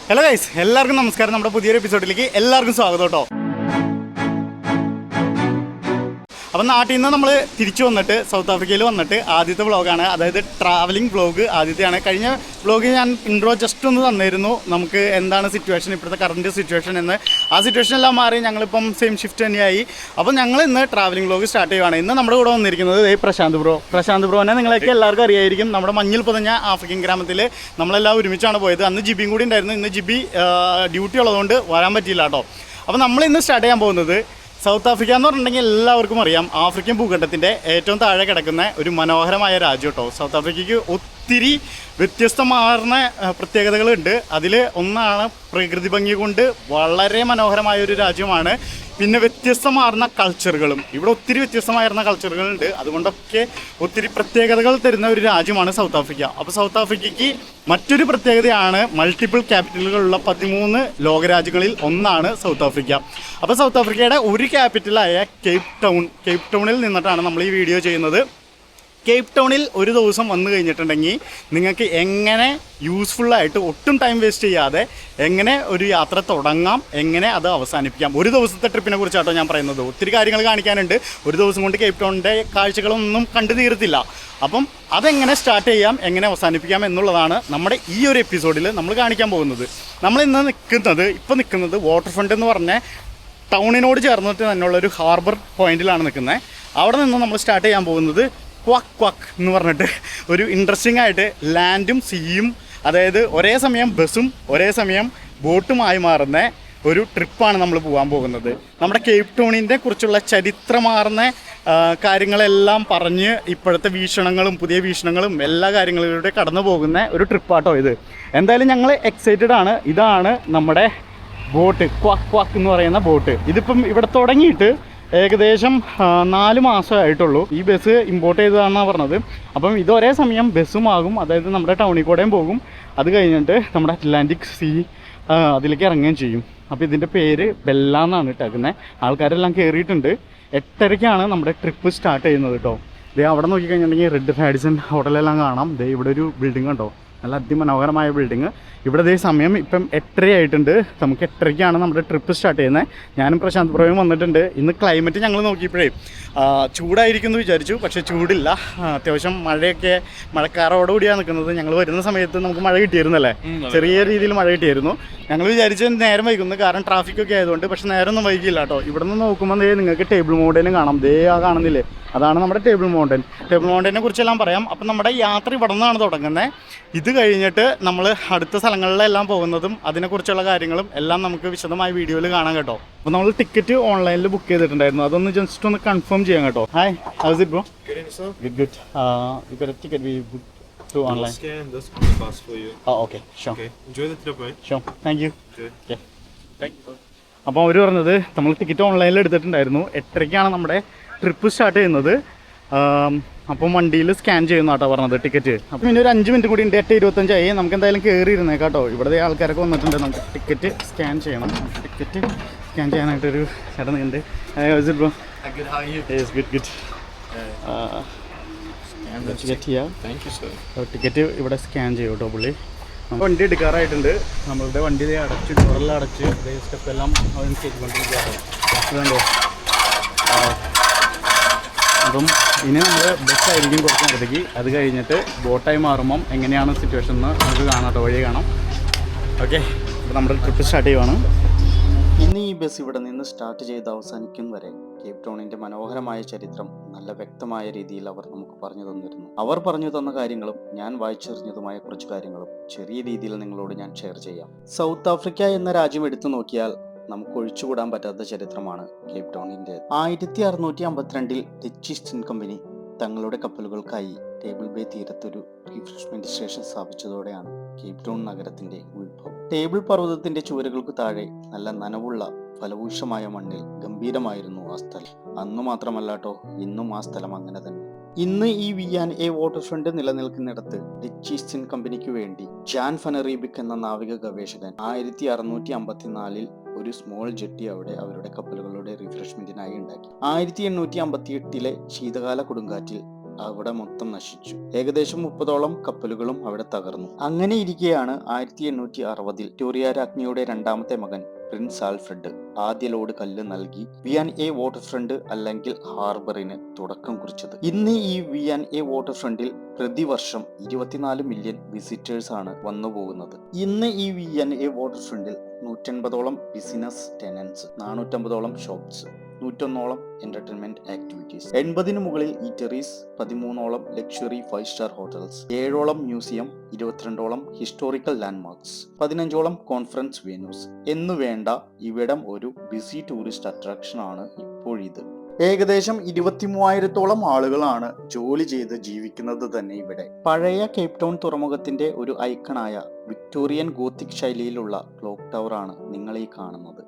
Hello guys, എല്ലാവർക്കും നമസ്കാരം. നമ്മുടെ പുതിയൊരു എപ്പിസോഡിലേക്ക് എല്ലാവർക്കും സ്വാഗതം കേട്ടോ. അപ്പം നാട്ടിൽ നിന്ന് നമ്മൾ തിരിച്ചു വന്നിട്ട് സൗത്ത് ആഫ്രിക്കയിൽ വന്നിട്ട് ആദ്യത്തെ വ്ളോഗാണ്, അതായത് ട്രാവലിംഗ് വ്ളോഗ് ആദ്യത്തെയാണ്. കഴിഞ്ഞ വ്ളോഗ് ഞാൻ ഇൻട്രോ ജസ്റ്റ് ഒന്ന് തന്നിരുന്നു, നമുക്ക് എന്താണ് സിറ്റുവേഷൻ, ഇപ്പോഴത്തെ കറണ്ട് സിറ്റുവേഷൻ എന്ന്. ആ സിറ്റുവേഷൻ എല്ലാം മാറി ഞങ്ങളിപ്പം സെയിം ഷിഫ്റ്റ് തന്നെയായി. അപ്പം ഞങ്ങൾ ഇന്ന് ട്രാവലിംഗ് വ്ളോഗ് സ്റ്റാർട്ട് ചെയ്യുവാണ്. ഇന്ന് നമ്മുടെ കൂടെ വന്നിരിക്കുന്നത് പ്രശാന്ത് ബ്രോനെ നിങ്ങൾക്ക് എല്ലാവർക്കും അറിയായിരിക്കും. നമ്മുടെ മഞ്ഞിൽ പുതഞ്ഞ ആഫ്രിക്കൻ ഗ്രാമത്തിൽ നമ്മളെല്ലാം ഒരുമിച്ചാണ് പോയത്. അന്ന് ജിബിയും കൂടി ഉണ്ടായിരുന്നു. ഇന്ന് ജിബി ഡ്യൂട്ടി ഉള്ളതുകൊണ്ട് വരാൻ പറ്റിയില്ല കേട്ടോ. അപ്പോൾ നമ്മളിന്ന് സ്റ്റാർട്ട് ചെയ്യാൻ പോകുന്നത് സൗത്ത് ആഫ്രിക്ക എന്ന് പറഞ്ഞിട്ടുണ്ടെങ്കിൽ എല്ലാവർക്കും അറിയാം, ആഫ്രിക്കൻ ഭൂഖണ്ഡത്തിൻ്റെ ഏറ്റവും താഴെ കിടക്കുന്ന ഒരു മനോഹരമായ രാജ്യം കേട്ടോ. സൗത്ത് ആഫ്രിക്കയ്ക്ക് ഒത്തിരി വ്യത്യസ്തമാർന്ന പ്രത്യേകതകളുണ്ട്. അതിൽ ഒന്നാണ് പ്രകൃതി ഭംഗി കൊണ്ട് വളരെ മനോഹരമായൊരു രാജ്യമാണ്. പിന്നെ വ്യത്യസ്തമാർന്ന കൾച്ചറുകളും, ഇവിടെ ഒത്തിരി വ്യത്യസ്തമായിരുന്ന കൾച്ചറുകളുണ്ട്. അതുകൊണ്ടൊക്കെ ഒത്തിരി പ്രത്യേകതകൾ തരുന്ന ഒരു രാജ്യമാണ് സൗത്ത് ആഫ്രിക്ക. അപ്പോൾ സൗത്ത് ആഫ്രിക്കയ്ക്ക് മറ്റൊരു പ്രത്യേകതയാണ് മൾട്ടിപ്പിൾ ക്യാപിറ്റലുകളുള്ള 13 ലോകരാജ്യങ്ങളിൽ ഒന്നാണ് സൗത്ത് ആഫ്രിക്ക. അപ്പോൾ സൗത്ത് ആഫ്രിക്കയുടെ ഒരു ക്യാപിറ്റലായ കേപ്പ് ടൗണിൽ നിന്നിട്ടാണ് നമ്മൾ ഈ വീഡിയോ ചെയ്യുന്നത്. കേപ്പ് ടൗണിൽ ഒരു ദിവസം വന്നു കഴിഞ്ഞിട്ടുണ്ടെങ്കിൽ നിങ്ങൾക്ക് എങ്ങനെ യൂസ്ഫുള്ളായിട്ട് ഒട്ടും ടൈം വേസ്റ്റ് ചെയ്യാതെ എങ്ങനെ ഒരു യാത്ര തുടങ്ങാം, എങ്ങനെ അത് അവസാനിപ്പിക്കാം. ഒരു ദിവസത്തെ ട്രിപ്പിനെ കുറിച്ചാട്ടോ ഞാൻ പറയുന്നത്. ഒത്തിരി കാര്യങ്ങൾ കാണിക്കാനുണ്ട്. ഒരു ദിവസം കൊണ്ട് കേപ്പ് ടൗണിൻ്റെ കാഴ്ചകളൊന്നും കണ്ടു തീരത്തില്ല. അപ്പം അതെങ്ങനെ സ്റ്റാർട്ട് ചെയ്യാം, എങ്ങനെ അവസാനിപ്പിക്കാം എന്നുള്ളതാണ് നമ്മുടെ ഈ ഒരു എപ്പിസോഡിൽ നമ്മൾ കാണിക്കാൻ പോകുന്നത്. നമ്മളിന്ന് നിൽക്കുന്നത് വാട്ടർ ഫ്രണ്ട് എന്ന് പറഞ്ഞ ടൗണിനോട് ചേർന്നിട്ട് തന്നെയുള്ളൊരു ഹാർബർ പോയിന്റിലാണ് നിൽക്കുന്നത്. അവിടെ നിന്ന് നമ്മൾ സ്റ്റാർട്ട് ചെയ്യാൻ പോകുന്നത് ക്വാക്ക് എന്ന് പറഞ്ഞിട്ട് ഒരു ഇൻട്രസ്റ്റിംഗ് ആയിട്ട് ലാൻഡും സീയും, അതായത് ഒരേ സമയം ബസ്സും ഒരേ സമയം ബോട്ടുമായി മാറുന്ന ഒരു ട്രിപ്പാണ് നമ്മൾ പോകാൻ പോകുന്നത്. നമ്മുടെ കേപ്പ് ടൗണിൻ്റെ കുറിച്ചുള്ള ചരിത്രമാർന്ന കാര്യങ്ങളെല്ലാം പറഞ്ഞ് ഇപ്പോഴത്തെ വീക്ഷണങ്ങളും പുതിയ വീക്ഷണങ്ങളും എല്ലാ കാര്യങ്ങളിലൂടെ കടന്നു പോകുന്ന ഒരു ട്രിപ്പാട്ടോ ഇത്. എന്തായാലും ഞങ്ങൾ എക്സൈറ്റഡ് ആണ്. ഇതാണ് നമ്മുടെ ബോട്ട്, ക്വാക്ക് എന്ന് പറയുന്ന ബോട്ട്. ഇതിപ്പം ഇവിടെ തുടങ്ങിയിട്ട് ഏകദേശം 4 മാസമായിട്ടുള്ളൂ. ഈ ബസ് ഇമ്പോർട്ട് ചെയ്തതാണെന്നാണ് പറഞ്ഞത്. അപ്പം ഇത് ഒരേ സമയം ബസ്സുമാകും, അതായത് നമ്മുടെ ടൗണിൽ കൂടെയും പോകും. അത് കഴിഞ്ഞിട്ട് നമ്മുടെ അറ്റ്ലാന്റിക് സീ അതിലേക്ക് ഇറങ്ങുകയും ചെയ്യും. അപ്പോൾ ഇതിൻ്റെ പേര് ബെല്ല എന്നാണ് ഇട്ടേക്കുന്നത്. ആൾക്കാരെല്ലാം കയറിയിട്ടുണ്ട്. 8:30ക്കാണ് നമ്മുടെ ട്രിപ്പ് സ്റ്റാർട്ട് ചെയ്യുന്നത് കേട്ടോ. ദേ അവിടെ നോക്കിക്കഴിഞ്ഞിട്ടുണ്ടെങ്കിൽ റെഡ് റാഡിസൺ ഹോട്ടലെല്ലാം കാണാം. ദേ ഇവിടെ ഒരു ബിൽഡിംഗ് ഉണ്ടോ, നല്ല അതിമനോഹരമായ ബിൽഡിങ്. ഇവിടെ ദേ സമയം ഇപ്പം 8:30 ആയിട്ടുണ്ട്. നമുക്ക് 8:30ക്കാണ് നമ്മുടെ ട്രിപ്പ് സ്റ്റാർട്ട് ചെയ്യുന്നത്. ഞാനും പ്രശാന്ത് പ്രഭയും വന്നിട്ടുണ്ട്. ഇന്ന് ക്ലൈമറ്റ് ഞങ്ങൾ നോക്കിയപ്പോഴേ ചൂടായിരിക്കും എന്ന് വിചാരിച്ചു, പക്ഷേ ചൂടില്ല. അത്യാവശ്യം മഴക്കാറോടുകൂടിയാണ് നിൽക്കുന്നത്. ഞങ്ങൾ വരുന്ന സമയത്ത് നമുക്ക് മഴ കിട്ടിയിരുന്നല്ലേ, ചെറിയ രീതിയിൽ മഴ കിട്ടിയായിരുന്നു. ഞങ്ങൾ വിചാരിച്ച് നേരം വൈകുന്നു, കാരണം ട്രാഫിക്കൊക്കെ ആയതുകൊണ്ട്. പക്ഷേ നേരമൊന്നും വൈകില്ല കേട്ടോ. ഇവിടെ നിന്ന് നോക്കുമ്പോൾ നിങ്ങൾക്ക് ടേബിൾ മൗണ്ടനും കാണാം. ദേ ആ കാണുന്നില്ലേ, അതാണ് നമ്മുടെ ടേബിൾ മൗണ്ടനെ കുറിച്ചെല്ലാം പറയാം. അപ്പം നമ്മുടെ യാത്ര ഇവിടെ നിന്നാണ് തുടങ്ങുന്നത്. ഇത് കഴിഞ്ഞിട്ട് നമ്മൾ അടുത്ത സ്ഥലങ്ങളിലെല്ലാം പോകുന്നതും അതിനെക്കുറിച്ചുള്ള കാര്യങ്ങളും എല്ലാം നമുക്ക് വിശദമായ വീഡിയോയിൽ കാണാം കേട്ടോ. അപ്പോൾ നമ്മൾ ടിക്കറ്റ് ഓൺലൈനിൽ ബുക്ക് ചെയ്തിട്ടുണ്ടായിരുന്നു. അതൊന്ന് ജസ്റ്റ് ഒന്ന് കൺഫേം ചെയ്യാം കേട്ടോ. Hi, house it bro? Good. You got a ticket we booked through online. Scan this on the bus for you. Oh, okay, sure. Okay. Enjoy the trip, right? Sure. Thank you. Okay. Thank you. അപ്പോൾ അവർ പറഞ്ഞത് നമ്മൾ ticket ഓൺലൈനിൽ എടുത്തിട്ടുണ്ടായിരുന്നു. 8:30ക്കാണ് നമ്മുടെ trip start ചെയ്യുന്നത്. അപ്പം വണ്ടിയിൽ scan ചെയ്യുന്ന കേട്ടോ പറഞ്ഞത് ടിക്കറ്റ്. അപ്പം ഇനി ഒരു 5 മിനിറ്റ് കൂടി ഉണ്ട്. 8:25 നമുക്ക് എന്തായാലും കയറി ഇരുന്നേക്കാട്ടോ. ഇവിടെ ആൾക്കാരൊക്കെ വന്നിട്ടുണ്ട്. നമുക്ക് ടിക്കറ്റ് സ്കാൻ ചെയ്യണം. ടിക്കറ്റ് സ്കാൻ ചെയ്യാനായിട്ടൊരു ചേട്ടൻ ഉണ്ട്. Bro good. ടിക്കറ്റ് ഇവിടെ സ്കാൻ ചെയ്യും കേട്ടോ പുള്ളി. വണ്ടി എടുക്കാറായിട്ടുണ്ട്. നമ്മളുടെ വണ്ടി അടച്ച്, ഡോറെല്ലാം അടച്ച്, സ്റ്റെപ്പ് എല്ലാം അവൻ ചെയ്തുകൊണ്ടിരിക്കുകയാണ്. ഇതുണ്ടോ? അപ്പം ഇനി നമ്മൾ ബസ്സായിരിക്കും കുറച്ച് നേരത്തേക്ക്. അത് കഴിഞ്ഞിട്ട് ബോട്ടായി മാറുമ്പം എങ്ങനെയാണ് സിറ്റുവേഷൻ എന്ന് നമുക്ക് കാണാം കേട്ടോ, വഴി കാണാം. ഓക്കെ, അപ്പോൾ നമ്മുടെ ട്രിപ്പ് സ്റ്റാർട്ട് ചെയ്യുവാണ്. ഇന്ന് ഈ ബസ് ഇവിടെ നിന്ന് സ്റ്റാർട്ട് ചെയ്ത് അവസാനിക്കും വരെ കേപ്പ് ടൗണിൻ്റെ മനോഹരമായ ചരിത്രം നല്ല വ്യക്തമായ രീതിയിൽ അവർ നമുക്ക് പറഞ്ഞു തന്നിരുന്നു. അവർ പറഞ്ഞു തന്ന കാര്യങ്ങളും ഞാൻ വായിച്ചറിഞ്ഞതുമായ കുറച്ച് കാര്യങ്ങളും ചെറിയ രീതിയിൽ നിങ്ങളോട് ഞാൻ ഷെയർ ചെയ്യാം. സൗത്ത് ആഫ്രിക്ക എന്ന രാജ്യം എടുത്തു നോക്കിയാൽ നമുക്ക് ഒഴിച്ചുകൂടാൻ പറ്റാത്ത ചരിത്രമാണ് കേപ്പ് ടൗണിൻ്റെ. 1652 ഡച്ച് ഈസ്റ്റ് ഇന്ത്യ കമ്പനി തങ്ങളുടെ കപ്പലുകൾക്കായി ടേബിൾ ബേ തീരത്തൊരു റീഫ്രഷ്മെന്റ് സ്റ്റേഷൻ സ്ഥാപിച്ചതോടെയാണ് കേപ്പ് ടൗൺ നഗരത്തിന്റെ ഉത്ഭവം. ടേബിൾ പർവ്വതത്തിന്റെ ചുവരുകൾക്ക് താഴെ നല്ല നനവുള്ള ഫലഭൂഷമായ മണ്ണിൽ ഗംഭീരമായിരുന്നു ആ സ്ഥലം. അന്നു മാത്രമല്ലാട്ടോ, ഇന്നും ആ സ്ഥലം അങ്ങനെ തന്നെ. ഇന്ന് ഈ V&A വാട്ടർ ഫ്രണ്ട് നിലനിൽക്കുന്നിടത്ത് ഡച്ച് ഈസ്റ്റ് ഇന്ത്യ കമ്പനിക്ക് വേണ്ടി ജാൻ ഫൻ റീബിക് എന്ന നാവിക ഗവേഷകൻ 1654 ഒരു സ്മോൾ ജെട്ടി അവിടെ അവരുടെ കപ്പലുകളുടെ റിഫ്രഷ്മെന്റിനായി ഉണ്ടാക്കി. 1858 ശീതകാല കൊടുങ്കാറ്റിൽ അവിടെ മൊത്തം നശിച്ചു. ഏകദേശം 30ഓളം കപ്പലുകളും അവിടെ തകർന്നു. അങ്ങനെ ഇരിക്കെയാണ് 1860 വിക്ടോറിയ രാജ്ഞിയുടെ രണ്ടാമത്തെ മകൻ പ്രിൻസ് ആൽഫ്രഡ് ആദ്യ ലോഡ് കല്ല് നൽകി V&A വാട്ടർ ഫ്രണ്ട് അല്ലെങ്കിൽ ഹാർബറിന് തുടക്കം കുറിച്ചത്. ഇന്ന് ഈ V&A വാട്ടർ ഫ്രണ്ടിൽ പ്രതിവർഷം 24 മില്യൺ വിസിറ്റേഴ്സ് ആണ് വന്നു പോകുന്നത്. ഇന്ന് ഈ V&A വാട്ടർ ഫ്രണ്ടിൽ 180ഓളം ബിസിനസ് ടെനൻസ്, 450ഓളം ഷോപ്സ്, 101ഓളം എന്റർടൈൻമെന്റ് ആക്ടിവിറ്റീസ്, 80-ന് മുകളിൽ ഈറ്ററീസ്, 13ഓളം ലക്ഷറി 5-സ്റ്റാർ ഹോട്ടൽസ്, 7ഓളം മ്യൂസിയം, 22ഓളം ഹിസ്റ്റോറിക്കൽ ലാൻഡ്മാർക്സ്, 15ഓളം കോൺഫറൻസ് വെന്യൂസ് എന്നുവേണ്ട ഇവിടം ഒരു ബിസി ടൂറിസ്റ്റ് അട്രാക്ഷൻ ആണ് ഇപ്പോഴിത്. ഏകദേശം 23,000-ഓളം ആളുകളാണ് ജോലി ചെയ്ത് ജീവിക്കുന്നത് തന്നെ ഇവിടെ. പഴയ കേപ്പ് ടൗൺ തുറമുഖത്തിന്റെ ഒരു ഐക്കണായ വിക്ടോറിയൻ ഗോത്തിക് ശൈലിയിലുള്ള ക്ലോക്ക് ടവർ ആണ് നിങ്ങൾ ഈ കാണുന്നത്.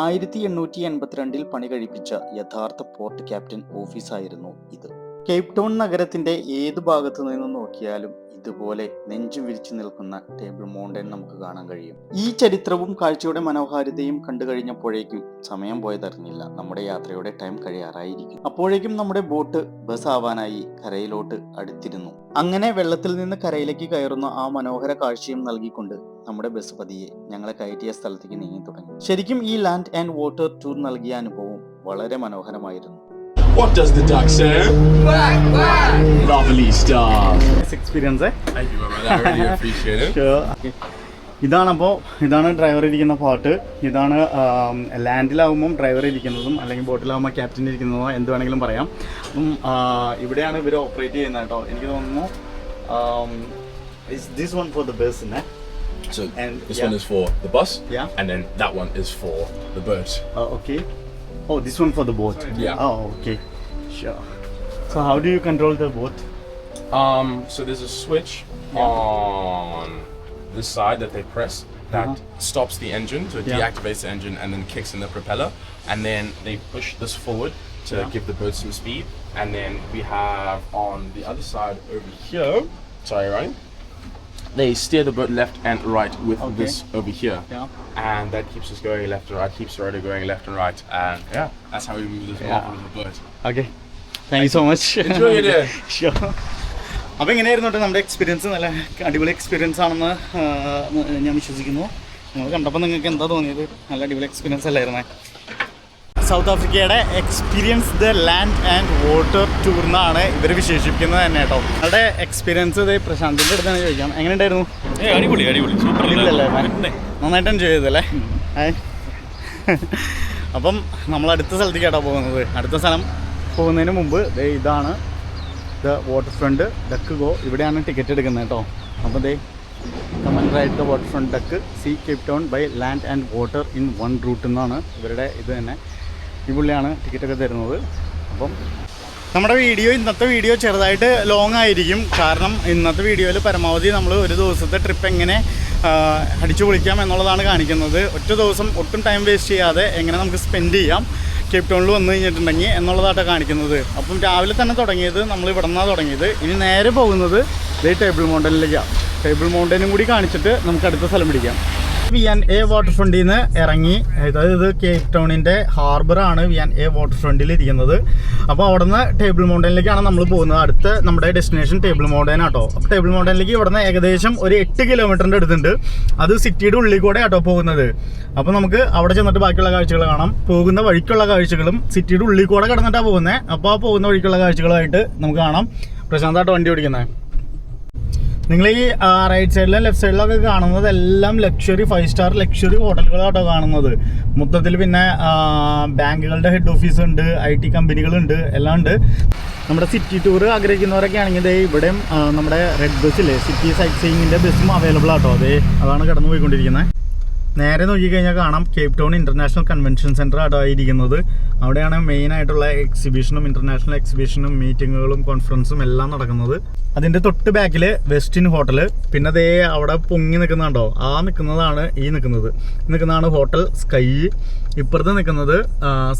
1882 പണി കഴിപ്പിച്ച യഥാർത്ഥ പോർട്ട് ക്യാപ്റ്റൻ ഓഫീസായിരുന്നു ഇത്. കേപ്പ് ടൗൺ നഗരത്തിന്റെ ഏത് ഭാഗത്തു നിന്ന് നോക്കിയാലും ഇതുപോലെ നെഞ്ചു വിരിച്ചു നിൽക്കുന്ന ടേബിൾ മൗണ്ടൻ നമുക്ക് കാണാൻ കഴിയും. ഈ ചരിത്രവും കാഴ്ചയുടെ മനോഹാരിതയും കണ്ടു കഴിഞ്ഞപ്പോഴേക്കും സമയം പോയതറിഞ്ഞില്ല. നമ്മുടെ യാത്രയുടെ ടൈം കഴിയാറായിരിക്കും. അപ്പോഴേക്കും നമ്മുടെ ബോട്ട് ബസ് ആവാനായി കരയിലോട്ട് അടുത്തിരുന്നു. അങ്ങനെ വെള്ളത്തിൽ നിന്ന് കരയിലേക്ക് കയറുന്ന ആ മനോഹര കാഴ്ചയും നൽകിക്കൊണ്ട് നമ്മുടെ ബസ് പതിയെ ഞങ്ങളെ കയറ്റിയ സ്ഥലത്തേക്ക് നീങ്ങി തുടങ്ങി. ശരിക്കും ഈ ലാൻഡ് ആൻഡ് വാട്ടർ ടൂർ നൽകിയ അനുഭവം വളരെ മനോഹരമായിരുന്നു. What does the duck say? Quack, quack! Lovely stuff. Experience. Thank you, brother. I really appreciate it. ഇതാണ് ഡ്രൈവർ ഇരിക്കുന്ന പാർട്ട്. ഇതാണ് ലാൻഡിലാവുമ്പം ഡ്രൈവർ ഇരിക്കുന്നതും അല്ലെങ്കിൽ ബോട്ടിലാവുമ്പോൾ ക്യാപ്റ്റൻ ഇരിക്കുന്നതോ എന്ത് വേണമെങ്കിലും പറയാം. അപ്പം ഇവിടെയാണ് ഇവർ ഓപ്പറേറ്റ് ചെയ്യുന്നത് കേട്ടോ. എനിക്ക് തോന്നുന്നു this one for the bus, ne? So And, this yeah. one is for the bus, Yeah. and then that one is for the birds. Okay. Oh, this one for the boat. Yeah. Oh, okay. Sure. So how do you control the boat? So there's a switch on this side that they press that stops the engine, so it deactivates the engine and then kicks in the propeller, and then they push this forward to give the boat some speed, and then we have on the other side over here. Sorry, Ryan. They steer the boat left and right with this over here, and that keeps us going left and right, keeps the rudder going left and right, and that's how we move this marvelous boat. Okay. Thank you so much. Enjoy your day. Sure. അപ്പോൾ എങ്ങനെയായിരുന്നു കേട്ടോ നമ്മുടെ experience? നല്ല അടിപൊളി experience ആണെന്ന് ഞാൻ വിശ്വസിക്കുന്നു. നിങ്ങൾ കണ്ടപ്പോൾ നിങ്ങൾക്ക് എന്താ തോന്നിയത്? നല്ല അടിപൊളി എക്സ്പീരിയൻസ് അല്ലായിരുന്നേ? സൗത്ത് ആഫ്രിക്കയുടെ experience the land and water tour എന്നാണ് ഇവർ വിശേഷിപ്പിക്കുന്നത് തന്നെ കേട്ടോ. അവരുടെ എക്സ്പീരിയൻസ് ഇത് പ്രശാന്തിൻ്റെ അടുത്താണ് ചോദിക്കാം. എങ്ങനെ ഉണ്ടായിരുന്നു? അടിപൊളി സൂപ്പർ നന്നായിട്ട് എൻജോയ് ചെയ്തല്ലേ? അപ്പം നമ്മൾ അടുത്ത സ്ഥലത്തേക്ക് കേട്ടോ പോകുന്നത്. അടുത്ത സ്ഥലം പോകുന്നതിന് മുമ്പ് ഇതാണ് the water front duck go. ഇവിടെയാണ് ടിക്കറ്റ് എടുക്കുന്നത് കേട്ടോ. അപ്പോൾ come on ride the water front duck see Cape Town by land and water in one route എന്നാണ് ഇവരുടെ ഇത് തന്നെ. ഈ പുള്ളിയാണ് ടിക്കറ്റൊക്കെ തരുന്നത്. അപ്പം നമ്മുടെ ഇന്നത്തെ വീഡിയോ ചെറുതായിട്ട് ലോങ് ആയിരിക്കും. കാരണം ഇന്നത്തെ വീഡിയോയിൽ പരമാവധി നമ്മൾ ഒരു ദിവസത്തെ ട്രിപ്പ് എങ്ങനെ അടിച്ചു പൊളിക്കാം എന്നുള്ളതാണ് കാണിക്കുന്നത്. ഒറ്റ ദിവസം ഒട്ടും ടൈം വേസ്റ്റ് ചെയ്യാതെ എങ്ങനെ നമുക്ക് സ്പെൻഡ് ചെയ്യാം കേപ്പ് ടൗണിൽ വന്നു കഴിഞ്ഞിട്ടുണ്ടെങ്കിൽ എന്നുള്ളതാട്ടോ കാണിക്കുന്നത്. അപ്പം രാവിലെ തന്നെ തുടങ്ങിയത് നമ്മൾ ഇവിടെ നിന്നാണ് തുടങ്ങിയത്. ഇനി നേരെ പോകുന്നത് ടേബിൾ മൗണ്ടനിലേക്കാണ്. ടേബിൾ മൗണ്ടനും കൂടി കാണിച്ചിട്ട് നമുക്ക് അടുത്ത സ്ഥലം പിടിക്കാം. V&A വാട്ടർ ഫ്രണ്ടിൽ നിന്ന് ഇറങ്ങി, അതായത് കേപ്പ് ടൗണിൻ്റെ ഹാർബറാണ് V&A വാട്ടർ ഫ്രണ്ടിൽ ഇരിക്കുന്നത്. അപ്പോൾ അവിടെ നിന്ന് ടേബിൾ മൗണ്ടനിലേക്കാണ് നമ്മൾ പോകുന്നത്. അടുത്ത നമ്മുടെ ഡെസ്റ്റിനേഷൻ ടേബിൾ മൗണ്ടൻ ആട്ടോ. അപ്പോൾ ടേബിൾ മൗണ്ടനിലേക്ക് ഇവിടെ നിന്ന് ഏകദേശം ഒരു 8 കിലോമീറ്ററിൻ്റെ അടുത്തുണ്ട്. അത് സിറ്റിയുടെ ഉള്ളിൽ കൂടെ ആട്ടോ പോകുന്നത്. അപ്പോൾ നമുക്ക് അവിടെ ചെന്നിട്ട് ബാക്കിയുള്ള കാഴ്ചകൾ കാണാം. പോകുന്ന വഴിക്കുള്ള കാഴ്ചകളും സിറ്റിയുടെ ഉള്ളിൽ കൂടെ കിടന്നിട്ടാണ് പോകുന്നത്. അപ്പോൾ ആ പോകുന്ന വഴിക്കുള്ള കാഴ്ചകളായിട്ട് നമുക്ക് കാണാം. പ്രശാന്താട്ടോ വണ്ടി ഓടിക്കുന്നത്. നിങ്ങൾ ഈ റൈറ്റ് സൈഡിലും ലെഫ്റ്റ് സൈഡിലൊക്കെ കാണുന്നത് എല്ലാം ലക്ഷറി 5-സ്റ്റാർ ലക്ഷറി ഹോട്ടലുകളാട്ടോ കാണുന്നത് മൊത്തത്തിൽ. പിന്നെ ബാങ്കുകളുടെ ഹെഡ് ഓഫീസ് ഉണ്ട്, IT കമ്പനികളുണ്ട്, എല്ലാം ഉണ്ട്. നമ്മുടെ സിറ്റി ടൂർ ആഗ്രഹിക്കുന്നവരൊക്കെ ആണെങ്കിൽ ഇവിടെയും നമ്മുടെ റെഡ് ബസ്സില്ലേ, സിറ്റി സൈറ്റ് സീയിങ്ങിൻ്റെ ബസ്സും അവൈലബിൾ ആട്ടോ. അതാണ് കടന്നു പോയിക്കൊണ്ടിരിക്കുന്നത്. നേരെ നോക്കിക്കഴിഞ്ഞാൽ കാണാം Cape Town international convention centre ആയിട്ടിരിക്കുന്നത്. അവിടെയാണ് മെയിനായിട്ടുള്ള എക്സിബിഷനും ഇൻ്റർനാഷണൽ എക്സിബിഷനും മീറ്റിങ്ങുകളും കോൺഫറൻസും എല്ലാം നടക്കുന്നത്. അതിൻ്റെ തൊട്ട് ബാക്കിൽ വെസ്റ്റിൻ ഹോട്ടൽ. പിന്നെ അതേ അവിടെ പൊങ്ങി നിൽക്കുന്നുണ്ടോ, ആ നിൽക്കുന്നതാണ് നിൽക്കുന്നതാണ് ഹോട്ടൽ സ്കൈ. ഇപ്പുറത്ത് നിൽക്കുന്നത്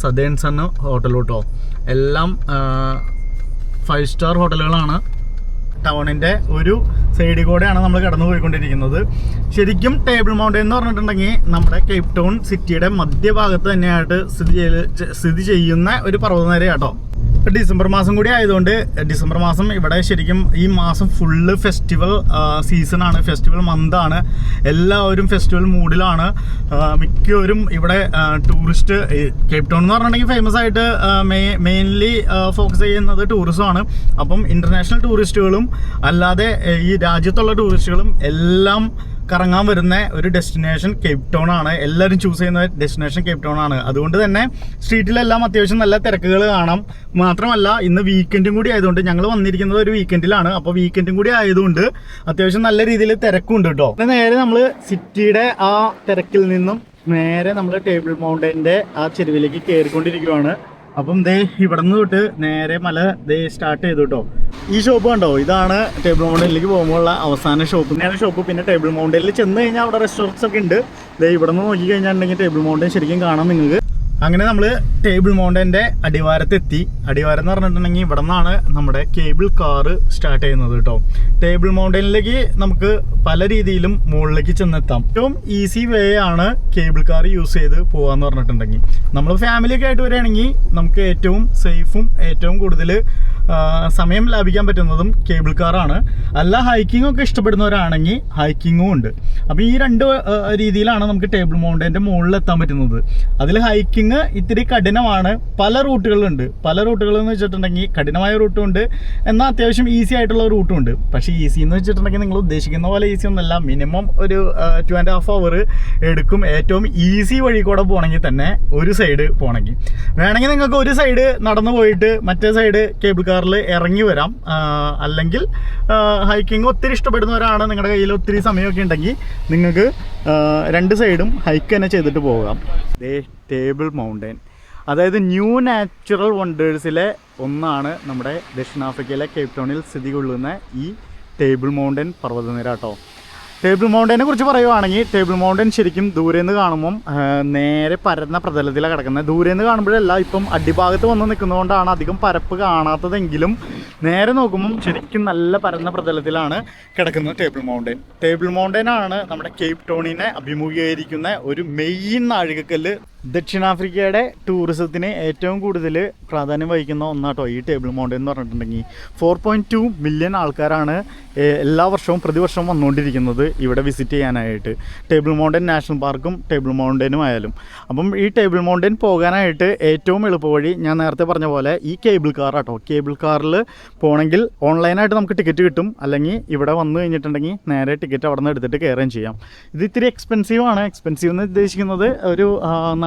സദേൺ സൺ ഹോട്ടൽ കേട്ടോ. എല്ലാം 5-സ്റ്റാർ ഹോട്ടലുകളാണ്. ടൗണിൻ്റെ ഒരു സൈഡിൽ കൂടെയാണ് നമ്മൾ കടന്നു പോയിക്കൊണ്ടിരിക്കുന്നത്. ശരിക്കും ടേബിൾ മൗണ്ടൻ എന്ന് പറഞ്ഞിട്ടുണ്ടെങ്കിൽ നമ്മുടെ കേപ്പ് ടൗൺ സിറ്റിയുടെ മധ്യഭാഗത്ത് തന്നെയായിട്ട് സ്ഥിതി ചെയ്യുന്ന ഒരു പർവ്വതനിരയാട്ടോ. ഡിസംബർ മാസം കൂടി ആയതുകൊണ്ട് ഡിസംബർ മാസം ഇവിടെ ശരിക്കും ഈ മാസം ഫുള്ള് ഫെസ്റ്റിവൽ സീസണാണ്, ഫെസ്റ്റിവൽ മന്താണ്. എല്ലാവരും ഫെസ്റ്റിവൽ മൂഡിലാണ്. മിക്കവരും ഇവിടെ ടൂറിസ്റ്റ്, കേപ്പ് ടൗൺ എന്ന് പറഞ്ഞിട്ടുണ്ടെങ്കിൽ ഫേമസ് ആയിട്ട് മെയിൻലി ഫോക്കസ് ചെയ്യുന്നത് ടൂറിസമാണ്. അപ്പം ഇൻ്റർനാഷണൽ ടൂറിസ്റ്റുകളും അല്ലാതെ ഈ രാജ്യത്തുള്ള ടൂറിസ്റ്റുകളും എല്ലാം കറങ്ങാൻ വരുന്ന ഒരു ഡെസ്റ്റിനേഷൻ കേപ്പ് ടൗൺ ആണ്. എല്ലാവരും ചൂസ് ചെയ്യുന്ന ഡെസ്റ്റിനേഷൻ കേപ്പ് ടൗൺ ആണ്. അതുകൊണ്ട് തന്നെ സ്ട്രീറ്റിലെല്ലാം അത്യാവശ്യം നല്ല തിരക്കുകൾ കാണാം. മാത്രമല്ല ഇന്ന് വീക്കെൻഡും കൂടി ആയതുകൊണ്ട്, ഞങ്ങൾ വന്നിരിക്കുന്നത് ഒരു വീക്കെൻഡിലാണ്, അപ്പോൾ വീക്കെൻഡും കൂടി ആയതുകൊണ്ട് അത്യാവശ്യം നല്ല രീതിയിൽ തിരക്കുണ്ട് കേട്ടോ. നേരെ നമ്മൾ സിറ്റിയുടെ ആ തിരക്കിൽ നിന്നും നേരെ നമ്മൾ ടേബിൾ മൗണ്ടൻ്റെ ആ ചെരുവിലേക്ക് കയറിക്കൊണ്ടിരിക്കുകയാണ്. അപ്പം ദേ ഇവിടെ നിന്ന് തൊട്ട് നേരെ മല ദേ സ്റ്റാർട്ട് ചെയ്തു കേട്ടോ. ഈ ഷോപ്പ് കണ്ടോ, ഇതാണ് ടേബിൾ മൗണ്ടനിലേക്ക് പോകുമ്പോഴുള്ള അവസാന ഷോപ്പ്. പിന്നെ ടേബിൾ മൗണ്ടനിൽ ചെന്ന് കഴിഞ്ഞാൽ അവിടെ റെസ്റ്റോറൻറ്റ്സ് ഒക്കെ ഉണ്ട്. ദേ ഇവിടെ നിന്ന് നോക്കി കഴിഞ്ഞിട്ടുണ്ടെങ്കിൽ ടേബിൾ മൗണ്ടൻ ശരിക്കും കാണാം നിങ്ങൾക്ക്. അങ്ങനെ നമ്മൾ ടേബിൾ മൗണ്ടൻ്റെ അടിവാരത്തെത്തി. അടിവാരം എന്ന് പറഞ്ഞിട്ടുണ്ടെങ്കിൽ ഇവിടെ നിന്നാണ് നമ്മുടെ കേബിൾ കാറ് സ്റ്റാർട്ട് ചെയ്യുന്നത് കേട്ടോ. ടേബിൾ മൗണ്ടനിലേക്ക് നമുക്ക് പല രീതിയിലും മുകളിലേക്ക് ചെന്നെത്താം. ഏറ്റവും ഈസി വേ ആണ് കേബിൾ കാർ യൂസ് ചെയ്ത് പോകാന്ന് പറഞ്ഞിട്ടുണ്ടെങ്കിൽ. നമ്മൾ ഫാമിലിയൊക്കെ ആയിട്ട് വരികയാണെങ്കിൽ നമുക്ക് ഏറ്റവും സേഫും ഏറ്റവും കൂടുതൽ സമയം ലാഭിക്കാൻ പറ്റുന്നതും കേബിൾ കാറാണ്. അല്ല ഹൈക്കിംഗ് ഒക്കെ ഇഷ്ടപ്പെടുന്നവരാണെങ്കിൽ ഹൈക്കിങ്ങും ഉണ്ട്. അപ്പോൾ ഈ രണ്ട് രീതിയിലാണ് നമുക്ക് ടേബിൾ മൗണ്ടൻ്റെ മുകളിൽ എത്താൻ പറ്റുന്നത്. അതിൽ ഹൈക്കിംഗ് ഇത്തിരി കഠിനമാണ്. പല റൂട്ടുകളുണ്ട്. പല റൂട്ടുകളെന്ന് വെച്ചിട്ടുണ്ടെങ്കിൽ കഠിനമായ റൂട്ടും ഉണ്ട്, എന്നാൽ അത്യാവശ്യം ഈസി ആയിട്ടുള്ള റൂട്ടും ഉണ്ട്. പക്ഷേ ഈസി എന്ന് വെച്ചിട്ടുണ്ടെങ്കിൽ നിങ്ങൾ ഉദ്ദേശിക്കുന്ന പോലെ ഈസി ഒന്നല്ല. മിനിമം ഒരു 2.5 hour എടുക്കും ഏറ്റവും ഈസി വഴി കൂടെ പോകണമെങ്കിൽ തന്നെ. ഒരു സൈഡ് പോകണമെങ്കിൽ വേണമെങ്കിൽ നിങ്ങൾക്ക് ഒരു സൈഡ് നടന്നു പോയിട്ട് മറ്റേ സൈഡ് കേബിൾ കാറിൽ ഇറങ്ങി വരാം. അല്ലെങ്കിൽ ഹൈക്കിംഗ് ഒത്തിരി ഇഷ്ടപ്പെടുന്നവരാണ്, നിങ്ങളുടെ കയ്യിൽ ഒത്തിരി സമയമൊക്കെ ഉണ്ടെങ്കിൽ നിങ്ങൾക്ക് രണ്ട് സൈഡും ഹൈക്ക് തന്നെ ചെയ്തിട്ട് പോകാം. ടേബിൾ മൗണ്ടൻ അതായത് ന്യൂ നാച്ചുറൽ വണ്ടേഴ്സിലെ ഒന്നാണ് നമ്മുടെ ദക്ഷിണാഫ്രിക്കയിലെ കേപ്പ് ടൗണിൽ സ്ഥിതി കൊള്ളുന്ന ഈ ടേബിൾ മൗണ്ടൻ പർവ്വതനിര കേട്ടോ. ടേബിൾ മൗണ്ടനെ കുറിച്ച് പറയുവാണെങ്കിൽ ടേബിൾ മൗണ്ടൻ ശരിക്കും ദൂരെ നിന്ന് കാണുമ്പം നേരെ പരന്ന പ്രതലത്തിലാണ് കിടക്കുന്നത്. ദൂരെ നിന്ന് കാണുമ്പോഴല്ല, ഇപ്പം അടിഭാഗത്ത് വന്ന് നിൽക്കുന്നതുകൊണ്ടാണ് അധികം പരപ്പ് കാണാത്തതെങ്കിലും നേരെ നോക്കുമ്പം ശരിക്കും നല്ല പരന്ന പ്രതലത്തിലാണ് കിടക്കുന്നത് ടേബിൾ മൗണ്ടൻ. ടേബിൾ മൗണ്ടനാണ് നമ്മുടെ കേപ്പ് ടൗണിനെ അഭിമുഖീകരിക്കുന്ന ഒരു മെയിൻ നാഴികക്കല്ല്. ദക്ഷിണാഫ്രിക്കയുടെ ടൂറിസത്തിന് ഏറ്റവും കൂടുതൽ പ്രാധാന്യം വഹിക്കുന്ന ഒന്നാട്ടോ ഈ ടേബിൾ മൗണ്ടൻ എന്ന് പറഞ്ഞിട്ടുണ്ടെങ്കിൽ. 4.2 മില്യൺ ആൾക്കാരാണ് എല്ലാ വർഷവും പ്രതിവർഷവും വന്നുകൊണ്ടിരിക്കുന്നത് ഇവിടെ വിസിറ്റ് ചെയ്യാനായിട്ട്. ടേബിൾ മൗണ്ടൻ നാഷണൽ പാർക്കും ടേബിൾ മൗണ്ടനും ആയാലും. അപ്പം ഈ ടേബിൾ മൗണ്ടൻ പോകാനായിട്ട് ഏറ്റവും എളുപ്പവഴി ഞാൻ നേരത്തെ പറഞ്ഞ പോലെ ഈ കേബിൾ കാർ ആട്ടോ. കേബിൾ കാറിൽ പോകണമെങ്കിൽ ഓൺലൈനായിട്ട് നമുക്ക് ടിക്കറ്റ് കിട്ടും, അല്ലെങ്കിൽ ഇവിടെ വന്നു കഴിഞ്ഞിട്ടുണ്ടെങ്കിൽ നേരെ ടിക്കറ്റ് അവിടെ നിന്ന് എടുത്തിട്ട് കയറുകയും ചെയ്യാം. ഇത് ഇത്തിരി എക്സ്പെൻസീവാണ്. എക്സ്പെൻസീവ് എന്ന് ഉദ്ദേശിക്കുന്നത് ഒരു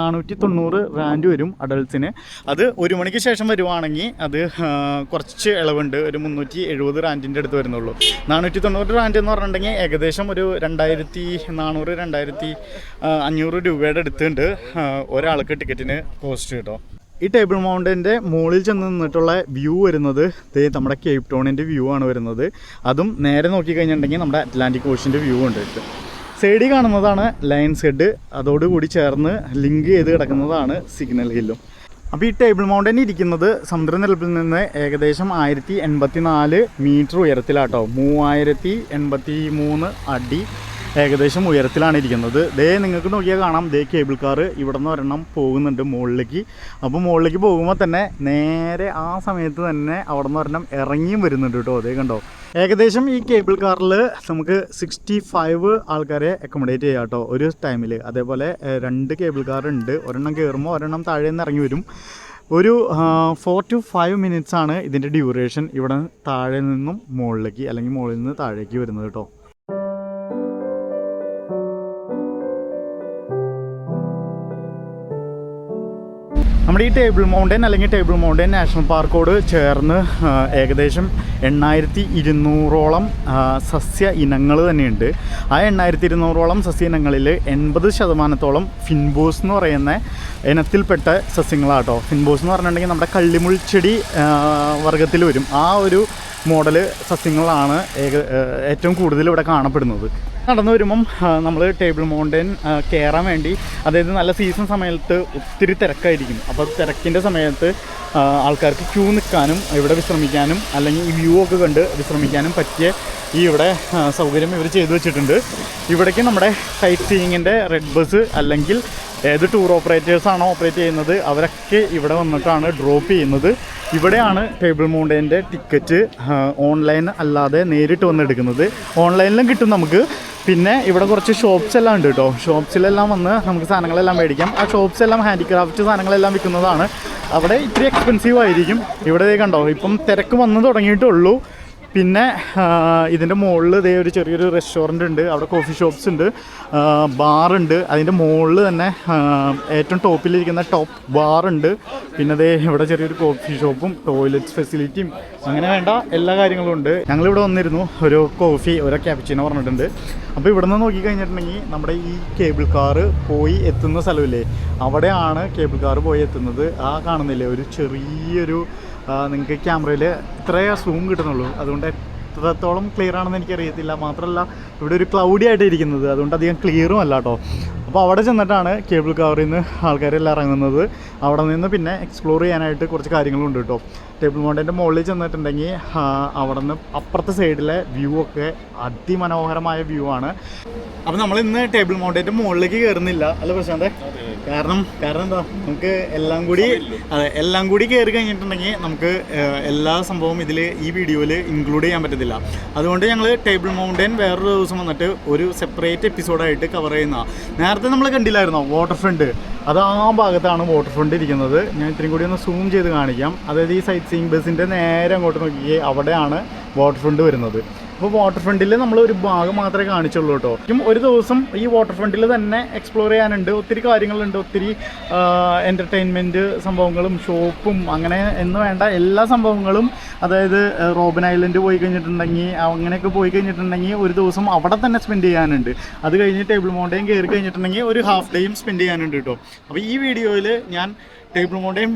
490 റാൻഡ് വരും അഡൾട്ട്സിന്. അത് 1 മണിക്ക് ശേഷം വരുവാണെങ്കിൽ അത് കുറച്ച് ഇളവുണ്ട്, ഒരു 370 റാൻഡിൻ്റെ അടുത്ത് വരുന്നുള്ളൂ. 490 റാൻഡ് എന്ന് പറഞ്ഞിട്ടുണ്ടെങ്കിൽ ഏകദേശം ഒരു 2400-2500 രൂപയുടെ അടുത്തുണ്ട് ഒരാൾക്ക് ടിക്കറ്റിന് കോസ്റ്റ് കേട്ടോ. ഈ ടേബിൾ മൗണ്ടൻ്റെ മുകളിൽ ചെന്ന് നിന്നിട്ടുള്ള വ്യൂ വരുന്നത് നമ്മുടെ കേപ്പ് ടൗണിൻ്റെ വ്യൂ ആണ് വരുന്നത്. അതും നേരെ നോക്കിക്കഴിഞ്ഞിട്ടുണ്ടെങ്കിൽ നമ്മുടെ അറ്റ്ലാന്റിക് ഓഷ്യൻ്റെ വ്യൂ ഉണ്ട്. സൈഡിൽ കാണുന്നതാണ് ലയൺസ് ഹെഡ്, അതോടുകൂടി ചേർന്ന് ലിങ്ക് ചെയ്ത് കിടക്കുന്നതാണ് സിഗ്നൽ ഹില്ലും. അപ്പോൾ ഈ ടേബിൾ മൗണ്ടൻ ഇരിക്കുന്നത് സമുദ്രനിരപ്പിൽ നിന്ന് ഏകദേശം 1084 മീറ്റർ ഉയരത്തിലാട്ടോ. 3083 അടി ഏകദേശം ഉയരത്തിലാണ് ഇരിക്കുന്നത്. നിങ്ങൾക്ക് നോക്കിയാൽ കാണാം, കേബിൾ കാർ ഇവിടെ നിന്ന് ഒരെണ്ണം പോകുന്നുണ്ട് മുകളിലേക്ക്. അപ്പോൾ മുകളിലേക്ക് പോകുമ്പോൾ തന്നെ നേരെ ആ സമയത്ത് തന്നെ അവിടെ നിന്ന് ഒരെണ്ണം ഇറങ്ങിയും വരുന്നുണ്ട് കേട്ടോ. കണ്ടോ, ഏകദേശം ഈ കേബിൾ കാറിൽ നമുക്ക് 65 ആൾക്കാരെ അക്കോമഡേറ്റ് ചെയ്യാം കേട്ടോ ഒരു ടൈമിൽ. അതേപോലെ 2 കേബിൾ കാർ ഉണ്ട്. ഒരെണ്ണം കയറുമ്പോൾ ഒരെണ്ണം താഴെ നിന്ന് ഇറങ്ങി വരും. ഒരു 4 to 5 minutes ആണ് ഇതിൻ്റെ ഡ്യൂറേഷൻ ഇവിടെ താഴെ നിന്നും മുകളിലേക്ക് അല്ലെങ്കിൽ മുകളിൽ നിന്ന് താഴേക്ക് വരുന്നത് കേട്ടോ. നമ്മുടെ ഈ ടേബിൾ മൗണ്ടൻ അല്ലെങ്കിൽ ടേബിൾ മൗണ്ടൻ നാഷണൽ പാർക്കോട് ചേർന്ന് ഏകദേശം 8200ഓളം സസ്യ ഇനങ്ങൾ തന്നെയുണ്ട്. ആ 8200ഓളം സസ്യ ഇനങ്ങളിൽ 80% ഫിൻബോസ് എന്ന് പറയുന്ന ഇനത്തിൽപ്പെട്ട സസ്യങ്ങളാട്ടോ. ഫിൻബോസ് എന്ന് പറഞ്ഞിട്ടുണ്ടെങ്കിൽ നമ്മുടെ കള്ളിമുൾച്ചെടി വർഗ്ഗത്തിൽ വരും. ആ ഒരു മോഡൽ സസ്യങ്ങളാണ് ഏറ്റവും കൂടുതൽ ഇവിടെ കാണപ്പെടുന്നത്. നടന്നു വരുമ്പം നമ്മൾ ടേബിൾ മൗണ്ടൻ കയറാൻ വേണ്ടി, അതായത് നല്ല സീസൺ സമയത്ത് ഒത്തിരി തിരക്കായിരിക്കും. അപ്പോൾ തിരക്കിൻ്റെ സമയത്ത് ആൾക്കാർക്ക് ക്യൂ നിൽക്കാനും ഇവിടെ വിശ്രമിക്കാനും അല്ലെങ്കിൽ ഈ വ്യൂ ഒക്കെ കണ്ട് വിശ്രമിക്കാനും പറ്റിയ ഈ ഇവിടെ സൗകര്യം ഇവർ ചെയ്തു വെച്ചിട്ടുണ്ട്. ഇവിടേക്ക് നമ്മുടെ സൈറ്റ് സീയിങ്ങിൻ്റെ റെഡ് ബസ് അല്ലെങ്കിൽ ഏത് ടൂർ ഓപ്പറേറ്റേഴ്സാണോ ഓപ്പറേറ്റ് ചെയ്യുന്നത് അവരൊക്കെ ഇവിടെ വന്നിട്ടാണ് ഡ്രോപ്പ് ചെയ്യുന്നത്. ഇവിടെയാണ് ടേബിൾ മൗണ്ടൻ്റെ ടിക്കറ്റ് ഓൺലൈൻ അല്ലാതെ നേരിട്ട് വന്ന് എടുക്കുന്നത്. ഓൺലൈനിലും കിട്ടും നമുക്ക്. പിന്നെ ഇവിടെ കുറച്ച് ഷോപ്സ് എല്ലാം ഉണ്ട് കേട്ടോ. ഷോപ്സിലെല്ലാം വന്ന് നമുക്ക് സാധനങ്ങളെല്ലാം മേടിക്കാം. ആ ഷോപ്സ് എല്ലാം ഹാൻഡിക്രാഫ്റ്റ് സാധനങ്ങളെല്ലാം വിൽക്കുന്നതാണ്. അവിടെ ഇത്തിരി എക്സ്പെൻസീവ് ആയിരിക്കും. ഇവിടെ കണ്ടോ ഇപ്പം തിരക്ക് വന്ന് തുടങ്ങിയിട്ടുള്ളൂ. പിന്നെ ഇതിൻ്റെ മുകളിൽ ഇതേ ഒരു ചെറിയൊരു റെസ്റ്റോറൻ്റ് ഉണ്ട്. അവിടെ കോഫി ഷോപ്സ് ഉണ്ട്, ബാറുണ്ട്. അതിൻ്റെ മുകളിൽ തന്നെ ഏറ്റവും ടോപ്പിലിരിക്കുന്ന ടോപ്പ് ബാറുണ്ട്. പിന്നെ അതേ ഇവിടെ ചെറിയൊരു കോഫി ഷോപ്പും ടോയ്ലറ്റ് ഫെസിലിറ്റിയും അങ്ങനെ വേണ്ട എല്ലാ കാര്യങ്ങളും ഉണ്ട്. ഞങ്ങളിവിടെ വന്നിരുന്നു. ഒരു കോഫി ഒരു ക്യാപിച്ചിനോ പറഞ്ഞിട്ടുണ്ട്. അപ്പോൾ ഇവിടെ നിന്ന് നോക്കിക്കഴിഞ്ഞിട്ടുണ്ടെങ്കിൽ നമ്മുടെ ഈ കേബിൾ കാറ് പോയി എത്തുന്ന സ്ഥലമില്ലേ, അവിടെയാണ് കേബിൾ കാറ് പോയി എത്തുന്നത്. ആ കാണുന്നില്ലേ ഒരു ചെറിയൊരു നിങ്ങൾക്ക് ക്യാമറയിൽ ഇത്രയേ സൂം കിട്ടുന്നുള്ളൂ. അതുകൊണ്ട് എത്രത്തോളം ക്ലിയർ ആണെന്ന് എനിക്കറിയത്തില്ല. മാത്രമല്ല ഇവിടെ ഒരു ക്ലൗഡി ആയിട്ട് ഇരിക്കുന്നത്, അതുകൊണ്ട് അധികം ക്ലിയറും അല്ല കേട്ടോ. അപ്പോൾ അവിടെ ചെന്നിട്ടാണ് കേബിൾ കാറിൽ നിന്ന് ആൾക്കാരെല്ലാം ഇറങ്ങുന്നത്. അവിടെ നിന്ന് പിന്നെ എക്സ്പ്ലോർ ചെയ്യാനായിട്ട് കുറച്ച് കാര്യങ്ങളുണ്ട് കേട്ടോ. ടേബിൾ മൗണ്ടൻ്റെ മുകളിൽ ചെന്നിട്ടുണ്ടെങ്കിൽ അവിടെ നിന്ന് അപ്പുറത്തെ സൈഡിലെ വ്യൂ ഒക്കെ അതിമനോഹരമായ വ്യൂ ആണ്. അപ്പോൾ നമ്മൾ ഇന്ന് ടേബിൾ മൗണ്ടൻ്റെ മുകളിലേക്ക് കയറുന്നില്ല അല്ല പ്രശാന്തേ? കാരണം എന്താ, നമുക്ക് എല്ലാം കൂടി കയറി കഴിഞ്ഞിട്ടുണ്ടെങ്കിൽ നമുക്ക് എല്ലാ സംഭവവും ഇതിൽ ഈ വീഡിയോയിൽ ഇൻക്ലൂഡ് ചെയ്യാൻ പറ്റത്തില്ല. അതുകൊണ്ട് ഞങ്ങൾ ടേബിൾ മൗണ്ടൻ വേറൊരു ദിവസം വന്നിട്ട് ഒരു സെപ്പറേറ്റ് എപ്പിസോഡായിട്ട് കവർ ചെയ്യുന്ന. നേരത്തെ നമ്മൾ കണ്ടില്ലായിരുന്നോ വാട്ടർ ഫ്രണ്ട്? അത് ആ ഭാഗത്താണ് വാട്ടർ ഫ്രണ്ട് ഇരിക്കുന്നത്. ഞാൻ ഇത്രയും കൂടി ഒന്ന് സൂം ചെയ്ത് കാണിക്കാം. അതായത് ഈ സൈറ്റ് സീയിങ് ബസ്സിൻ്റെ നേരെ അങ്ങോട്ട് നോക്കിയേ അവിടെയാണ് വാട്ടർ ഫ്രണ്ട് വരുന്നത്. അപ്പോൾ വാട്ടർ ഫ്രണ്ടിൽ നമ്മൾ ഒരു ഭാഗം മാത്രമേ കാണിച്ചുള്ളൂ കേട്ടോ. ഒരു ദിവസം ഈ വാട്ടർ ഫ്രണ്ടിൽ തന്നെ എക്സ്പ്ലോർ ചെയ്യാനുണ്ട്. ഒത്തിരി കാര്യങ്ങളുണ്ട്, ഒത്തിരി എൻ്റർടൈൻമെൻറ്റ് സംഭവങ്ങളും ഷോപ്പും അങ്ങനെ എന്ന് വേണ്ട എല്ലാ സംഭവങ്ങളും. അതായത് റോബിൻ ഐലൻഡ് പോയി കഴിഞ്ഞിട്ടുണ്ടെങ്കിൽ അങ്ങനെയൊക്കെ പോയി കഴിഞ്ഞിട്ടുണ്ടെങ്കിൽ ഒരു ദിവസം അവിടെ തന്നെ സ്പെൻഡ് ചെയ്യാനുണ്ട്. അത് കഴിഞ്ഞ് ടേബിൾ മൗണ്ടൻ കയറി കഴിഞ്ഞിട്ടുണ്ടെങ്കിൽ ഒരു ഹാഫ് ഡേയും സ്പെൻഡ് ചെയ്യാനുണ്ട് കേട്ടോ. അപ്പോൾ ഈ വീഡിയോയിൽ ഞാൻ ടേബിൾ മൗണ്ടൻ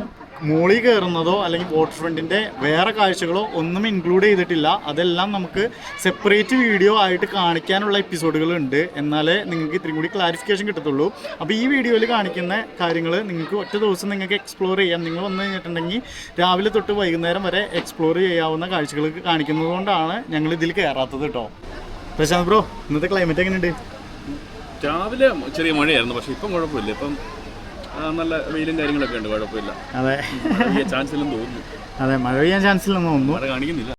മുകളിൽ കയറുന്നതോ അല്ലെങ്കിൽ വാട്ടർ ഫ്രണ്ടിൻ്റെ വേറെ കാഴ്ചകളോ ഒന്നും ഇൻക്ലൂഡ് ചെയ്തിട്ടില്ല. അതെല്ലാം നമുക്ക് സെപ്പറേറ്റ് വീഡിയോ ആയിട്ട് കാണിക്കാനുള്ള എപ്പിസോഡുകളുണ്ട്. എന്നാലേ നിങ്ങൾക്ക് ഇത്രയും കൂടി ക്ലാരിഫിക്കേഷൻ കിട്ടത്തുള്ളൂ. അപ്പോൾ ഈ വീഡിയോയിൽ കാണിക്കുന്ന കാര്യങ്ങൾ നിങ്ങൾക്ക് ഒറ്റ ദിവസം നിങ്ങൾക്ക് എക്സ്പ്ലോർ ചെയ്യാം. നിങ്ങൾ വന്നു കഴിഞ്ഞിട്ടുണ്ടെങ്കിൽ രാവിലെ തൊട്ട് വൈകുന്നേരം വരെ എക്സ്പ്ലോർ ചെയ്യാവുന്ന കാഴ്ചകൾ കാണിക്കുന്നത് കൊണ്ടാണ് ഞങ്ങൾ ഇതിൽ കയറാത്തത് കേട്ടോ. പ്രശാന്ത് ബ്രോ, ഇന്നത്തെ ക്ലൈമറ്റ് എങ്ങനെയുണ്ട്? രാവിലെ ചെറിയ മഴയായിരുന്നു, പക്ഷെ ഇപ്പം കുഴപ്പമില്ല. ഇപ്പം നല്ല വെയിലും കാര്യങ്ങളൊക്കെ ഉണ്ട്, കുഴപ്പമില്ല. അതെ, ചാൻസ് ഇല്ലെന്ന് തോന്നുന്നു. അതെ, മഴ പെയ്യാൻ ചാൻസ് ഇല്ലെന്ന് തോന്നുന്നു. മഴ കാണിക്കുന്നില്ല.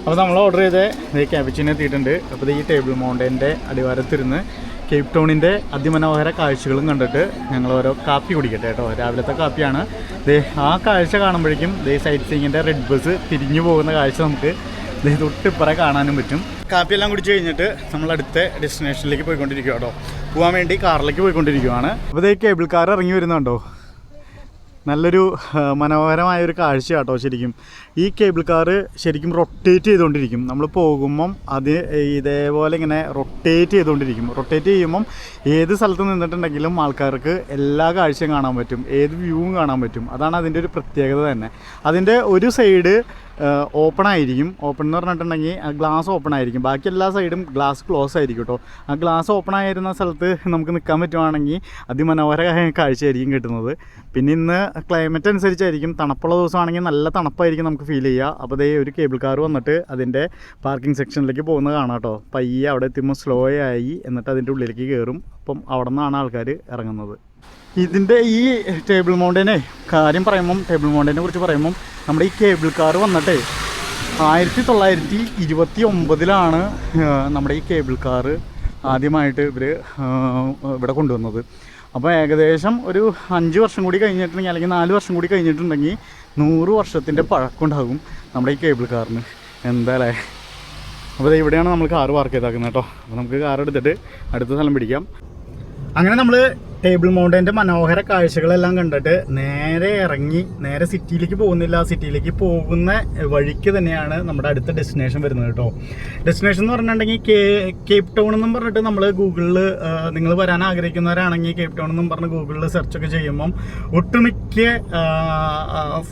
അപ്പോൾ നമ്മൾ ഓർഡർ ചെയ്ത് ക്യാപിച്ചിനോ എത്തിയിട്ടുണ്ട്. അപ്പോൾ ഈ ടേബിൾ മൗണ്ടൻ്റെ അടിവാരത്തിരുന്ന് കേപ്പ് ടൗണിൻ്റെ അതിമനോഹര കാഴ്ചകളും കണ്ടിട്ട് ഞങ്ങൾ ഓരോ കാപ്പി കുടിക്കട്ടെ കേട്ടോ. രാവിലത്തെ കാപ്പിയാണ്. ആ കാഴ്ച കാണുമ്പോഴേക്കും സൈറ്റ് സീയിങ്ങിൻ്റെ റെഡ് ബസ് തിരിഞ്ഞു പോകുന്ന കാഴ്ച നമുക്ക് തൊട്ടിപ്പറ കാണാനും പറ്റും. കാപ്പിയെല്ലാം കുടിച്ച് കഴിഞ്ഞിട്ട് നമ്മൾ അടുത്ത ഡെസ്റ്റിനേഷനിലേക്ക് പോയിക്കൊണ്ടിരിക്കുക കേട്ടോ. പോകാൻ വേണ്ടി കാറിലേക്ക് പോയിക്കൊണ്ടിരിക്കുകയാണ്. അപ്പോൾ കേബിൾ കാർ ഇറങ്ങി വരുന്നുണ്ടോ? നല്ലൊരു മനോഹരമായൊരു കാഴ്ച കേട്ടോ. ശരിക്കും ഈ കേബിൾ കാറ് ശരിക്കും റൊട്ടേറ്റ് ചെയ്തുകൊണ്ടിരിക്കും. നമ്മൾ പോകുമ്പം അത് ഇതേപോലെ ഇങ്ങനെ റൊട്ടേറ്റ് ചെയ്തുകൊണ്ടിരിക്കും. റൊട്ടേറ്റ് ചെയ്യുമ്പം ഏത് സ്ഥലത്ത് നിന്നിട്ടുണ്ടെങ്കിലും ആൾക്കാർക്ക് എല്ലാ കാഴ്ചയും കാണാൻ പറ്റും, ഏത് വ്യൂവും കാണാൻ പറ്റും. അതാണ് അതിൻ്റെ ഒരു പ്രത്യേകത തന്നെ. അതിൻ്റെ ഒരു സൈഡ് ഓപ്പൺ ആയിരിക്കും. ഓപ്പൺ എന്ന് പറഞ്ഞിട്ടുണ്ടെങ്കിൽ ഗ്ലാസ് ഓപ്പൺ ആയിരിക്കും. ബാക്കി എല്ലാ സൈഡും ഗ്ലാസ് ക്ലോസ് ആയിരിക്കും കേട്ടോ. ആ ഗ്ലാസ് ഓപ്പൺ ആയിരുന്ന സ്ഥലത്ത് നമുക്ക് നിൽക്കാൻ പറ്റുവാണെങ്കിൽ അതിമനോഹര കാഴ്ചയായിരിക്കും കിട്ടുന്നത്. പിന്നെ ഇന്ന് ക്ലൈമറ്റ് അനുസരിച്ചായിരിക്കും. തണുപ്പുള്ള ദിവസമാണെങ്കിൽ നല്ല തണുപ്പായിരിക്കും നമുക്ക് ഫീൽ ചെയ്യുക. അപ്പോൾ ഒരു കേബിൾ കാർ വന്നിട്ട് അതിൻ്റെ പാർക്കിംഗ് സെക്ഷനിലേക്ക് പോകുന്നത് കാണാം കേട്ടോ. പയ്യെ അവിടെ എത്തുമ്പോൾ സ്ലോ ആയി എന്നിട്ട് അതിൻ്റെ ഉള്ളിലേക്ക് കയറും. അപ്പം അവിടെ നിന്നാണ് ആൾക്കാർ ഇറങ്ങുന്നത്. ഇതിൻ്റെ ഈ ടേബിൾ മൗണ്ടനെ കാര്യം പറയുമ്പം, ടേബിൾ മൗണ്ടനെ കുറിച്ച് പറയുമ്പം, നമ്മുടെ ഈ കേബിൾ കാർ വന്നിട്ട് 1929 നമ്മുടെ ഈ കേബിൾ കാറ് ആദ്യമായിട്ട് ഇവിടെ കൊണ്ടുവന്നത്. അപ്പോൾ ഏകദേശം ഒരു 5 വർഷം കൂടി കഴിഞ്ഞിട്ടുണ്ടെങ്കിൽ അല്ലെങ്കിൽ 4 വർഷം കൂടി കഴിഞ്ഞിട്ടുണ്ടെങ്കിൽ 100 വർഷത്തിൻ്റെ പഴക്കമുണ്ടാകും നമ്മുടെ ഈ കേബിൾ കാറിന്. എന്തായാലേ. അപ്പോൾ ഇവിടെയാണ് നമ്മൾ കാറ് പാർക്ക് ചെയ്താക്കുന്നത് കേട്ടോ. അപ്പോൾ നമുക്ക് കാർ എടുത്തിട്ട് അടുത്ത സ്ഥലം പിടിക്കാം. അങ്ങനെ നമ്മൾ ടേബിൾ മൗണ്ടൻ്റെ മനോഹര കാഴ്ചകളെല്ലാം കണ്ടിട്ട് നേരെ ഇറങ്ങി നേരെ സിറ്റിയിലേക്ക് പോകുന്നില്ല. സിറ്റിയിലേക്ക് പോകുന്ന വഴിക്ക് തന്നെയാണ് നമ്മുടെ അടുത്ത ഡെസ്റ്റിനേഷൻ വരുന്നത് കേട്ടോ. ഡെസ്റ്റിനേഷൻ എന്ന് പറഞ്ഞിട്ടുണ്ടെങ്കിൽ കേപ്പ് ടൗൺ എന്നും പറഞ്ഞിട്ട് നമ്മൾ ഗൂഗിളിൽ നിങ്ങൾ വരാൻ ആഗ്രഹിക്കുന്നവരാണെങ്കിൽ കേപ്പ് ടൗൺ എന്നും പറഞ്ഞ് ഗൂഗിളിൽ സെർച്ചൊക്കെ ചെയ്യുമ്പം ഒട്ടുമിക്ക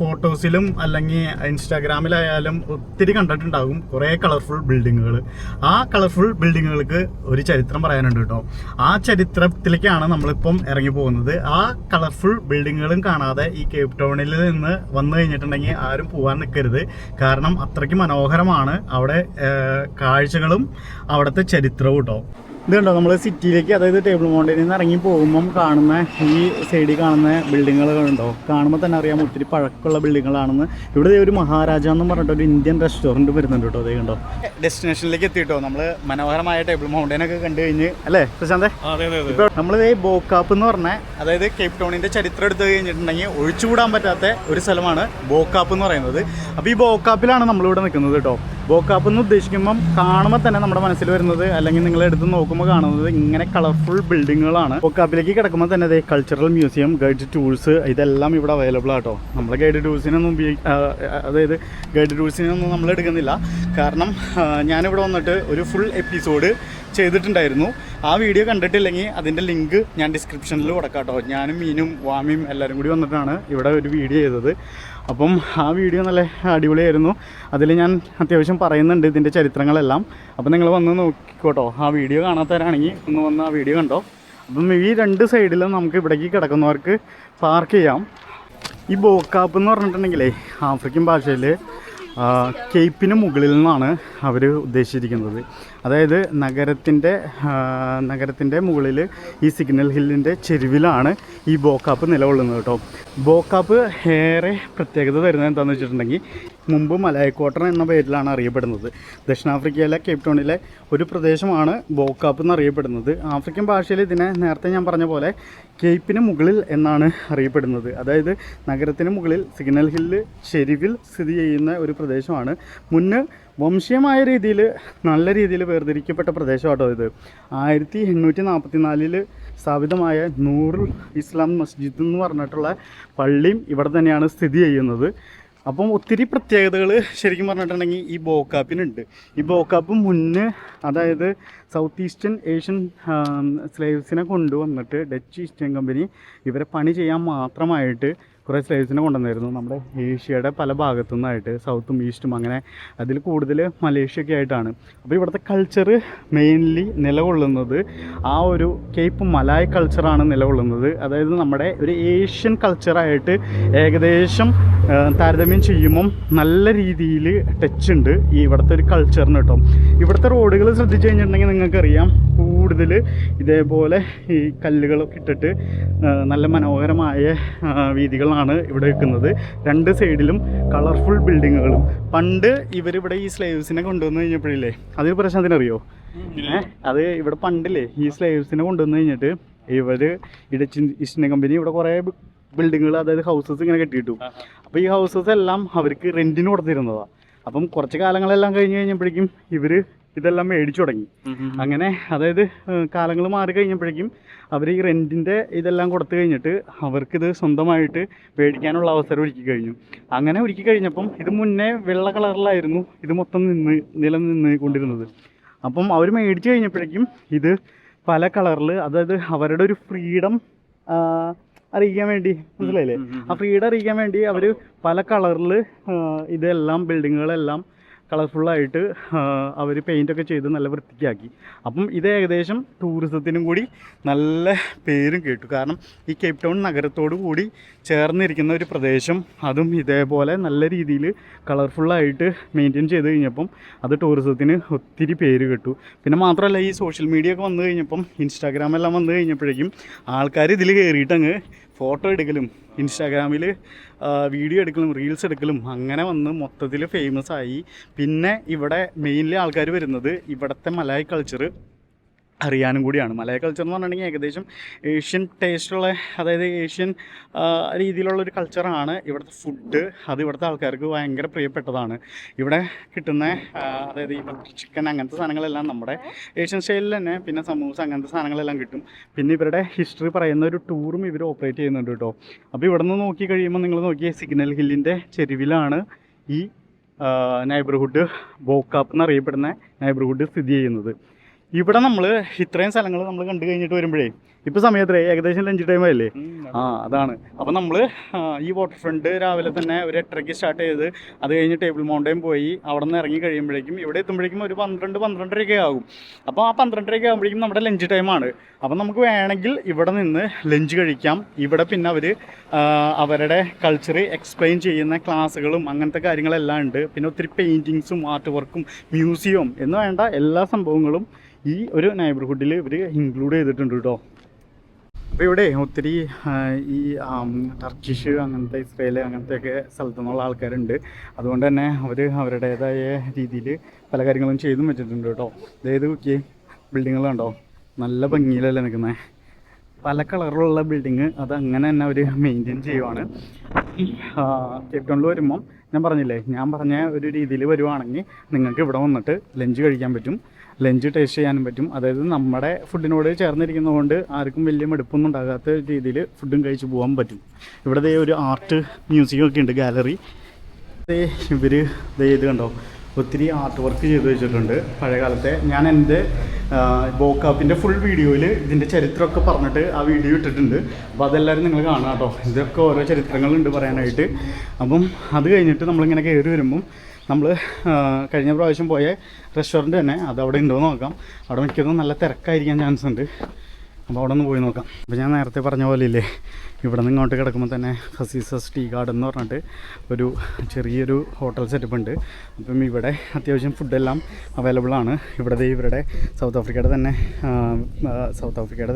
ഫോട്ടോസിലും അല്ലെങ്കിൽ ഇൻസ്റ്റാഗ്രാമിലായാലും ഒത്തിരി കണ്ടിട്ടുണ്ടാകും കുറേ കളർഫുൾ ബിൽഡിങ്ങുകൾ. ആ കളർഫുൾ ബിൽഡിങ്ങുകൾക്ക് ഒരു ചരിത്രം പറയാനുണ്ട് കേട്ടോ. ആ ചരിത്രത്തിലേക്കാണ് നമ്മളിപ്പം ഇറങ്ങി പോകുന്നത്. ആ കളർഫുൾ ബിൽഡിങ്ങുകളും കാണാതെ ഈ കേപ്പ് ടൗണിൽ നിന്ന് വന്നു കഴിഞ്ഞിട്ടുണ്ടെങ്കിൽ ആരും പോകാൻ നിൽക്കരുത്. കാരണം അത്രയ്ക്ക് മനോഹരമാണ് അവിടെ കാഴ്ചകളും അവിടുത്തെ ചരിത്രവും കേട്ടോ. ഇതുണ്ടോ നമ്മൾ സിറ്റിയിലേക്ക്, അതായത് ടേബിൾ മൗണ്ടനിൽ നിന്ന് ഇറങ്ങി പോകുമ്പം കാണുന്ന ഈ സൈഡിൽ കാണുന്ന ബിൽഡിങ്ങുകളുണ്ടോ, കാണുമ്പോൾ തന്നെ അറിയാം ഒത്തിരി പഴക്കമുള്ള ബിൽഡിങ്ങുകളാണെന്ന്. ഇവിടെ ഒരു മഹാരാജ എന്ന് പറഞ്ഞിട്ട് ഒരു ഇന്ത്യൻ റെസ്റ്റോറൻറ്റ് വരുന്നുണ്ട് കേട്ടോ. അതേ കണ്ടോ, ഡെസ്റ്റിനേഷനിലേക്ക് എത്തിയിട്ടോ. നമ്മൾ മനോഹരമായ ടേബിൾ മൗണ്ടനൊക്കെ കണ്ടു കഴിഞ്ഞ് അല്ലേ പ്രശാന്തേ? ഇപ്പോൾ നമ്മൾ ഈ ബോക്കാപ്പ് എന്ന് പറഞ്ഞാൽ, അതായത് കേപ്പ് ടൗണിൻ്റെ ചരിത്രം എടുത്തു കഴിഞ്ഞിട്ടുണ്ടെങ്കിൽ ഒഴിച്ചുകൂടാൻ പറ്റാത്ത ഒരു സ്ഥലമാണ് ബോക്കാപ്പ് എന്ന് പറയുന്നത്. അപ്പോൾ ഈ ബോക്കാപ്പിലാണ് നമ്മളിവിടെ നിൽക്കുന്നത് കേട്ടോ. ബോക്കാപ്പ് എന്ന് ഉദ്ദേശിക്കുമ്പം കാണുമ്പോൾ തന്നെ നമ്മുടെ മനസ്സിൽ വരുന്നത്, അല്ലെങ്കിൽ നിങ്ങൾ എടുത്ത് നോക്കുമ്പോൾ കാണുന്നത് ഇങ്ങനെ കളർഫുൾ ബിൽഡിങ്ങുകളാണ്. ബോക്കാപ്പിലേക്ക് കിടക്കുമ്പോൾ തന്നെ അതേ കൾച്ചറൽ മ്യൂസിയം, ഗൈഡ് ടൂൾസ് ഇതെല്ലാം ഇവിടെ അവൈലബിൾ ആട്ടോ. നമ്മൾ ഗൈഡ് ടൂൾസിനൊന്നും അതായത് ഗൈഡ് ടൂൾസിനൊന്നും നമ്മൾ എടുക്കുന്നില്ല. കാരണം ഞാനിവിടെ വന്നിട്ട് ഒരു ഫുൾ എപ്പിസോഡ് ചെയ്തിട്ടുണ്ടായിരുന്നു. ആ വീഡിയോ കണ്ടിട്ടില്ലെങ്കിൽ അതിൻ്റെ ലിങ്ക് ഞാൻ ഡിസ്ക്രിപ്ഷനിൽ കൊടുക്കാം കേട്ടോ. ഞാനും മീനും വാമിയും എല്ലാവരും കൂടി വന്നിട്ടാണ് ഇവിടെ ഒരു വീഡിയോ ചെയ്തത്. അപ്പം ആ വീഡിയോ നല്ല അടിപൊളിയായിരുന്നു. അതിൽ ഞാൻ അത്യാവശ്യം പറയുന്നുണ്ട് ഇതിൻ്റെ ചരിത്രങ്ങളെല്ലാം. അപ്പം നിങ്ങൾ വന്ന് നോക്കിക്കോട്ടോ. ആ വീഡിയോ കാണാത്തവരാണെങ്കിൽ ഒന്ന് വന്ന് ആ വീഡിയോ കണ്ടോ. അപ്പം ഈ രണ്ട് സൈഡിലും നമുക്ക് ഇവിടേക്ക് കിടക്കുന്നവർക്ക് പാർക്ക് ചെയ്യാം. ഈ ബോക്കാപ്പ് എന്ന് പറഞ്ഞിട്ടുണ്ടെങ്കിലേ ആഫ്രിക്കൻ ഭാഷയിൽ കേപ്പിന് മുകളിൽ നിന്നാണ് അവർ ഉദ്ദേശിച്ചിരിക്കുന്നത്. അതായത് നഗരത്തിൻ്റെ മുകളിൽ ഈ സിഗ്നൽ ഹില്ലിൻ്റെ ചെരുവിലാണ് ഈ ബോക്കാപ്പ് നിലകൊള്ളുന്നത് കേട്ടോ. ബോക്കാപ്പ് ഏറെ പ്രത്യേകത തരുന്നത് എന്താണെന്ന് വെച്ചിട്ടുണ്ടെങ്കിൽ, മുമ്പ് മലായക്കോട്ടർ എന്ന പേരിലാണ് അറിയപ്പെടുന്നത്. ദക്ഷിണാഫ്രിക്കയിലെ കേപ്പ് ടൗണിലെ ഒരു പ്രദേശമാണ് ബോക്കാപ്പ് എന്നറിയപ്പെടുന്നത്. ആഫ്രിക്കൻ ഭാഷയിൽ ഇതിനെ നേരത്തെ ഞാൻ പറഞ്ഞ പോലെ കേപ്പിന് മുകളിൽ എന്നാണ് അറിയപ്പെടുന്നത്. അതായത് നഗരത്തിന് മുകളിൽ സിഗ്നൽ ഹില്ല് ചെരുവിൽ സ്ഥിതി ചെയ്യുന്ന ഒരു പ്രദേശമാണ്. മുന്ന് വംശീയമായ രീതിയിൽ നല്ല രീതിയിൽ വേർതിരിക്കപ്പെട്ട പ്രദേശമാട്ടോ ഇത്. 1844 സ്ഥാപിതമായ നൂറുൽ ഇസ്ലാം മസ്ജിദ് എന്ന് പറഞ്ഞിട്ടുള്ള പള്ളിയും ഇവിടെ തന്നെയാണ് സ്ഥിതി ചെയ്യുന്നത്. അപ്പം ഒത്തിരി പ്രത്യേകതകൾ ശരിക്കും പറഞ്ഞിട്ടുണ്ടെങ്കിൽ ഈ ബോക്കാപ്പിനുണ്ട്. ഈ ബോക്കാപ്പ് മുന്നേ, അതായത് സൗത്ത് ഈസ്റ്റേൺ ഏഷ്യൻ സ്ലേവ്സിനെ കൊണ്ടുവന്നിട്ട് ഡച്ച് ഈസ്റ്റ് ഇന്ത്യ കമ്പനി ഇവരെ പണി ചെയ്യാൻ മാത്രമായിട്ട് കുറേ സ്ലേവ്സിനെ കൊണ്ടുവന്നായിരുന്നു. നമ്മുടെ ഏഷ്യയുടെ പല ഭാഗത്തു നിന്നായിട്ട്, സൗത്തും ഈസ്റ്റും അങ്ങനെ അതിൽ കൂടുതൽ മലേഷ്യയൊക്കെ ആയിട്ടാണ്. അപ്പോൾ ഇവിടുത്തെ കൾച്ചർ മെയിൻലി നിലകൊള്ളുന്നത് ആ ഒരു കേപ്പ് മലായ് കൾച്ചറാണ് നിലകൊള്ളുന്നത്. അതായത് നമ്മുടെ ഒരു ഏഷ്യൻ കൾച്ചറായിട്ട് ഏകദേശം താരതമ്യം ചെയ്യുമ്പം നല്ല രീതിയിൽ ടച്ച് ഉണ്ട് ഈ ഇവിടുത്തെ ഒരു കൾച്ചറിന് കേട്ടോ. ഇവിടുത്തെ റോഡുകൾ ശ്രദ്ധിച്ചു കഴിഞ്ഞിട്ടുണ്ടെങ്കിൽ നിങ്ങൾക്കറിയാം, കൂടുതൽ ഇതേപോലെ ഈ കല്ലുകളൊക്കെ ഇട്ടിട്ട് നല്ല മനോഹരമായ വീതികളാണ് ഇവിടെ വെക്കുന്നത്. രണ്ട് സൈഡിലും കളർഫുൾ ബിൽഡിങ്ങുകളും. പണ്ട് ഇവരിവിടെ ഈ സ്ലേവ്സിനെ കൊണ്ടുവന്ന് കഴിഞ്ഞപ്പോഴില്ലേ, അതിന് പ്രശ്നത്തിനറിയോ? അത് ഇവിടെ പണ്ടില്ലേ ഈ സ്ലേവ്സിനെ കൊണ്ടുവന്ന് കഴിഞ്ഞിട്ട് ഇവർ ഡച്ച് ഈസ്റ്റ് ഇന്ത്യ കമ്പനി ഇവിടെ കുറേ ബിൽഡിങ്ങുകൾ, അതായത് ഹൗസസ് ഇങ്ങനെ കെട്ടിയിട്ടു. അപ്പോൾ ഈ ഹൗസസ് എല്ലാം അവർക്ക് റെൻറ്റിന് കൊടുത്തിരുന്നതാണ്. അപ്പം കുറച്ച് കാലങ്ങളെല്ലാം കഴിഞ്ഞ് കഴിഞ്ഞപ്പോഴേക്കും ഇവർ ഇതെല്ലാം മേടിച്ചു തുടങ്ങി. അങ്ങനെ അതായത് കാലങ്ങൾ മാറി കഴിഞ്ഞപ്പോഴേക്കും അവർ ഈ റെൻറ്റിൻ്റെ ഇതെല്ലാം കൊടുത്തു കഴിഞ്ഞിട്ട് അവർക്കിത് സ്വന്തമായിട്ട് മേടിക്കാനുള്ള അവസരം ഒരുക്കി കഴിഞ്ഞു. അങ്ങനെ ഒരുക്കി കഴിഞ്ഞപ്പം ഇത് മുന്നേ വെള്ള കളറിലായിരുന്നു ഇത് മൊത്തം നിലനിന്ന് കൊണ്ടിരുന്നത്. അപ്പം അവർ മേടിച്ചു കഴിഞ്ഞപ്പോഴേക്കും ഇത് പല കളറിൽ, അതായത് അവരുടെ ഒരു ഫ്രീഡം അറിയിക്കാൻ വേണ്ടി, മനസ്സിലായില്ലേ, ആ ഫ്രീഡം അറിയിക്കാൻ വേണ്ടി അവർ പല കളറിൽ ഇതെല്ലാം ബിൽഡിങ്ങുകളെല്ലാം കളർഫുള്ളായിട്ട് അവർ പെയിൻ്റൊക്കെ ചെയ്ത് നല്ല വൃത്തിക്കാക്കി. അപ്പം ഇത് ഏകദേശം ടൂറിസത്തിനും കൂടി നല്ല പേരും കേട്ടു. കാരണം ഈ കേപ്പ് ടൗൺ നഗരത്തോടു കൂടി ചേർന്നിരിക്കുന്ന ഒരു പ്രദേശം, അതും ഇതേപോലെ നല്ല രീതിയിൽ കളർഫുള്ളായിട്ട് മെയിൻറ്റെയിൻ ചെയ്ത് കഴിഞ്ഞപ്പം അത് ടൂറിസത്തിന് ഒത്തിരി പേര് കിട്ടു. പിന്നെ മാത്രമല്ല ഈ സോഷ്യൽ മീഡിയ ഒക്കെ വന്നു കഴിഞ്ഞപ്പം, ഇൻസ്റ്റാഗ്രാമെല്ലാം വന്നു കഴിഞ്ഞപ്പോഴേക്കും ആൾക്കാർ ഇതിൽ കയറിയിട്ടങ്ങ് ഫോട്ടോ എടുക്കലും ഇൻസ്റ്റാഗ്രാമിൽ വീഡിയോ എടുക്കലും റീൽസ് എടുക്കലും അങ്ങനെ വന്ന് മൊത്തത്തിൽ ഫേമസ് ആയി. പിന്നെ ഇവിടെ മെയിൻലി ആൾക്കാർ വരുന്നത് ഇവിടുത്തെ മലായ് കൾച്ചർ അറിയാനും കൂടിയാണ്. മലായ് കൾച്ചർ എന്ന് പറഞ്ഞിട്ടുണ്ടെങ്കിൽ ഏകദേശം ഏഷ്യൻ ടേസ്റ്റുള്ള, അതായത് ഏഷ്യൻ രീതിയിലുള്ളൊരു കൾച്ചറാണ്. ഇവിടുത്തെ ഫുഡ് അത് ഇവിടുത്തെ ആൾക്കാർക്ക് ഭയങ്കര പ്രിയപ്പെട്ടതാണ്. ഇവിടെ കിട്ടുന്ന അതായത് ഈ ബട്ടർ ചിക്കൻ അങ്ങനത്തെ സാധനങ്ങളെല്ലാം നമ്മുടെ ഏഷ്യൻ സ്റ്റൈലിൽ തന്നെ, പിന്നെ സമൂസ അങ്ങനത്തെ സാധനങ്ങളെല്ലാം കിട്ടും. പിന്നെ ഇവരുടെ ഹിസ്റ്ററി പറയുന്ന ഒരു ടൂറും ഇവർ ഓപ്പറേറ്റ് ചെയ്യുന്നുണ്ട് കേട്ടോ. അപ്പോൾ ഇവിടെ നിന്ന് നോക്കി കഴിയുമ്പോൾ നിങ്ങൾ നോക്കിയ സിഗ്നൽ ഹില്ലിൻ്റെ ചെരുവിലാണ് ഈ നൈബർഹുഡ്, ബോക്കാപ്പ് എന്നറിയപ്പെടുന്ന നൈബർഹുഡ് സ്ഥിതി ചെയ്യുന്നത്. ഇവിടെ നമ്മൾ ഇത്രയും സ്ഥലങ്ങൾ നമ്മൾ കണ്ടു കഴിഞ്ഞിട്ട് വരുമ്പോഴേ ഇപ്പോൾ സമയത്രേ ഏകദേശം ലഞ്ച് ടൈം ആയില്ലേ? അതാണ്. അപ്പോൾ നമ്മൾ ഈ വാട്ടർ ഫ്രണ്ട് രാവിലെ തന്നെ ഒരു 8:30 സ്റ്റാർട്ട് ചെയ്ത് അത് കഴിഞ്ഞ് ടേബിൾ മൗണ്ടൻ പോയി അവിടെ നിന്ന് ഇറങ്ങി കഴിയുമ്പോഴേക്കും ഇവിടെ എത്തുമ്പോഴേക്കും ഒരു 12-12:30 ആകും. അപ്പോൾ ആ 12:30 ആകുമ്പോഴേക്കും നമ്മുടെ ലഞ്ച് ടൈമാണ്. അപ്പോൾ നമുക്ക് വേണമെങ്കിൽ ഇവിടെ നിന്ന് ലഞ്ച് കഴിക്കാം. ഇവിടെ പിന്നെ അവർ അവരുടെ കൾച്ചർ എക്സ്പ്ലെയിൻ ചെയ്യുന്ന ക്ലാസ്സുകളും അങ്ങനത്തെ കാര്യങ്ങളെല്ലാം ഉണ്ട്. പിന്നെ ഒത്തിരി പെയിൻറ്റിങ്സും ആർട്ട് വർക്കും മ്യൂസിയവും എന്ന് വേണ്ട എല്ലാ സംഭവങ്ങളും ഈ ഒരു നൈബർഹുഡിൽ ഇവർ ഇൻക്ലൂഡ് ചെയ്തിട്ടുണ്ട് കേട്ടോ. അപ്പോൾ ഇവിടെ ഒത്തിരി ഈ ടർക്കിഷ് അങ്ങനത്തെ ഇസ്രയേൽ അങ്ങനത്തെയൊക്കെ സ്ഥലത്തു നിന്നുള്ള ആൾക്കാരുണ്ട്. അതുകൊണ്ട് തന്നെ അവർ അവരുടേതായ രീതിയിൽ പല കാര്യങ്ങളും ചെയ്തും വെച്ചിട്ടുണ്ട് കേട്ടോ. അതായത് ബിൽഡിങ്ങുകളുണ്ടോ നല്ല ഭംഗിയിലല്ലേ നിൽക്കുന്നത്, പല കളറിലുള്ള ബിൽഡിങ് അത് അങ്ങനെ തന്നെ അവർ മെയിൻറ്റെയിൻ ചെയ്യുവാണ്. കേപ്പ് ടൗണിൽ വരുമ്പം ഞാൻ പറഞ്ഞ ഒരു രീതിയിൽ വരുവാണെങ്കിൽ നിങ്ങൾക്ക് ഇവിടെ വന്നിട്ട് ലഞ്ച് കഴിക്കാൻ പറ്റും, ലഞ്ച് ടേസ്റ്റ് ചെയ്യാനും പറ്റും. അതായത് നമ്മുടെ ഫുഡിനോട് ചേർന്നിരിക്കുന്നതുകൊണ്ട് ആർക്കും വലിയ മടുപ്പൊന്നും ഉണ്ടാകാത്ത രീതിയിൽ ഫുഡും കഴിച്ച് പോകാൻ പറ്റും. ഇവിടെ ഒരു ആർട്ട് മ്യൂസിയം ഒക്കെ ഉണ്ട്, ഗാലറി. ഇവർ ഇത് കണ്ടോ ഒത്തിരി ആർട്ട് വർക്ക് ചെയ്ത് വെച്ചിട്ടുണ്ട് പഴയകാലത്തെ. ഞാൻ എൻ്റെ ബോക്കാപ്പിൻ്റെ ഫുൾ വീഡിയോയിൽ ഇതിൻ്റെ ചരിത്രമൊക്കെ പറഞ്ഞിട്ട് ആ വീഡിയോ ഇട്ടിട്ടുണ്ട്. അപ്പോൾ അതെല്ലാവരും നിങ്ങൾ കാണാം കേട്ടോ. ഇതൊക്കെ ഓരോ ചരിത്രങ്ങളുണ്ട് പറയാനായിട്ട്. അപ്പം അത് കഴിഞ്ഞിട്ട് നമ്മളിങ്ങനെ കയറി വരുമ്പം നമ്മൾ കഴിഞ്ഞ പ്രാവശ്യം പോയ റെസ്റ്റോറൻറ്റ് തന്നെ അതവിടെ ഉണ്ടോ എന്ന് നോക്കാം. അവിടെ മിക്കതും നല്ല തിരക്കായിരിക്കാൻ ചാൻസ് ഉണ്ട്. അപ്പോൾ അവിടെ ഒന്ന് പോയി നോക്കാം. അപ്പോൾ ഞാൻ നേരത്തെ പറഞ്ഞ പോലെ ഇല്ലേ, ഇവിടെ നിന്ന് ഇങ്ങോട്ട് കിടക്കുമ്പോൾ തന്നെ ഫസീസസ് ടീ ഗാർഡൻ എന്ന് പറഞ്ഞിട്ട് ഒരു ചെറിയൊരു ഹോട്ടൽ സെറ്റപ്പ് ഉണ്ട്. അപ്പം ഇവിടെ അത്യാവശ്യം ഫുഡെല്ലാം അവൈലബിൾ ആണ്. ഇവരുടെ സൗത്ത് ആഫ്രിക്കയുടെ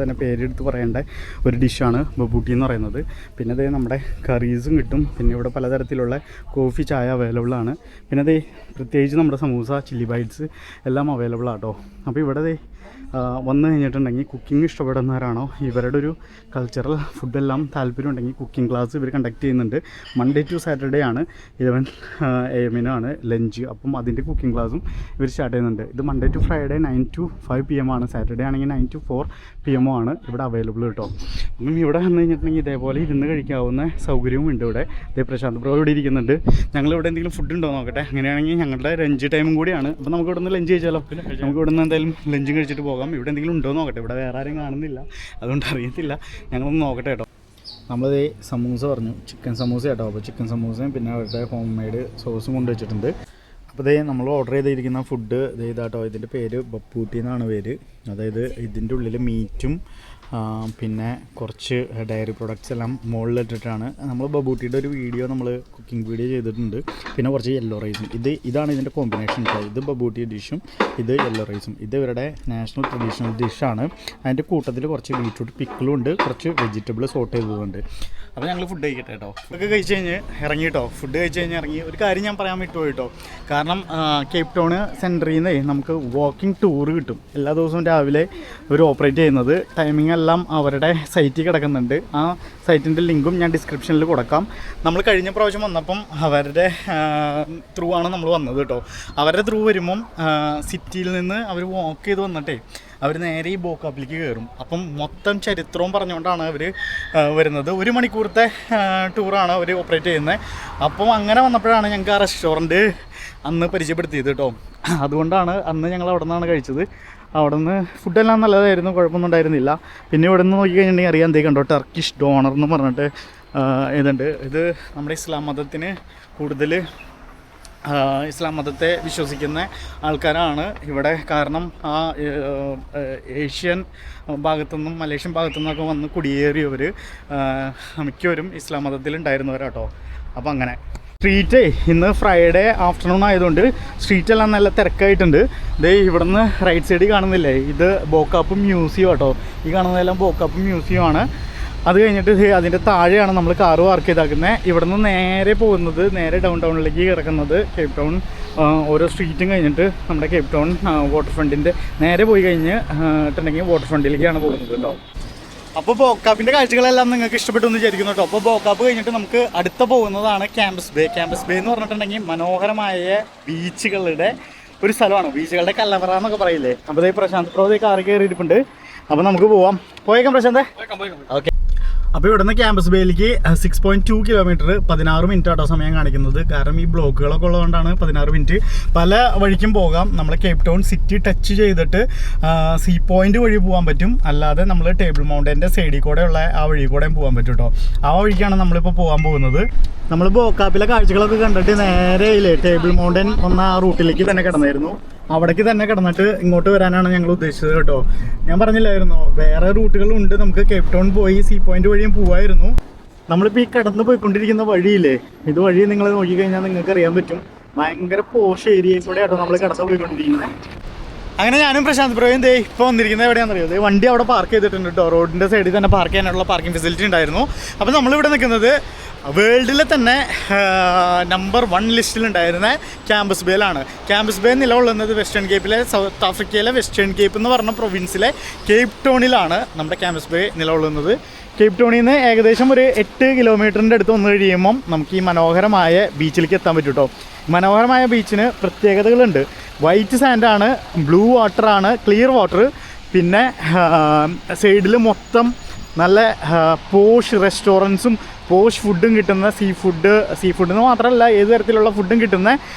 തന്നെ പേരെടുത്ത് പറയേണ്ട ഒരു ഡിഷാണ് ബബൂട്ടി എന്ന് പറയുന്നത്. പിന്നെ അതേ നമ്മുടെ കറീസും കിട്ടും. പിന്നെ ഇവിടെ പലതരത്തിലുള്ള കോഫി, ചായ അവൈലബിൾ ആണ്. പിന്നെ അതേ പ്രത്യേകിച്ച് നമ്മുടെ സമൂസ, ചില്ലി ബൈറ്റ്സ് എല്ലാം അവൈലബിൾ ആട്ടോ. അപ്പോൾ ഇവിടെ വന്നു കഴിഞ്ഞിട്ടുണ്ടെങ്കിൽ കുക്കിംഗ് ഇഷ്ടപ്പെടുന്നവരാണോ, ഇവരുടെ ഒരു കൾച്ചറൽ ഫുഡെല്ലാം താല്പര്യം ഉണ്ടെങ്കിൽ കുക്കിംഗ് ക്ലാസ് ഇവർ കണ്ടക്ട് ചെയ്യുന്നുണ്ട്. മൺഡേ ടു സാറ്റർഡേ ആണ് 11 AM ലഞ്ച്. അപ്പം അതിൻ്റെ കുക്കിംഗ് ക്ലാസ്സും ഇവർ സ്റ്റാർട്ട് ചെയ്യുന്നുണ്ട്. ഇത് Monday to Friday 9 to 5 PM ആണ്. സാറ്റർഡേ ആണെങ്കിൽ 9 to 4 PM ആണ് ഇവിടെ അവൈലബിൾ കേട്ടോ. അപ്പം ഇവിടെ വന്നു കഴിഞ്ഞിട്ടുണ്ടെങ്കിൽ ഇതേപോലെ ഇരുന്ന് കഴിക്കാവുന്ന സൗകര്യവും ഉണ്ട് ഇവിടെ. ഇതേ പ്രശാന്ത് ബ്രോ ഇവിടെ ഇരിക്കുന്നുണ്ട്. ഞങ്ങളിവിടെ എന്തെങ്കിലും ഫുഡ് ഉണ്ടോ നോക്കട്ടെ. അങ്ങനെയാണെങ്കിൽ ഞങ്ങളുടെ ലഞ്ച് ടൈമും കൂടിയാണ്. അപ്പോൾ നമുക്ക് ഇവിടെ നിന്ന് ലഞ്ച് കഴിച്ചാലോ? നമുക്ക് ഇവിടെ നിന്ന് എന്തായാലും ലഞ്ചും കഴിച്ചിട്ട് പോകാം. ഇവിടെ എന്തെങ്കിലും ഉണ്ടോ നോക്കട്ടെ. ഇവിടെ വേറെ ആരും കാണുന്നില്ല, അതുകൊണ്ട് അറിയത്തില്ല. ഞങ്ങളൊന്ന് നോക്കട്ടെ കേട്ടോ. നമ്മളത് സമൂസ പറഞ്ഞു, ചിക്കൻ സമൂസ കേട്ടോ. അപ്പോൾ ചിക്കൻ സമൂസയും പിന്നെ അവരുടെ ഹോം മെയ്ഡ് സോസും കൊണ്ട് വെച്ചിട്ടുണ്ട്. അപ്പോൾ നമ്മൾ ഓർഡർ ചെയ്തിരിക്കുന്ന ഫുഡ് ഇതാട്ടോ. ഇതിൻ്റെ പേര് ബപ്പൂട്ടി എന്നാണ് പേര്. അതായത് ഇതിൻ്റെ ഉള്ളിൽ മീറ്റും പിന്നെ കുറച്ച് ഡയറി പ്രൊഡക്ട്സ് എല്ലാം മുകളിലിട്ടിട്ടാണ്. നമ്മൾ ബബൂട്ടിയുടെ ഒരു വീഡിയോ നമ്മൾ കുക്കിംഗ് വീഡിയോ ചെയ്തിട്ടുണ്ട്. പിന്നെ കുറച്ച് യെല്ലോ റൈസും. ഇതാണ് ഇതിൻ്റെ കോമ്പിനേഷൻ. ഇത് ബബൂട്ടി ഡിഷും ഇത് യെല്ലോ റൈസും. ഇത് ഇവരുടെ നാഷണൽ ട്രഡീഷണൽ ഡിഷാണ്. അതിൻ്റെ കൂട്ടത്തിൽ കുറച്ച് ബീറ്റ്റൂട്ട് പിക്കിളും ഉണ്ട്, കുറച്ച് വെജിറ്റബിൾ സോട്ട് ചെയ്തതുണ്ട്. അപ്പോൾ ഞങ്ങൾ ഫുഡ് കഴിക്കട്ടെ കേട്ടോ. ഫുഡൊക്കെ കഴിച്ച് കഴിഞ്ഞ് ഇറങ്ങി കേട്ടോ. ഫുഡ് കഴിച്ച് കഴിഞ്ഞ് ഇറങ്ങി. ഒരു കാര്യം ഞാൻ പറയാൻ വിട്ടുപോയി കേട്ടോ. കാരണം കേപ്പ് ടൗൺ സെൻറ്ററിൽ നിന്ന് നമുക്ക് വാക്കിംഗ് ടൂർ കിട്ടും. എല്ലാ ദിവസവും രാവിലെ ഇവർ ഓപ്പറേറ്റ് ചെയ്യുന്നത്. ടൈമിംഗ് എല്ലാം അവരുടെ സൈറ്റിൽ കിടക്കുന്നുണ്ട്. ആ സൈറ്റിൻ്റെ ലിങ്കും ഞാൻ ഡിസ്ക്രിപ്ഷനിൽ കൊടുക്കാം. നമ്മൾ കഴിഞ്ഞ പ്രാവശ്യം വന്നപ്പം അവരുടെ ത്രൂ ആണ് നമ്മൾ വന്നത് കേട്ടോ. അവരുടെ ത്രൂ വരുമ്പം സിറ്റിയിൽ നിന്ന് അവർ വാക്ക് ചെയ്ത് വന്നിട്ടേ അവർ നേരെ ഈ ബോക്കാപ്പിലേക്ക് കയറും. അപ്പം മൊത്തം ചരിത്രവും പറഞ്ഞുകൊണ്ടാണ് അവർ വരുന്നത്. 1 മണിക്കൂറത്തെ ടൂറാണ് അവർ ഓപ്പറേറ്റ് ചെയ്യുന്നത്. അപ്പം അങ്ങനെ വന്നപ്പോഴാണ് ഞങ്ങൾക്ക് ആ റെസ്റ്റോറൻറ്റ് അന്ന് പരിചയപ്പെടുത്തിയത് കേട്ടോ. അതുകൊണ്ടാണ് അന്ന് ഞങ്ങൾ അവിടെ നിന്നാണ് കഴിച്ചത്. അവിടെ നിന്ന് ഫുഡെല്ലാം നല്ലതായിരുന്നു, കുഴപ്പമൊന്നും ഉണ്ടായിരുന്നില്ല. പിന്നെ ഇവിടെ നിന്ന് നോക്കിക്കഴിഞ്ഞിട്ടുണ്ടെങ്കിൽ അറിയാം, എന്തേ കണ്ടോ ടർക്കിഷ് ഡോണർ എന്ന് പറഞ്ഞിട്ട് ഇതുണ്ട്. ഇത് നമ്മുടെ ഇസ്ലാം മതത്തിന് കൂടുതൽ ഇസ്ലാം മതത്തെ വിശ്വസിക്കുന്ന ആൾക്കാരാണ് ഇവിടെ. കാരണം ആ ഏഷ്യൻ ഭാഗത്തുനിന്നും മലേഷ്യൻ ഭാഗത്തുനിന്നൊക്കെ വന്ന് കുടിയേറിയവർ മിക്കവരും ഇസ്ലാം മതത്തിലുണ്ടായിരുന്നവരാട്ടോ. അപ്പോൾ അങ്ങനെ സ്ട്രീറ്റ് ഇന്ന് ഫ്രൈഡേ ആഫ്റ്റർനൂൺ ആയതുകൊണ്ട് സ്ട്രീറ്റെല്ലാം നല്ല തിരക്കായിട്ടുണ്ട്. ഇവിടെ നിന്ന് റൈറ്റ് സൈഡിൽ കാണുന്നില്ലേ, ഇത് ബോക്കാപ്പ് മ്യൂസിയം കേട്ടോ. ഈ കാണുന്നതെല്ലാം ബോക്കാപ്പ് മ്യൂസിയമാണ്. അത് കഴിഞ്ഞിട്ട് അതിൻ്റെ താഴെയാണ് നമ്മൾ കാറ് പാർക്ക് ചെയ്താക്കുന്നത്. ഇവിടെ നിന്ന് നേരെ പോകുന്നത് നേരെ ഡൗൺ ടൗണിലേക്ക് കിടക്കുന്നത് കേപ്പ് ടൗൺ. ഓരോ സ്ട്രീറ്റും കഴിഞ്ഞിട്ട് നമ്മുടെ കേപ്പ് ടൗൺ വാട്ടർ ഫ്രണ്ടിൻ്റെ നേരെ പോയി കഴിഞ്ഞിട്ടുണ്ടെങ്കിൽ വാട്ടർ ഫ്രണ്ടിലേക്കാണ് പോകുന്നത് കേട്ടോ. അപ്പോൾ ബോക്കാപ്പിൻ്റെ കാഴ്ചകളെല്ലാം നിങ്ങൾക്ക് ഇഷ്ടപ്പെട്ടു എന്ന് വിചാരിക്കുന്നു കേട്ടോ. അപ്പോൾ ബോക്കാപ്പ് കഴിഞ്ഞിട്ട് നമുക്ക് അടുത്ത പോകുന്നതാണ് ക്യാമ്പസ് ബേ. ക്യാമ്പസ് ബേ എന്ന് പറഞ്ഞിട്ടുണ്ടെങ്കിൽ മനോഹരമായ ബീച്ചുകളുടെ ഒരു സ്ഥലമാണ്. ബീച്ചുകളുടെ കല്ലവറ എന്നൊക്കെ പറയില്ലേ. അപ്പോൾ പ്രശാന്ത് പ്രോ കാറ് കയറിയിരിപ്പുണ്ട്. അപ്പോൾ നമുക്ക് പോവാം. പോയേക്കാം പ്രശാന്തേ. ഓക്കെ. അപ്പോൾ ഇവിടുന്ന് ക്യാമ്പസ് ബേയിലേക്ക് 6.2 കിലോമീറ്റർ 16 മിനിറ്റ് ആട്ടോ സമയം കാണിക്കുന്നത്. കാരണം ഈ ബ്ലോക്കുകളൊക്കെ ഉള്ളതുകൊണ്ടാണ് 16 മിനിറ്റ്. പല വഴിക്കും പോകാം. നമ്മൾ കേപ്പ് ടൗൺ സിറ്റി ടച്ച് ചെയ്തിട്ട് സീ പോയിന്റ് വഴി പോകാൻ പറ്റും. അല്ലാതെ നമ്മൾ ടേബിൾ മൗണ്ടൻ്റെ സൈഡിൽ കൂടെ ഉള്ള ആ വഴി കൂടെയും പോകാൻ പറ്റും കേട്ടോ. ആ വഴിക്കാണ് നമ്മളിപ്പോൾ പോകാൻ പോകുന്നത്. നമ്മൾ ബോക്കാപ്പിലെ കാഴ്ചകളൊക്കെ കണ്ടിട്ട് നേരെ ഇല്ലേ ടേബിൾ മൗണ്ടൻ വന്ന ആ റൂട്ടിലേക്ക് തന്നെ കിടന്നായിരുന്നു. അവിടേക്ക് തന്നെ കിടന്നിട്ട് ഇങ്ങോട്ട് വരാനാണ് ഞങ്ങൾ ഉദ്ദേശിച്ചത് കേട്ടോ. ഞാൻ പറഞ്ഞില്ലായിരുന്നോ വേറെ റൂട്ടുകളുണ്ട്, നമുക്ക് കേപ്പ് ടൗൺ പോയി സീ പോയിന്റ് വഴിയും പോവായിരുന്നു. നമ്മളിപ്പോൾ ഈ കടന്നു പോയിക്കൊണ്ടിരിക്കുന്ന വഴിയില്ലേ, ഇത് വഴി നിങ്ങൾ നോക്കിക്കഴിഞ്ഞാൽ നിങ്ങൾക്ക് അറിയാൻ പറ്റും ഭയങ്കര പോഷ് ഏരിയയിൽ കൂടെ ആട്ടോ നമ്മൾ കടന്നു പോയിക്കൊണ്ടിരിക്കുന്നത്. അങ്ങനെ ഞാനും പ്രശാന്ത് ബ്രോയും ദേ ഇപ്പോൾ വന്നിരിക്കുന്നത് എവിടെയാണെന്നറിയോ, വണ്ടി അവിടെ പാർക്ക് ചെയ്തിട്ടുണ്ട് കേട്ടോ. റോഡിൻ്റെ സൈഡിൽ തന്നെ പാർക്ക് ചെയ്യാനുള്ള പാർക്കിംഗ് ഫെസിലിറ്റി ഉണ്ടായിരുന്നു. അപ്പോൾ നമ്മളിവിടെ നിൽക്കുന്നത് വേൾഡിലെ തന്നെ നമ്പർ 1 ലിസ്റ്റിലുണ്ടായിരുന്ന ക്യാമ്പസ് ബേയിലാണ്. ക്യാമ്പസ് ബേ നിലകൊള്ളുന്നത് വെസ്റ്റേൺ കേപ്പിലെ സൗത്ത് ആഫ്രിക്കയിലെ വെസ്റ്റേൺ കേപ്പ് എന്ന് പറഞ്ഞ പ്രൊവിൻസിലെ കേപ്പ് ടൗണിലാണ് നമ്മുടെ ക്യാമ്പസ് ബേ നിലകൊള്ളുന്നത്. കേപ്പ് ടൗണിൽ നിന്ന് ഏകദേശം ഒരു 8 കിലോമീറ്ററിൻ്റെ അടുത്ത് വന്നു കഴിയുമ്പം നമുക്ക് ഈ മനോഹരമായ ബീച്ചിലേക്ക് എത്താൻ പറ്റും കേട്ടോ. മനോഹരമായ ബീച്ചിന് പ്രത്യേകതകളുണ്ട്. വൈറ്റ് സാൻഡാണ്, ബ്ലൂ വാട്ടറാണ്, ക്ലിയർ വാട്ടർ. പിന്നെ സൈഡിൽ മൊത്തം നല്ല പോഷ് റെസ്റ്റോറൻറ്റ്സും പോഷ് ഫുഡും കിട്ടുന്ന സീ ഫുഡെന്ന് മാത്രമല്ല ഏത് തരത്തിലുള്ള ഫുഡും കിട്ടുന്ന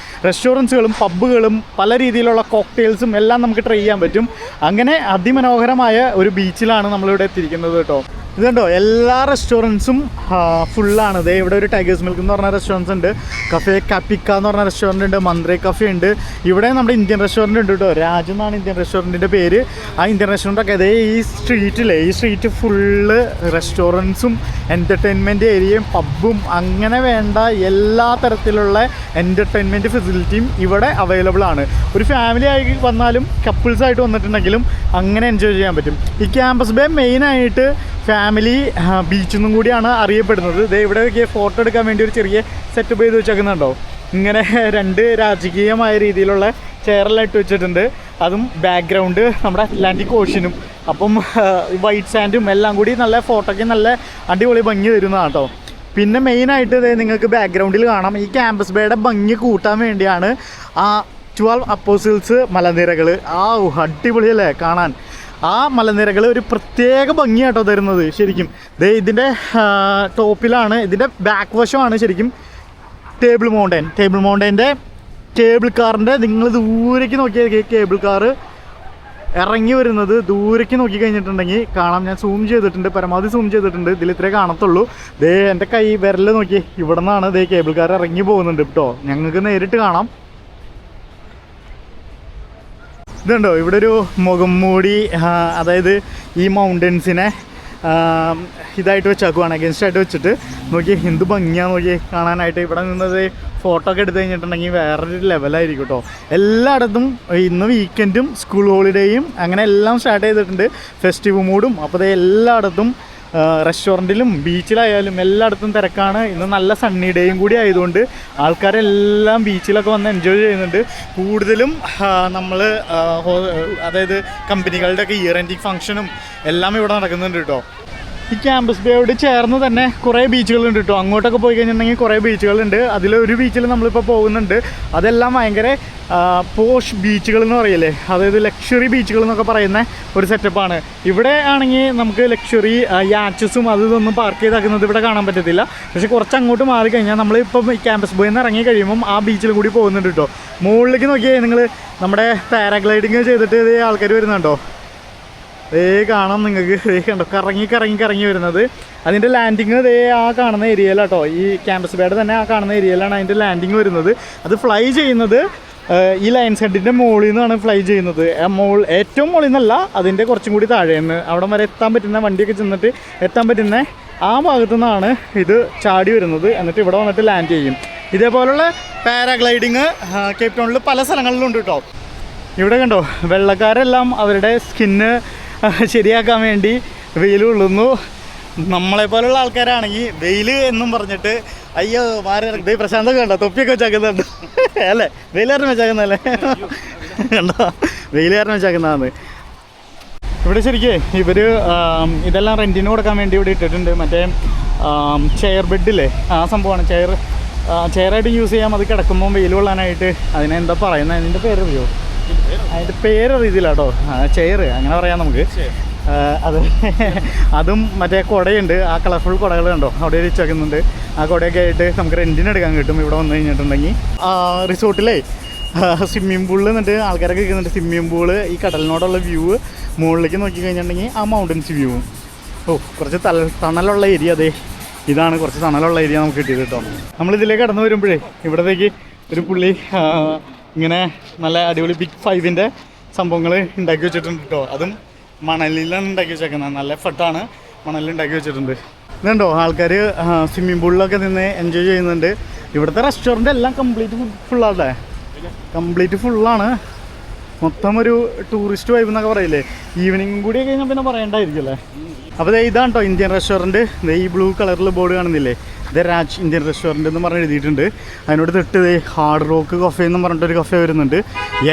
റെസ്റ്റോറൻറ്റ്സുകളും പബ്ബുകളും പല രീതിയിലുള്ള കോക്ടെയിൽസും എല്ലാം നമുക്ക് ട്രൈ ചെയ്യാൻ പറ്റും. അങ്ങനെ അതിമനോഹരമായ ഒരു ബീച്ചിലാണ് നമ്മളിവിടെ എത്തിയിരിക്കുന്നത് കേട്ടോ. ഇതുണ്ടോ എല്ലാ റെസ്റ്റോറൻറ്റ്സും ഫുള്ളാണ്. ഇതേ ഇവിടെ ഒരു ടൈഗേഴ്സ് മിൽക്ക് എന്ന് പറഞ്ഞ റെസ്റ്റോറൻറ്റ്സ് ഉണ്ട്, കഫേ കാപ്പിക്ക എന്ന് പറഞ്ഞ റെസ്റ്റോറൻറ്റ് ഉണ്ട്, മന്ത്രേ കഫേ ഉണ്ട്. ഇവിടെ നമ്മുടെ ഇന്ത്യൻ റെസ്റ്റോറൻറ്റ് ഉണ്ട് കേട്ടോ, രാജ് എന്നാണ് ഇന്ത്യൻ റെസ്റ്റോറൻറ്റിൻ്റെ പേര്. ആ ഇന്ത്യൻ റെസ്റ്റോറൻറ്റൊക്കെ അതേ ഈ സ്ട്രീറ്റ് ഫുള്ള് റെസ്റ്റോറൻറ്റ്സും എൻ്റർടൈൻമെൻറ്റ് ഏരിയയും പബ്ബും അങ്ങനെ വേണ്ട എല്ലാ തരത്തിലുള്ള എൻ്റർടൈൻമെൻറ്റ് ഫെസിലിറ്റിയും ഇവിടെ അവൈലബിൾ ആണ്. ഒരു ഫാമിലി ആയി വന്നാലും കപ്പിൾസായിട്ട് വന്നിട്ടുണ്ടെങ്കിലും അങ്ങനെ എൻജോയ് ചെയ്യാൻ പറ്റും. ഈ ക്യാമ്പസ് ബേ മെയിനായിട്ട് ഫാമിലി ബീച്ചെന്നും കൂടിയാണ് അറിയപ്പെടുന്നത്. ഇത് ഇവിടെ ഫോട്ടോ എടുക്കാൻ വേണ്ടി ഒരു ചെറിയ സെറ്റപ്പ് ചെയ്ത് വെച്ചേക്കുന്നുണ്ടോ, ഇങ്ങനെ 2 രാജകീയമായ രീതിയിലുള്ള ചെയറെല്ലാം ഇട്ട് വെച്ചിട്ടുണ്ട്. അതും ബാക്ക്ഗ്രൗണ്ട് നമ്മുടെ അറ്റ്ലാന്റിക് ഓഷ്യനും. അപ്പം വൈറ്റ് സാൻഡും എല്ലാം കൂടി നല്ല ഫോട്ടോയ്ക്ക് നല്ല അടിപൊളി ഭംഗി വരുന്നതാണ് കേട്ടോ. പിന്നെ മെയിനായിട്ട് ഇത് നിങ്ങൾക്ക് ബാക്ക്ഗ്രൗണ്ടിൽ കാണാം, ഈ ക്യാമ്പസ് ബേയുടെ ഭംഗി കൂട്ടാൻ വേണ്ടിയാണ് ആ 12 അപ്പോസിൽസ് മലനിരകൾ. അടിപൊളിയല്ലേ കാണാൻ. ആ മലനിരകൾ ഒരു പ്രത്യേക ഭംഗിയാട്ടോ തരുന്നത് ശരിക്കും. ഇതിൻ്റെ ടോപ്പിലാണ്, ഇതിൻ്റെ ബാക്ക് വശമാണ് ശരിക്കും ടേബിൾ മൗണ്ടൻ്റെ കേബിൾ കാറിൻ്റെ നിങ്ങൾ ദൂരേക്ക് നോക്കിയാൽ കേബിൾ കാറ് ഇറങ്ങി വരുന്നത് ദൂരേക്ക് നോക്കി കഴിഞ്ഞിട്ടുണ്ടെങ്കിൽ കാണാം. ഞാൻ സൂം ചെയ്തിട്ടുണ്ട്, പരമാവധി സൂം ചെയ്തിട്ടുണ്ട്, ഇതിൽ ഇത്രേ കാണത്തുള്ളൂ. എൻ്റെ കൈ വിരൽ നോക്കി, ഇവിടെ നിന്നാണ് കേബിൾ കാർ ഇറങ്ങി പോകുന്നുണ്ട് കേട്ടോ, ഞങ്ങൾക്ക് നേരിട്ട് കാണാം. ഇതുണ്ടോ ഇവിടെ ഒരു മുഖം മൂടി, അതായത് ഈ മൗണ്ടൻസിനെ ഇതായിട്ട് വെച്ചാക്കുവാണ്, അഗൻസ്റ്റായിട്ട് വെച്ചിട്ട് നോക്കി എന്ത് ഭംഗിയാന്ന് നോക്കി കാണാനായിട്ട്. ഇവിടെ നിന്നത് ഫോട്ടോ ഒക്കെ എടുത്തു കഴിഞ്ഞിട്ടുണ്ടെങ്കിൽ വേറൊരു ലെവലായിരിക്കും കേട്ടോ. എല്ലായിടത്തും ഇന്ന് വീക്കെൻഡും സ്കൂൾ ഹോളിഡേയും അങ്ങനെ എല്ലാം സ്റ്റാർട്ട് ചെയ്തിട്ടുണ്ട്, ഫെസ്റ്റിവ് മൂഡും. അപ്പോൾ എല്ലായിടത്തും റെസ്റ്റോറൻറ്റിലും ബീച്ചിലായാലും എല്ലായിടത്തും തിരക്കാണ്. ഇന്ന് നല്ല സണ്ണി ഡേയും കൂടി ആയതുകൊണ്ട് ആൾക്കാരെല്ലാം ബീച്ചിലൊക്കെ വന്ന് എൻജോയ് ചെയ്യുന്നുണ്ട്. കൂടുതലും നമ്മൾ അതായത് കമ്പനികളുടെയൊക്കെ ഇയർ എൻഡിങ് ഫംഗ്ഷനും എല്ലാം ഇവിടെ നടക്കുന്നുണ്ട് കേട്ടോ. ഈ ക്യാമ്പസ് ബേയോട് ചേർന്ന് തന്നെ കുറേ ബീച്ചുകളുണ്ട് കേട്ടോ. അങ്ങോട്ടൊക്കെ പോയി കഴിഞ്ഞിട്ടുണ്ടെങ്കിൽ കുറേ ബീച്ചുകളുണ്ട്. അതിലൊരു ബീച്ചിൽ നമ്മളിപ്പോൾ പോകുന്നുണ്ട്. അതെല്ലാം ഭയങ്കര പോഷ് ബീച്ചുകൾ എന്ന് പറയില്ലേ, അതായത് ലക്ഷറി ബീച്ചുകൾ എന്നൊക്കെ പറയുന്ന ഒരു സെറ്റപ്പാണ്. ഇവിടെ ആണെങ്കിൽ നമുക്ക് ലക്ഷറി യാച്ചസും ഇതൊന്നും പാർക്ക് ചെയ്താക്കുന്നത് ഇവിടെ കാണാൻ പറ്റത്തില്ല. പക്ഷേ കുറച്ച് അങ്ങോട്ട് മാറിക്കഴിഞ്ഞാൽ നമ്മളിപ്പം ഈ ക്യാമ്പസ് ബോയിൽ നിന്ന് ഇറങ്ങി കഴിയുമ്പം ആ ബീച്ചിലും കൂടി പോകുന്നുണ്ട് കേട്ടോ. മുകളിലേക്ക് നോക്കിയാൽ നിങ്ങൾ നമ്മുടെ പാരാഗ്ലൈഡിങ് ചെയ്തിട്ട് ആൾക്കാർ വരുന്നുണ്ടോ, കാണാം നിങ്ങൾക്ക്. കണ്ടോ കറങ്ങി വരുന്നത്. അതിൻ്റെ ലാൻഡിങ് ആ കാണുന്ന ഏരിയയിലാട്ടോ, ഈ ക്യാമ്പസ് ബേയുടെ തന്നെ ആ കാണുന്ന ഏരിയയിലാണ് അതിൻ്റെ ലാൻഡിങ് വരുന്നത്. അത് ഫ്ലൈ ചെയ്യുന്നത് ഈ ലയൺസ് ഹെഡിൻ്റെ മുകളിൽ നിന്നാണ് ഫ്ലൈ ചെയ്യുന്നത്. ഏറ്റവും മുകളിൽ നിന്നല്ല, അതിൻ്റെ കുറച്ചും കൂടി താഴേന്ന് അവിടം വരെ എത്താൻ പറ്റുന്ന, വണ്ടിയൊക്കെ ചെന്നിട്ട് എത്താൻ പറ്റുന്ന ആ ഭാഗത്തു നിന്നാണ് ഇത് ചാടി വരുന്നത്. എന്നിട്ട് ഇവിടെ വന്നിട്ട് ലാൻഡ് ചെയ്യും. ഇതേപോലുള്ള പാരാഗ്ലൈഡിങ് കേപ്പ് ടൗണിൽ പല സ്ഥലങ്ങളിലും ഉണ്ട് കേട്ടോ. ഇവിടെ കണ്ടോ വെള്ളക്കാരെല്ലാം അവരുടെ സ്കിന്ന് ശരിയാക്കാൻ വേണ്ടി വെയിൽ കൊള്ളുന്നു. നമ്മളെപ്പോലുള്ള ആൾക്കാരാണെങ്കിൽ വെയിൽ എന്നും പറഞ്ഞിട്ട് അയ്യോ മാറി ഇറങ്ങി. പ്രശാന്തൊക്കെ കണ്ടോ തൊപ്പിയൊക്കെ വെച്ചാക്കുന്നുണ്ട് അല്ലേ, വെയിലേറിന് വെച്ചാക്കുന്നല്ലേ കണ്ടോ, വെയിലേറിന് വെച്ചാക്കുന്നതാണ്. ഇവിടെ ശരിക്കും ഇവർ ഇതെല്ലാം റെൻറ്റിന് കൊടുക്കാൻ വേണ്ടി ഇവിടെ ഇട്ടിട്ടുണ്ട്. മറ്റേ ചെയർ ബെഡില്ലേ ആ സംഭവമാണ്, ചെയറായിട്ട് യൂസ് ചെയ്യാം. അത് കിടക്കുമ്പോൾ വെയിൽ കൊള്ളാനായിട്ട്. അതിനെന്താ പറയുന്നത്, അതിൻ്റെ പേരറിയോ? അതിൻ്റെ പേരറിയത്തില്ല കേട്ടോ. ചെയർ അങ്ങനെ പറയാം നമുക്ക്. അത് അതും മറ്റേ കുടയുണ്ട്, ആ കളർഫുൾ കുടകൾ കണ്ടോ അവിടെ വെച്ചേക്കുന്നുണ്ട്. ആ കുടയൊക്കെ ആയിട്ട് നമുക്ക് റെൻറ്റിന് എടുക്കാൻ കിട്ടും ഇവിടെ വന്നു കഴിഞ്ഞിട്ടുണ്ടെങ്കിൽ. റിസോർട്ടിലേ സ്വിമ്മിംഗ് പൂളിൽ നിന്നിട്ട് ആൾക്കാരൊക്കെ ഇരിക്കുന്നുണ്ട്. സ്വിമ്മിംഗ് പൂള്, ഈ കടലിനോടുള്ള വ്യൂ, മുകളിലേക്ക് നോക്കി കഴിഞ്ഞിട്ടുണ്ടെങ്കിൽ ആ മൗണ്ടൻസ് വ്യൂവും. കുറച്ച് തണലുള്ള ഏരിയ. അതെ, ഇതാണ് കുറച്ച് തണലുള്ള ഏരിയ നമുക്ക് കിട്ടിയത് കേട്ടോ. നമ്മളിതിലേക്ക് കടന്നു വരുമ്പോഴേ ഇവിടത്തേക്ക് ഒരു പുള്ളി ഇങ്ങനെ നല്ല അടിപൊളി ബിഗ് 5-ൻ്റെ സംഭവങ്ങൾ ഉണ്ടാക്കി വെച്ചിട്ടുണ്ട് കേട്ടോ. അതും മണലിലാണ് ഉണ്ടാക്കി വെച്ചേക്കുന്നത്. നല്ല എഫർട്ടാണ്, മണലിൽ ഉണ്ടാക്കി വെച്ചിട്ടുണ്ട്. ഇതുണ്ടോ ആൾക്കാർ സ്വിമ്മിംഗ് പൂളിലൊക്കെ നിന്ന് എൻജോയ് ചെയ്യുന്നുണ്ട്. ഇവിടുത്തെ റെസ്റ്റോറൻറ്റ് എല്ലാം ഫുള്ളാണല്ലേ, കംപ്ലീറ്റ് ഫുള്ളാണ്. മൊത്തം ഒരു ടൂറിസ്റ്റ് വൈബ് എന്നൊക്കെ പറയില്ലേ. ഈവനിങ്ങും കൂടി കഴിഞ്ഞാൽ പിന്നെ പറയണ്ടായിരിക്കുമല്ലേ. അപ്പോൾ ഇതാണ് കേട്ടോ ഇന്ത്യൻ റെസ്റ്റോറൻറ്റ്. ഈ ബ്ലൂ കളറിൽ ബോർഡ് കാണുന്നില്ലേ, ഇത് രാജ് ഇന്ത്യൻ റെസ്റ്റോറൻറ്റ് എന്ന് പറഞ്ഞ് എഴുതിയിട്ടുണ്ട്. അതിനോട് തൊട്ട് ഹാർഡ് റോക്ക് കഫേ എന്ന് പറഞ്ഞിട്ടൊരു കഫേ വരുന്നുണ്ട്.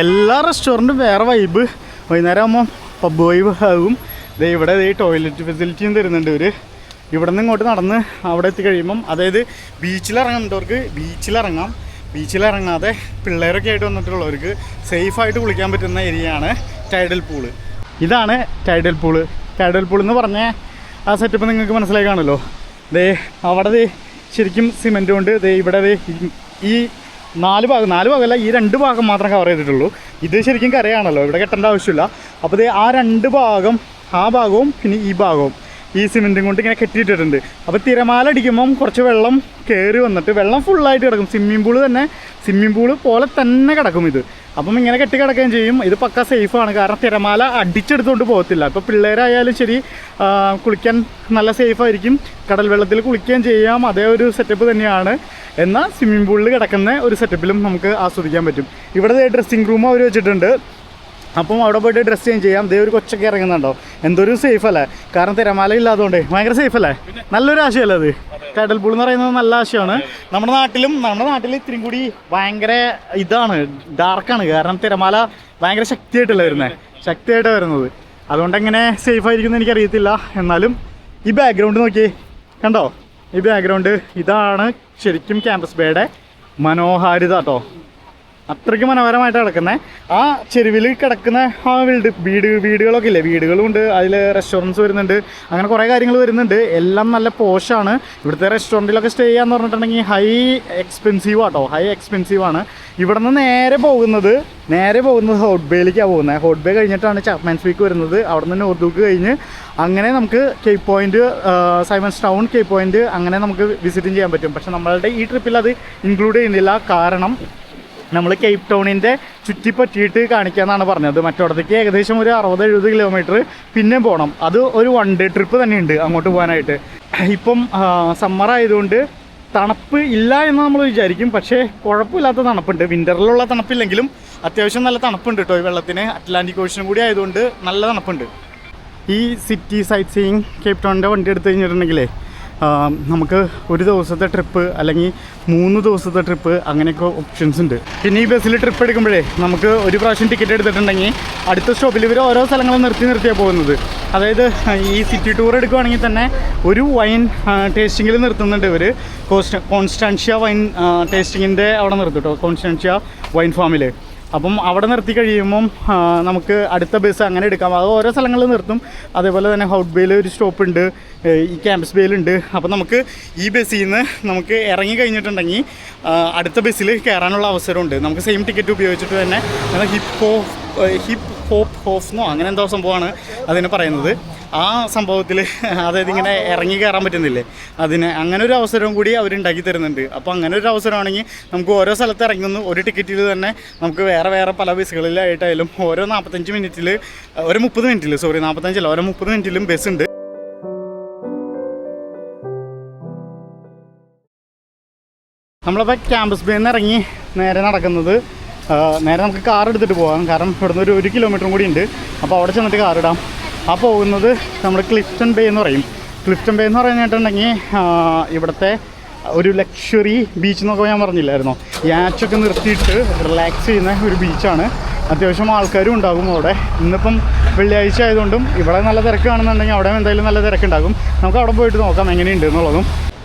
എല്ലാ റെസ്റ്റോറൻറ്റും വേറെ വൈബ്. വൈകുന്നേരം ആകുമ്പോൾ പബ് വൈബ് ആകും. ഇവിടെ ടോയ്ലറ്റ് ഫെസിലിറ്റിയും തരുന്നുണ്ട് ഇവർ. ഇവിടെ നിന്ന് ഇങ്ങോട്ട് നടന്ന് അവിടെ എത്തിക്കഴിയുമ്പം, അതായത് ബീച്ചിലിറങ്ങുന്നവർക്ക് ബീച്ചിലിറങ്ങാം, ബീച്ചിലിറങ്ങാതെ പിള്ളേരൊക്കെ ആയിട്ട് വന്നിട്ടുള്ളവർക്ക് സേഫായിട്ട് കുളിക്കാൻ പറ്റുന്ന ഏരിയയാണ് ടൈഡൽ പൂള്. ഇതാണ് ടൈഡൽ പൂള്. ടൈഡൽ പൂൾ എന്ന് പറഞ്ഞ ആ സെറ്റപ്പ് നിങ്ങൾക്ക് മനസ്സിലായി കാണുമല്ലോ. അവിടെ ശരിക്കും സിമെൻറ്റ് കൊണ്ട് ഇവിടെ ഈ 4 ഭാഗമല്ല, ഈ 2 ഭാഗം മാത്രം കവർ ചെയ്തിട്ടുള്ളൂ. ഇത് ശരിക്കും കരയാണല്ലോ, ഇവിടെ കെട്ടേണ്ട ആവശ്യമില്ല. അപ്പോൾ ആ 2 ഭാഗം, ആ ഭാഗവും പിന്നെ ഈ ഭാഗവും ഈ സിമെൻറ്റും കൊണ്ട് ഇങ്ങനെ കെട്ടിയിട്ടിട്ടുണ്ട്. അപ്പോൾ തിരമാല അടിക്കുമ്പം കുറച്ച് വെള്ളം കയറി വന്നിട്ട് വെള്ളം ഫുള്ളായിട്ട് കിടക്കും. സ്വിമ്മിംഗ് പൂള് പോലെ തന്നെ കിടക്കും ഇത്. അപ്പം ഇങ്ങനെ കെട്ടി കിടക്കുകയും ചെയ്യും. ഇത് പക്ക സേഫാണ്, കാരണം തിരമാല അടിച്ചെടുത്തുകൊണ്ട് പോകത്തില്ല. ഇപ്പോൾ പിള്ളേരായാലും ശരി കുളിക്കാൻ നല്ല സേഫായിരിക്കും. കടൽ വെള്ളത്തിൽ കുളിക്കുകയും ചെയ്യാം. അതേ ഒരു സെറ്റപ്പ് തന്നെയാണ്. എന്നാൽ സ്വിമ്മിംഗ് പൂളിൽ കിടക്കുന്ന ഒരു സെറ്റപ്പിലും നമുക്ക് ആസ്വദിക്കാൻ പറ്റും. ഇവിടെ ഡ്രസ്സിങ് റൂം അവർ വെച്ചിട്ടുണ്ട്. അപ്പം അവിടെ പോയിട്ട് ഡ്രസ്സ് ചേഞ്ച് ചെയ്യാം. ഒരു കൊച്ചൊക്കെ ഇറങ്ങുന്നുണ്ടോ, എന്തൊരു സേഫ് അല്ലേ, കാരണം തിരമാല ഇല്ലാത്തതുകൊണ്ട് ഭയങ്കര സേഫ് അല്ലേ. നല്ലൊരു ആശയമല്ലേ അത്. ടൈഡൽ പൂൾ എന്ന് പറയുന്നത് നല്ല ആശയമാണ്. നമ്മുടെ നാട്ടിൽ ഇത്തിരി കൂടി ഭയങ്കര ഇതാണ്, ഡാർക്കാണ്. കാരണം തിരമാല ഭയങ്കര ശക്തിയായിട്ടാണ് വരുന്നത്. അതുകൊണ്ട് എങ്ങനെ സേഫ് ആയിരിക്കും എനിക്കറിയത്തില്ല. എന്നാലും ഈ ബാക്ക്ഗ്രൗണ്ട് നോക്കി കണ്ടോ, ഈ ബാക്ക്ഗ്രൗണ്ട് ഇതാണ് ശരിക്കും ക്യാമ്പസ് ബേയുടെ മനോഹാരിത കേട്ടോ. അത്രയ്ക്ക് മനോഹരമായിട്ട് കിടക്കുന്നത്. ആ ചെരുവിൽ കിടക്കുന്ന ആ വീടുകളൊക്കെ ഇല്ലേ, വീടുകളുണ്ട്, അതിൽ റെസ്റ്റോറൻറ്റ്സ് വരുന്നുണ്ട്, അങ്ങനെ കുറേ കാര്യങ്ങൾ വരുന്നുണ്ട്. എല്ലാം നല്ല പോഷാണ്. ഇവിടുത്തെ റെസ്റ്റോറൻറ്റിലൊക്കെ സ്റ്റേ ചെയ്യാന്ന് പറഞ്ഞിട്ടുണ്ടെങ്കിൽ ഹൈ എക്സ്പെൻസീവാണ്. ഇവിടെ നിന്ന് നേരെ പോകുന്നത് ഹോട്ട് ബേയിലേക്കാണ് പോകുന്നത്. ഹോട്ട് ബേ കഴിഞ്ഞിട്ടാണ് ചാപ്മാൻസ് പീക്ക് വരുന്നത്. അവിടെ നിന്ന് നോർത്ത് കഴിഞ്ഞ് അങ്ങനെ നമുക്ക് Cape Point, Simon's Town, Cape Point അങ്ങനെ നമുക്ക് വിസിറ്റിങ് ചെയ്യാൻ പറ്റും. പക്ഷേ നമ്മളുടെ ഈ ട്രിപ്പിൽ അത് ഇൻക്ലൂഡ് ചെയ്യുന്നില്ല. കാരണം നമ്മൾ കേപ്പ് ടൗണിൻ്റെ ചുറ്റിപ്പറ്റിയിട്ട് കാണിക്കാമെന്നാണ് പറഞ്ഞത്. മറ്റോടത്തേക്ക് ഏകദേശം ഒരു 60-70 കിലോമീറ്റർ പിന്നെ പോകണം. അത് ഒരു 1 ഡേ ട്രിപ്പ് തന്നെയുണ്ട് അങ്ങോട്ട് പോകാനായിട്ട്. ഇപ്പം സമ്മർ ആയതുകൊണ്ട് തണുപ്പ് ഇല്ല എന്ന് നമ്മൾ വിചാരിക്കും, പക്ഷേ കുഴപ്പമില്ലാത്ത തണുപ്പുണ്ട്. വിൻ്ററിലുള്ള തണുപ്പില്ലെങ്കിലും അത്യാവശ്യം നല്ല തണുപ്പുണ്ട് കേട്ടോ. ഈ വെള്ളത്തിന് അറ്റ്ലാന്റിക് ഓഷ്യനും കൂടി ആയതുകൊണ്ട് നല്ല തണുപ്പുണ്ട്. ഈ സിറ്റി സൈറ്റ് സീയിങ് കേപ്പ് ടൗണിൻ്റെ വണ്ടി എടുത്തു കഴിഞ്ഞിട്ടുണ്ടെങ്കിലേ നമുക്ക് ഒരു ദിവസത്തെ ട്രിപ്പ് അല്ലെങ്കിൽ 3 ദിവസത്തെ ട്രിപ്പ് അങ്ങനെയൊക്കെ ഓപ്ഷൻസ് ഉണ്ട്. പിന്നെ ഈ ബസ്സിൽ ട്രിപ്പ് എടുക്കുമ്പോഴേ നമുക്ക് ഒരു പ്രാവശ്യം ടിക്കറ്റ് എടുത്തിട്ടുണ്ടെങ്കിൽ അടുത്ത സ്റ്റോപ്പിൽ ഇവർ ഓരോ സ്ഥലങ്ങളും നിർത്തിയാണ് പോകുന്നത്. അതായത് ഈ സിറ്റി ടൂർ എടുക്കുകയാണെങ്കിൽ തന്നെ ഒരു വൈൻ ടേസ്റ്റിങ്ങിൽ നിർത്തുന്നുണ്ട് ഇവർ. കോൺസ്റ്റാൻഷ്യ വൈൻ ടേസ്റ്റിങ്ങിൻ്റെ അവിടെ നിർത്തും കേട്ടോ, കോൺസ്റ്റാൻഷ്യ വൈൻ ഫാമിൽ. അപ്പം അവിടെ നിർത്തി കഴിയുമ്പം നമുക്ക് അടുത്ത ബസ് അങ്ങനെ എടുക്കാം. അത് ഓരോ സ്ഥലങ്ങളിൽ നിർത്തും. അതേപോലെ തന്നെ ഹൗട്ട് ബേയിൽ ഒരു സ്റ്റോപ്പ് ഉണ്ട്, ഈ ക്യാമ്പസ് ബേയിലുണ്ട്. അപ്പോൾ നമുക്ക് ഈ ബസ്സിൽ നിന്ന് നമുക്ക് ഇറങ്ങി കഴിഞ്ഞിട്ടുണ്ടെങ്കിൽ അടുത്ത ബസ്സിൽ കയറാനുള്ള അവസരമുണ്ട്. നമുക്ക് സെയിം ടിക്കറ്റ് ഉപയോഗിച്ചിട്ട് തന്നെ ഹിപ്പ് ഹോഫ്ന്നോ അങ്ങനെ എന്തോ സംഭവമാണ് അതിന് പറയുന്നത്. ആ സംഭവത്തിൽ അതായത് ഇങ്ങനെ ഇറങ്ങി കയറാൻ പറ്റുന്നില്ലേ, അതിന് അങ്ങനെ ഒരു അവസരവും കൂടി അവരുണ്ടാക്കി തരുന്നുണ്ട്. അപ്പോൾ അങ്ങനെ ഒരു അവസരമാണെങ്കിൽ നമുക്ക് ഓരോ സ്ഥലത്ത് ഇറങ്ങുന്നു ഒരു ടിക്കറ്റിൽ തന്നെ നമുക്ക് വേറെ പല ബസ്സുകളിലായിട്ടായാലും ഓരോ 45 മിനിറ്റിൽ ഒരു 30 മിനിറ്റിൽ 45 ഓരോ 30 മിനിറ്റിലും ബസ്സുണ്ട്. നമ്മളപ്പോൾ ക്യാമ്പസ് ബേയിൽ നിന്ന് ഇറങ്ങി നേരെ നടക്കുന്നത്, നേരെ നമുക്ക് കാർ എടുത്തിട്ട് പോകാം. കാരണം ഇവിടുന്ന് ഒരു 1 കിലോമീറ്ററും കൂടി ഉണ്ട്. അപ്പോൾ അവിടെ ചെന്നിട്ട് കാർ ഇടാം. ആ പോകുന്നത് നമ്മൾ ക്ലിഫ്റ്റൺ ബേ എന്ന് പറയും. ക്ലിഫ്റ്റൺ ബേ എന്ന് പറഞ്ഞിട്ടുണ്ടെങ്കിൽ ഇവിടുത്തെ ഒരു ലക്ഷറി ബീച്ച് എന്നൊക്കെ ഞാൻ പറഞ്ഞില്ലായിരുന്നോ, യാച്ചൊക്കെ നിർത്തിയിട്ട് റിലാക്സ് ചെയ്യുന്ന ഒരു ബീച്ചാണ്. അത്യാവശ്യം ആൾക്കാരും ഉണ്ടാകും അവിടെ. ഇന്നിപ്പം വെള്ളിയാഴ്ച ആയതുകൊണ്ടും ഇവിടെ നല്ല തിരക്കാണെന്നുണ്ടെങ്കിൽ അവിടെ എന്തായാലും നല്ല തിരക്കുണ്ടാകും. നമുക്ക് അവിടെ പോയിട്ട് നോക്കാം എങ്ങനെയുണ്ട് എന്നുള്ളതും.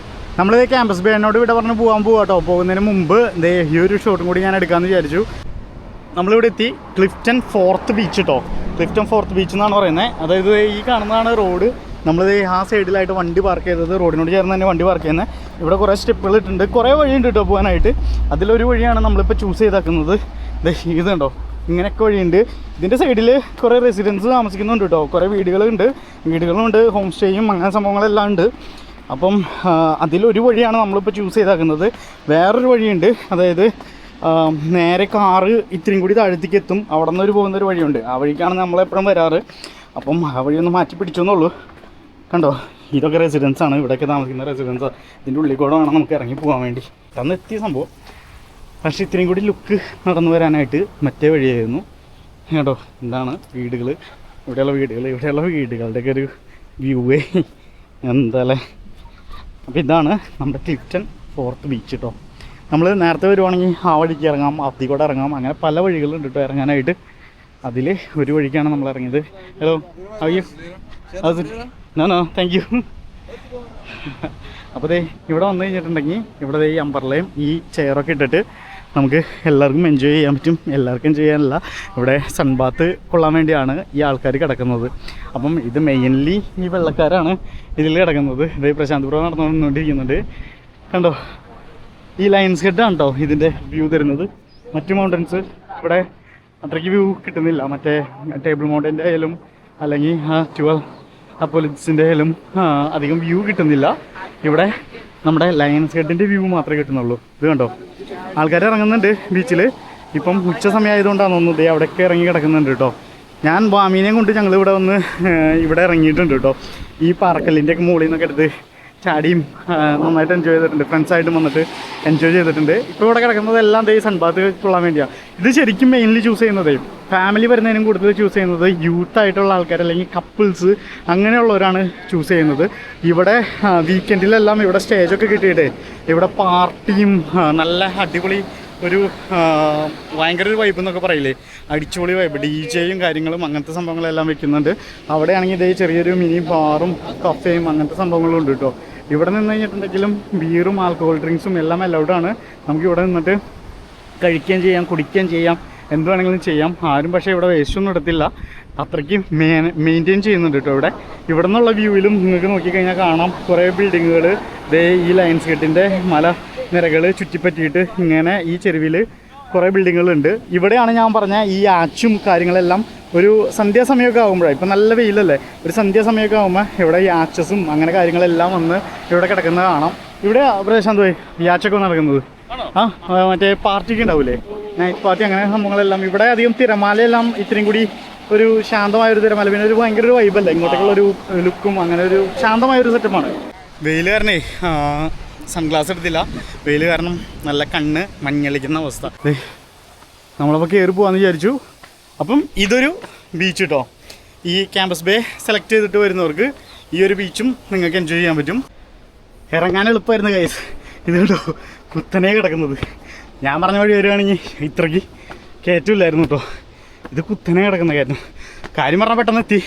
നമ്മൾ ക്യാമ്പസ് ബേനോട് ഇവിടെ പറഞ്ഞ് പോകാൻ കേട്ടോ. പോകുന്നതിന് മുമ്പ് ഈ ഒരു ഷോട്ടും കൂടി ഞാൻ എടുക്കാമെന്ന് വിചാരിച്ചു. നമ്മളിവിടെ എത്തി. ക്ലിഫ്റ്റൺ 4th ബീച്ച് കേട്ടോ. ക്ലിഫ്റ്റൺ ഫോർത്ത് ബീച്ച് എന്നാണ് പറയുന്നത്. അതായത് ഈ കാണുന്നതാണ് റോഡ്. നമ്മളിത് ആ സൈഡിലായിട്ട് വണ്ടി പാർക്ക് ചെയ്തത്, റോഡിനോട് ചേർന്ന് തന്നെ വണ്ടി പാർക്ക് ചെയ്യുന്നത്. ഇവിടെ കുറേ സ്റ്റെപ്പുകൾ ഇട്ടുണ്ട്, കുറേ വഴിയുണ്ട് കേട്ടോ പോകാനായിട്ട്. അതിലൊരു വഴിയാണ് നമ്മളിപ്പോൾ ചൂസ് ചെയ്താക്കുന്നത്. ഇതുണ്ടോ, ഇങ്ങനെയൊക്കെ വഴിയുണ്ട്. ഇതിൻ്റെ സൈഡിൽ കുറേ റെസിഡൻസ് താമസിക്കുന്നുണ്ട് കേട്ടോ, കുറേ വീടുകളുണ്ട്, ഹോം സ്റ്റേയും അങ്ങനെ സംഭവങ്ങളെല്ലാം ഉണ്ട്. അപ്പം അതിലൊരു വഴിയാണ് നമ്മളിപ്പോൾ ചൂസ് ചെയ്താക്കുന്നത്. വേറൊരു വഴിയുണ്ട്, അതായത് നേരെ കാറ് ഇത്തിരിയും കൂടി താഴത്തേക്ക് എത്തും, അവിടെ നിന്നൊരു പോകുന്നൊരു വഴിയുണ്ട്. ആ വഴിക്കാണ് നമ്മളെപ്പോഴും വരാറ്. അപ്പം ആ വഴിയൊന്ന് മാറ്റി പിടിച്ചെന്നുള്ളൂ. കണ്ടോ, ഇതൊക്കെ റെസിഡൻസാണ്, ഇവിടെയൊക്കെ താമസിക്കുന്ന റെസിഡൻസാണ്. ഇതിൻ്റെ ഉള്ളിൽ കൂടെ വേണം നമുക്ക് ഇറങ്ങി പോകാൻ വേണ്ടി. അന്ന് എത്തിയ സംഭവം. പക്ഷേ ഇത്രയും കൂടി ലുക്ക് നടന്നു വരാനായിട്ട് മറ്റേ വഴിയായിരുന്നു കേട്ടോ. എന്താണ് വീടുകൾ, ഇവിടെയുള്ള വീടുകളുടെയൊക്കെ ഒരു വ്യൂവേ എന്താല്ലേ. അപ്പോൾ ഇതാണ് നമ്മുടെ ക്ലിഫ്റ്റൺ ഫോർത്ത് ബീച്ച് കേട്ടോ. നമ്മൾ നേരത്തെ വരുവാണെങ്കിൽ ആ വഴിക്ക് ഇറങ്ങാം, അതിൽ കൂടെ ഇറങ്ങാം, അങ്ങനെ പല വഴികളുണ്ട് കേട്ടോ ഇറങ്ങാനായിട്ട്. അതിൽ ഒരു വഴിക്കാണ് നമ്മൾ ഇറങ്ങിയത്. ഹലോ, അയ്യോ നോ താങ്ക് യു. അപ്പോൾ ഇവിടെ വന്നു കഴിഞ്ഞിട്ടുണ്ടെങ്കിൽ ഇവിടെ ഈ അമ്പർലയും ഈ ചെയറൊക്കെ ഇട്ടിട്ട് നമുക്ക് എല്ലാവർക്കും എൻജോയ് ചെയ്യാൻ പറ്റും. എല്ലാവർക്കും ചെയ്യാനല്ല, ഇവിടെ സൺബാത്ത് കൊള്ളാൻ വേണ്ടിയാണ് ഈ ആൾക്കാർ കിടക്കുന്നത്. അപ്പം ഇത് മെയിൻലി ഈ വെള്ളക്കാരാണ് ഇതിൽ കിടക്കുന്നത്. ഇത് പ്രശാന്ത്പുരം നടന്നുകൊണ്ടിരിക്കുന്നുണ്ട്. കണ്ടോ, ഈ ലയൺസ് ഹെഡാണ് കേട്ടോ ഇതിൻ്റെ വ്യൂ തരുന്നത്. മറ്റു മൗണ്ടൻസ് ഇവിടെ അത്രയ്ക്ക് വ്യൂ കിട്ടുന്നില്ല. മറ്റേ ടേബിൾ മൗണ്ടൻ്റെ ആയാലും അല്ലെങ്കിൽ ആ 12 അപ്പോളിറ്റ്സിൻ്റെ ആയാലും അധികം വ്യൂ കിട്ടുന്നില്ല. ഇവിടെ നമ്മുടെ ലയൺസ് ഹെഡിൻ്റെ വ്യൂ മാത്രമേ കിട്ടുന്നുള്ളൂ. ഇത് കണ്ടോ, ആൾക്കാർ ഇറങ്ങുന്നുണ്ട് ബീച്ചിൽ. ഇപ്പം ഉച്ച സമയമായതുകൊണ്ടാണ് തോന്നുന്നത് അവിടെയൊക്കെ ഇറങ്ങി കിടക്കുന്നുണ്ട് കേട്ടോ. ഞാൻ വാമീനെയും കൊണ്ട് ഞങ്ങൾ ഇവിടെ ഇറങ്ങിയിട്ടുണ്ട് കേട്ടോ. ഈ പാറക്കല്ലിൻ്റെയൊക്കെ മുകളിൽ നിന്നൊക്കെ എടുത്ത് ചാടിയും നന്നായിട്ട് എൻജോയ് ചെയ്തിട്ടുണ്ട്. ഫ്രണ്ട്സായിട്ടും വന്നിട്ട് എൻജോയ് ചെയ്തിട്ടുണ്ട്. ഇപ്പോൾ ഇവിടെ കിടക്കുന്നതെല്ലാം ഈ സൺബാത്ത് കൊള്ളാൻ വേണ്ടിയാണ്. ഇത് ശരിക്കും മെയിൻലി ചൂസ് ചെയ്യുന്നത്, ഫാമിലി വരുന്നതിനും കൂടുതൽ ചൂസ് ചെയ്യുന്നത് യൂത്ത് ആയിട്ടുള്ള ആൾക്കാർ അല്ലെങ്കിൽ കപ്പിൾസ് അങ്ങനെയുള്ളവരാണ് ചൂസ് ചെയ്യുന്നത്. ഇവിടെ വീക്കെൻഡിലെല്ലാം ഇവിടെ സ്റ്റേജൊക്കെ കിട്ടിയിട്ട് ഇവിടെ പാർട്ടിയും നല്ല അടിപൊളി ഒരു ഭയങ്കര ഒരു വൈബ് എന്നൊക്കെ പറയില്ലേ, അടിച്ചുപൊളി വൈബ്, DJയും കാര്യങ്ങളും അങ്ങനത്തെ സംഭവങ്ങളെല്ലാം വെക്കുന്നുണ്ട്. അവിടെയാണെങ്കിൽ ഇതേ ചെറിയൊരു മിനി ബാറും കഫേയും അങ്ങനത്തെ സംഭവങ്ങളും ഉണ്ട് കേട്ടോ. ഇവിടെ നിന്ന് കഴിഞ്ഞിട്ടുണ്ടെങ്കിലും ബീറും ആൽക്കഹോൾ ഡ്രിങ്ക്സും എല്ലാം അലൗഡാണ്. നമുക്ക് ഇവിടെ നിന്നിട്ട് കഴിക്കുകയും ചെയ്യാം, കുടിക്കുകയും ചെയ്യാം, എന്ത് വേണമെങ്കിലും ചെയ്യാം. ആരും പക്ഷേ ഇവിടെ വേസ്റ്റൊന്നും എടുത്തില്ല, അത്രയ്ക്ക് മെയിൻറ്റെയിൻ ചെയ്യുന്നുണ്ട് കേട്ടോ. ഇവിടെ നിന്നുള്ള വ്യൂവിലും നിങ്ങൾക്ക് നോക്കിക്കഴിഞ്ഞാൽ കാണാം കുറേ ബിൽഡിങ്ങുകൾ ഈ ലയൺസ് ഗേറ്റിൻ്റെ മലനിരകൾ ചുറ്റിപ്പറ്റിയിട്ട് ഇങ്ങനെ ഈ ചെരുവിൽ കുറേ ബിൽഡിങ്ങുകളുണ്ട്. ഇവിടെയാണ് ഞാൻ പറഞ്ഞ ഈ ആച്ചും കാര്യങ്ങളെല്ലാം ഒരു സന്ധ്യാസമയമൊക്കെ ആകുമ്പോഴാണ്, ഇപ്പം നല്ല വെയിലല്ലേ, ഒരു സന്ധ്യാസമയമൊക്കെ ആകുമ്പോൾ ഇവിടെ ഈ ആച്ചസും അങ്ങനെ കാര്യങ്ങളെല്ലാം വന്ന് ഇവിടെ കിടക്കുന്നത് കാണാം. ഇവിടെ പ്രശാന്ത് പോയി ഈ ആച്ചൊക്കെ നടക്കുന്നത് മറ്റേ പാർട്ടിക്ക് ഉണ്ടാവില്ലേ, നൈറ്റ് പാർട്ടി അങ്ങനെ സംഭവങ്ങളെല്ലാം. ഇവിടെ അധികം തിരമാലയെല്ലാം ഇത്രയും കൂടി ഒരു ശാന്തമായൊരു തിരമാല, പിന്നെ ഒരു ഭയങ്കര ഒരു വൈബല്ലേ, ഇങ്ങോട്ടേക്കുള്ളൊരു ലുക്കും അങ്ങനെ ഒരു ശാന്തമായൊരു സെറ്റപ്പാണ്. വെയിൽ കാരണേ സൺഗ്ലാസ് എടുത്തില്ല, വെയിൽ കാരണം നല്ല കണ്ണ് മഞ്ഞളിക്കുന്ന അവസ്ഥ. നമ്മളപ്പോൾ കയറി പോകാമെന്ന് വിചാരിച്ചു. അപ്പം ഇതൊരു ബീച്ച് കേട്ടോ. ഈ ക്യാമ്പസ് ബേ സെലക്ട് ചെയ്തിട്ട് വരുന്നവർക്ക് ഈ ഒരു ബീച്ചും നിങ്ങൾക്ക് എൻജോയ് ചെയ്യാൻ പറ്റും. ഇറങ്ങാൻ എളുപ്പമായിരുന്നു ഗൈസ്. ഇത് കേട്ടോ കുത്തനെ കിടക്കുന്നത്. ഞാൻ പറഞ്ഞ വഴി വരുവാണെങ്കിൽ ഇത്രയ്ക്ക് കയറ്റില്ലായിരുന്നു കേട്ടോ. ഇത് കുത്തനെ കിടക്കുന്ന കാര്യം പറഞ്ഞാൽ പെട്ടെന്ന് എത്തി.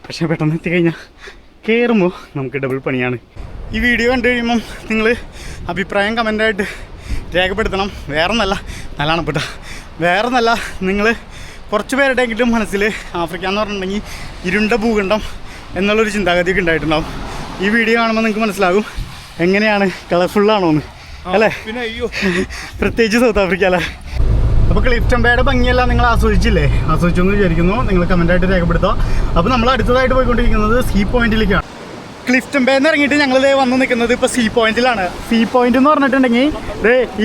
പക്ഷേ പെട്ടെന്ന് എത്തിക്കഴിഞ്ഞാൽ കയറുമ്പോൾ നമുക്ക് ഡബിൾ പണിയാണ്. ഈ വീഡിയോ കണ്ടു കഴിയുമ്പം നിങ്ങൾ അഭിപ്രായം കമൻ്റായിട്ട് രേഖപ്പെടുത്തണം. വേറൊന്നല്ല, നല്ലതാണ് പെട്ട, വേറൊന്നല്ല, നിങ്ങൾ കുറച്ച് പേരുടെയെങ്കിലും മനസ്സിൽ ആഫ്രിക്ക എന്ന് പറഞ്ഞിട്ടുണ്ടെങ്കിൽ ഇരുണ്ട ഭൂഖണ്ഡം എന്നുള്ളൊരു ചിന്താഗതിയൊക്കെ ഉണ്ടായിട്ടുണ്ടാവും. ഈ വീഡിയോ കാണുമ്പോൾ നിങ്ങൾക്ക് മനസ്സിലാകും എങ്ങനെയാണ്, കളർഫുള്ളാണോ എന്ന് അല്ലേ. പ്രത്യേകിച്ച് സൗത്ത് ആഫ്രിക്ക അല്ലേ. അപ്പോൾ ക്ലിഫ്റ്റൺ ബേയുടെ ഭംഗിയെല്ലാം നിങ്ങൾ ആസ്വദിച്ചില്ലേ? ആസ്വദിച്ചെന്ന് വിചാരിക്കുന്നു. നിങ്ങൾ കമൻ്റായിട്ട് രേഖപ്പെടുത്തുക. അപ്പോൾ നമ്മൾ അടുത്തതായിട്ട് പോയിക്കൊണ്ടിരിക്കുന്നത് സീ പോയിന്റിലേക്കാണ്. ക്ലിഫ്റ്റൺ ബേ എന്ന് ഇറങ്ങിയിട്ട് ഞങ്ങളിത് വന്ന് നിൽക്കുന്നത് ഇപ്പോൾ സീ പോയിന്റിലാണ്. സീ പോയിന്റ് എന്ന് പറഞ്ഞിട്ടുണ്ടെങ്കിൽ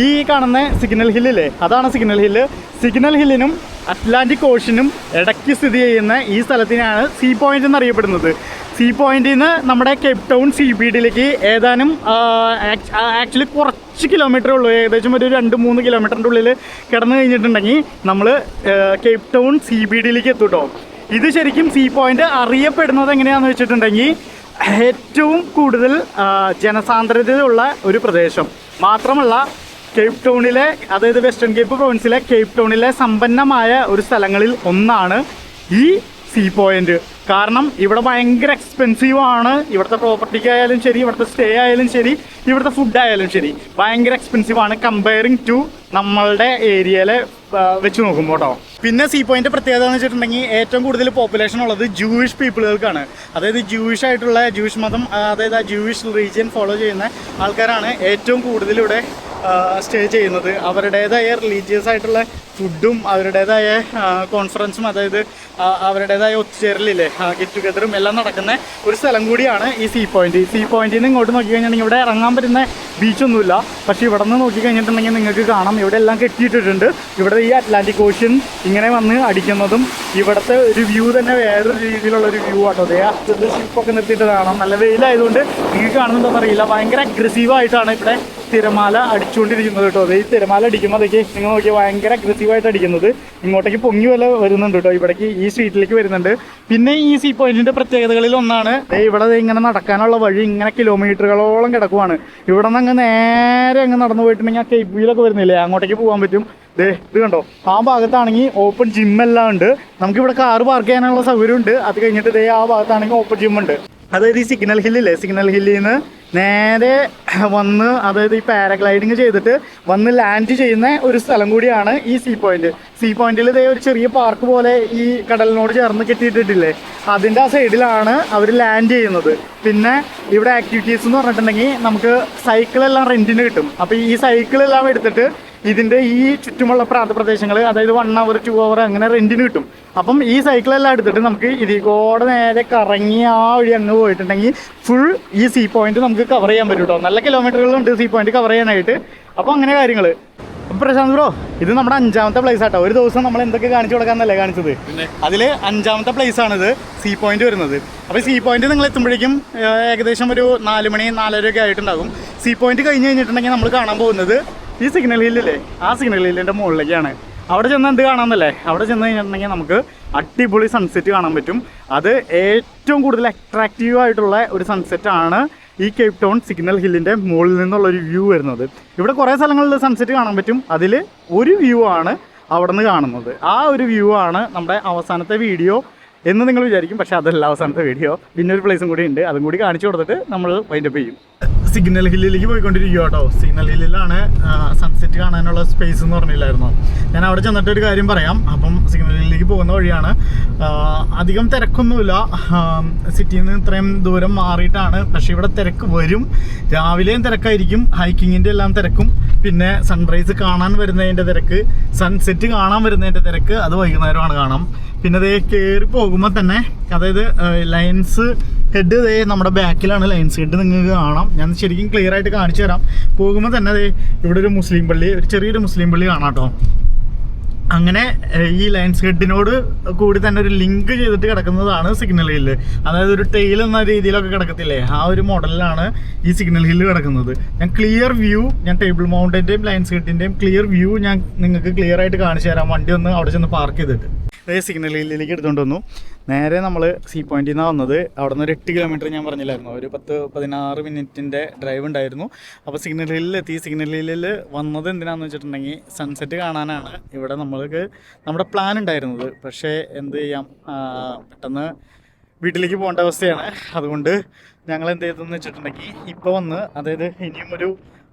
ഈ കാണുന്ന സിഗ്നൽ ഹില്ലില്ലേ, അതാണ് സിഗ്നൽ ഹില്ല്. സിഗ്നൽ ഹില്ലിനും അറ്റ്ലാന്റിക് ഓഷനും ഇടയ്ക്ക് സ്ഥിതി ചെയ്യുന്ന ഈ സ്ഥലത്തിനാണ് സീ പോയിന്റ് എന്നറിയപ്പെടുന്നത്. സീ പോയിന്റിൽ നിന്ന് നമ്മുടെ കേപ്പ് ടൗൺ CBDയിലേക്ക് ഏതാനും ആക്ച്വലി കുറച്ച് കിലോമീറ്ററേ ഉള്ളൂ, ഏകദേശം ഒരു 2-3 കിലോമീറ്ററിൻ്റെ ഉള്ളിൽ കിടന്നു കഴിഞ്ഞിട്ടുണ്ടെങ്കിൽ നമ്മൾ കേപ്പ് ടൗൺ CBDയിലേക്ക് എത്തും കേട്ടോ. ഇത് ശരിക്കും സീ പോയിന്റ് അറിയപ്പെടുന്നത് എങ്ങനെയാണെന്ന് വെച്ചിട്ടുണ്ടെങ്കിൽ ഏറ്റവും കൂടുതൽ ജനസാന്ദ്രതയുള്ള ഒരു പ്രദേശം മാത്രമല്ല, കേപ്പ് ടൗണിലെ, അതായത് വെസ്റ്റേൺ കേപ്പ് പ്രൊവിൻസിലെ കേപ്പ് ടൗണിലെ സമ്പന്നമായ ഒരു സ്ഥലങ്ങളിൽ ഒന്നാണ് ഈ സീ പോയിന്റ്. കാരണം ഇവിടെ ഭയങ്കര എക്സ്പെൻസീവാണ്. ഇവിടുത്തെ പ്രോപ്പർട്ടിക്ക് ആയാലും ശരി, ഇവിടുത്തെ സ്റ്റേ ആയാലും ശരി, ഇവിടുത്തെ ഫുഡ് ആയാലും ശരി, ഭയങ്കര എക്സ്പെൻസീവാണ് കമ്പയറിങ് ടു നമ്മളുടെ ഏരിയയിലെ വെച്ച് നോക്കുമ്പോൾ കേട്ടോ. പിന്നെ സീ പോയിന്റ് പ്രത്യേകത എന്ന് വെച്ചിട്ടുണ്ടെങ്കിൽ ഏറ്റവും കൂടുതൽ പോപ്പുലേഷൻ ഉള്ളത് ജൂയിഷ് പീപ്പിളുകൾക്കാണ്. അതായത് ജൂയിഷ് മതം, അതായത് ആ ജൂയിഷ് റീജിയൻ ഫോളോ ചെയ്യുന്ന ആൾക്കാരാണ് ഏറ്റവും കൂടുതൽ ഇവിടെ സ്റ്റേ ചെയ്യുന്നത്. അവരുടേതായ റിലീജിയസ് ആയിട്ടുള്ള ഫുഡും അവരുടേതായ കോൺഫറൻസും, അതായത് അവരുടേതായ ഒത്തുചേരലില്ലേ, ഗെറ്റ് ടുഗദറും എല്ലാം നടക്കുന്ന ഒരു സ്ഥലം കൂടിയാണ് ഈ സീ പോയിന്റ്. സീ പോയിന്റിൽ നിന്ന് ഇങ്ങോട്ട് നോക്കിക്കഴിഞ്ഞിട്ടുണ്ടെങ്കിൽ ഇവിടെ ഇറങ്ങാൻ പറ്റുന്ന ബീച്ചൊന്നുമില്ല. പക്ഷേ ഇവിടെ നിന്ന് നോക്കിക്കഴിഞ്ഞിട്ടുണ്ടെങ്കിൽ നിങ്ങൾക്ക് കാണാം ഇവിടെ എല്ലാം കെട്ടിയിട്ടിട്ടുണ്ട്. ഇവിടെ ഈ അറ്റ്ലാന്റിക് ഓഷ്യൻ ഇങ്ങനെ വന്ന് അടിക്കുന്നതും ഇവിടുത്തെ ഒരു വ്യൂ തന്നെ വേറൊരു രീതിയിലുള്ള ഒരു വ്യൂ ആട്ടോ. അതേ ഷിപ്പൊക്കെ നിർത്തിയിട്ട് കാണാം. നല്ല വെയിലായതുകൊണ്ട് നിങ്ങൾക്ക് കാണുന്നുണ്ടോന്ന് അറിയില്ല, ഭയങ്കര അഗ്രസീവായിട്ടാണ് ഇവിടെ തിരമാല അടിച്ചുകൊണ്ടിരിക്കുന്നത് കേട്ടോ. ഈ തിരമാല അടിക്കുമ്പോൾ അതൊക്കെ നിങ്ങൾ നോക്കിയാൽ ഭയങ്കര അഗ്രസീവായിട്ട് അടിക്കുന്നത്. ഇങ്ങോട്ടേക്ക് പൊങ്ങി വല്ല വരുന്നുണ്ട് കേട്ടോ, ഇവിടേക്ക് ഈ സ്ട്രീറ്റിലേക്ക് വരുന്നുണ്ട്. പിന്നെ ഈ സീ പോയിന്റിന്റെ പ്രത്യേകതകളിൽ ഒന്നാണ് ഇവിടെ ഇങ്ങനെ നടക്കാനുള്ള വഴി ഇങ്ങനെ കിലോമീറ്ററുകളോളം കിടക്കുവാണ്. ഇവിടെ നിന്ന് അങ്ങ് നേരെ അങ്ങ് നടന്നു പോയിട്ടുണ്ടെങ്കിൽ ആ കേപ്പ് വീലൊക്കെ വരുന്നില്ലേ, അങ്ങോട്ടേക്ക് പോകാൻ പറ്റും. ഇത് കണ്ടോ, ആ ഭാഗത്താണെങ്കിൽ ഓപ്പൺ ജിമ്മെല്ലാം ഉണ്ട്. നമുക്കിവിടെ കാറ് പാർക്ക് ചെയ്യാനുള്ള സൗകര്യമുണ്ട്. അത് കഴിഞ്ഞിട്ട് ആ ഭാഗത്താണെങ്കിൽ ഓപ്പൺ ജിമ്മുണ്ട്. അതായത് ഈ സിഗ്നൽ ഹില്ലില്ലേ, സിഗ്നൽ ഹില്ലിൽ നിന്ന് നേരെ വന്ന്, അതായത് ഈ പാരാഗ്ലൈഡിങ് ചെയ്തിട്ട് വന്ന് ലാൻഡ് ചെയ്യുന്ന ഒരു സ്ഥലം കൂടിയാണ് ഈ സീ പോയിന്റ്. സീ പോയിന്റിൽ ഇതേ ഒരു ചെറിയ പാർക്ക് പോലെ ഈ കടലിനോട് ചേർന്ന് കെട്ടിയിട്ടിട്ടില്ലേ, അതിൻ്റെ ആ സൈഡിലാണ് അവർ ലാൻഡ് ചെയ്യുന്നത്. പിന്നെ ഇവിടെ ആക്ടിവിറ്റീസ് എന്ന് പറഞ്ഞിട്ടുണ്ടെങ്കിൽ നമുക്ക് സൈക്കിളെല്ലാം റെൻറ്റിന് കിട്ടും. അപ്പോൾ ഈ സൈക്കിളെല്ലാം എടുത്തിട്ട് ഇതിൻ്റെ ഈ ചുറ്റുമുള്ള പ്രാന്തപ്രദേശങ്ങൾ, അതായത് 1 hour 2 hour അങ്ങനെ റെൻറ്റിന് കിട്ടും. അപ്പം ഈ സൈക്കിളെല്ലാം എടുത്തിട്ട് നമുക്ക് ഇതിൽ കൂടെ നേരെ കറങ്ങി ആ വഴി അങ്ങ് പോയിട്ടുണ്ടെങ്കിൽ ഫുൾ ഈ സീ പോയിന്റ് നമുക്ക് കവർ ചെയ്യാൻ പറ്റും കേട്ടോ. നല്ല കിലോമീറ്ററുകളുണ്ട് സീ പോയിന്റ് കവർ ചെയ്യാനായിട്ട്. അപ്പോൾ അങ്ങനെ കാര്യങ്ങൾ. അപ്പം പ്രശാന്ത് ബ്രോ, ഇത് നമ്മുടെ 5ാമത്തെ പ്ലേസ് ആട്ടോ. ഒരു ദിവസം നമ്മൾ എന്തൊക്കെ കാണിച്ചു കൊടുക്കാന്നല്ലേ കാണിച്ചത്, അതിൽ 5ാമത്തെ പ്ലേസ് ആണിത് സീ പോയിന്റ് വരുന്നത്. അപ്പോൾ സീ പോയിന്റ് നിങ്ങൾ എത്തുമ്പോഴേക്കും ഏകദേശം ഒരു 4 മണി 4:30 ഒക്കെ ആയിട്ടുണ്ടാകും. സീ പോയിന്റ് കഴിഞ്ഞ് കഴിഞ്ഞിട്ടുണ്ടെങ്കിൽ നമ്മൾ കാണാൻ പോകുന്നത് ഈ സിഗ്നൽ ഹില്ലില്ലേ, ആ സിഗ്നൽ ഹില്ലിൻ്റെ മുകളിലേക്കാണ്. അവിടെ ചെന്ന് എന്ത് കാണാമെന്നല്ലേ, അവിടെ ചെന്ന് കഴിഞ്ഞിട്ടുണ്ടെങ്കിൽ നമുക്ക് അടിപൊളി സൺസെറ്റ് കാണാൻ പറ്റും. അത് ഏറ്റവും കൂടുതൽ അട്രാക്റ്റീവ് ആയിട്ടുള്ള ഒരു സൺസെറ്റാണ് ഈ കേപ്പ് ടൗൺ സിഗ്നൽ ഹില്ലിൻ്റെ മുകളിൽ നിന്നുള്ളൊരു വ്യൂ വരുന്നത്. ഇവിടെ കുറേ സ്ഥലങ്ങളിൽ സൺസെറ്റ് കാണാൻ പറ്റും. അതിൽ ഒരു വ്യൂ ആണ് അവിടെ നിന്ന് കാണുന്നത്. ആ ഒരു വ്യൂ ആണ് നമ്മുടെ അവസാനത്തെ വീഡിയോ എന്ന് നിങ്ങൾ വിചാരിക്കും. പക്ഷേ അതല്ല അവസാനത്തെ വീഡിയോ. പിന്നെ ഒരു പ്ലേസും കൂടി ഉണ്ട്, അതും കൂടി കാണിച്ചു കൊടുത്തിട്ട് നമ്മൾ വൈൻഡപ്പ് ചെയ്യും. സിഗ്നൽ ഹില്ലിലേക്ക് പോയിക്കൊണ്ടിരിക്കുക കേട്ടോ. സിഗ്നൽ ഹില്ലിലാണ് സൺസെറ്റ് കാണാനുള്ള സ്പേസ് എന്ന് പറഞ്ഞില്ലായിരുന്നോ. ഞാൻ അവിടെ ചെന്നിട്ട് ഒരു കാര്യം പറയാം. അപ്പം സിഗ്നൽ ഹില്ലിലേക്ക് പോകുന്ന വഴിയാണ്. അധികം തിരക്കൊന്നുമില്ല, സിറ്റിയിൽ നിന്ന് ഇത്രയും ദൂരം മാറിയിട്ടാണ്. പക്ഷേ ഇവിടെ തിരക്ക് വരും. രാവിലെയും തിരക്കായിരിക്കും, ഹൈക്കിങ്ങിൻ്റെ എല്ലാം തിരക്കും, പിന്നെ സൺറൈസ് കാണാൻ വരുന്നതിൻ്റെ തിരക്ക്, സൺസെറ്റ് കാണാൻ വരുന്നതിൻ്റെ തിരക്ക്, അത് വൈകുന്നേരമാണ് കാണാം. പിന്നെ അതേ കയറി പോകുമ്പോൾ തന്നെ, അതായത് ലൈൻസ് ഹെഡ് ദേ നമ്മുടെ ബാക്കിലാണ് ലൈൻസ് ഹെഡ്, നിങ്ങൾക്ക് കാണാം. ഞാൻ ശരിക്കും ക്ലിയർ ആയിട്ട് കാണിച്ചു തരാം. പോകുമ്പോൾ തന്നെ അതേ ഇവിടെ ഒരു മുസ്ലിം പള്ളി, ഒരു ചെറിയൊരു മുസ്ലിം പള്ളി കാണാം കേട്ടോ. അങ്ങനെ ഈ ലൈൻസ് ഹെഡിനോട് കൂടി തന്നെ ഒരു ലിങ്ക് ചെയ്തിട്ട് കിടക്കുന്നതാണ് സിഗ്നൽ ഹില്ല്. അതായത് ഒരു ടെയിൽ എന്ന രീതിയിലൊക്കെ കിടക്കത്തില്ലേ, ആ ഒരു മോഡലിലാണ് ഈ സിഗ്നൽ ഹില്ല് കിടക്കുന്നത്. ഞാൻ ക്ലിയർ വ്യൂ, ഞാൻ ടേബിൾ മൗണ്ടിൻ്റെയും ലൈൻസ് ഹെഡിൻ്റെയും ക്ലിയർ വ്യൂ ഞാൻ നിങ്ങൾക്ക് ക്ലിയർ ആയിട്ട് കാണിച്ചു തരാം. വണ്ടി ഒന്ന് അവിടെ ചെന്ന് പാർക്ക് ചെയ്തിട്ട് സിഗ്നൽ ഹില്ലിലേക്ക് എടുത്തുകൊണ്ട് വന്നു. നേരെ നമ്മൾ സീ പോയിന്റിൽ നിന്നാണ് വന്നത്. അവിടെ നിന്ന് ഒരു 8 കിലോമീറ്റർ ഞാൻ പറഞ്ഞില്ലായിരുന്നു, ഒരു 10-16 മിനിറ്റിൻ്റെ ഡ്രൈവ് ഉണ്ടായിരുന്നു. അപ്പോൾ സിഗ്നൽ ഹില്ലിലെത്തി. സിഗ്നൽ ഹില്ലിൽ വന്നത് എന്തിനാണെന്ന് വെച്ചിട്ടുണ്ടെങ്കിൽ സൺസെറ്റ് കാണാനാണ് ഇവിടെ നമ്മൾക്ക് നമ്മുടെ പ്ലാൻ ഉണ്ടായിരുന്നത്. പക്ഷേ എന്ത് ചെയ്യാം, പെട്ടെന്ന് വീട്ടിലേക്ക് പോകേണ്ട അവസ്ഥയാണ്. അതുകൊണ്ട് ഞങ്ങൾ എന്ത് ചെയ്തതെന്ന് വെച്ചിട്ടുണ്ടെങ്കിൽ ഇപ്പോൾ വന്ന്, അതായത് ഇനിയും ഒരു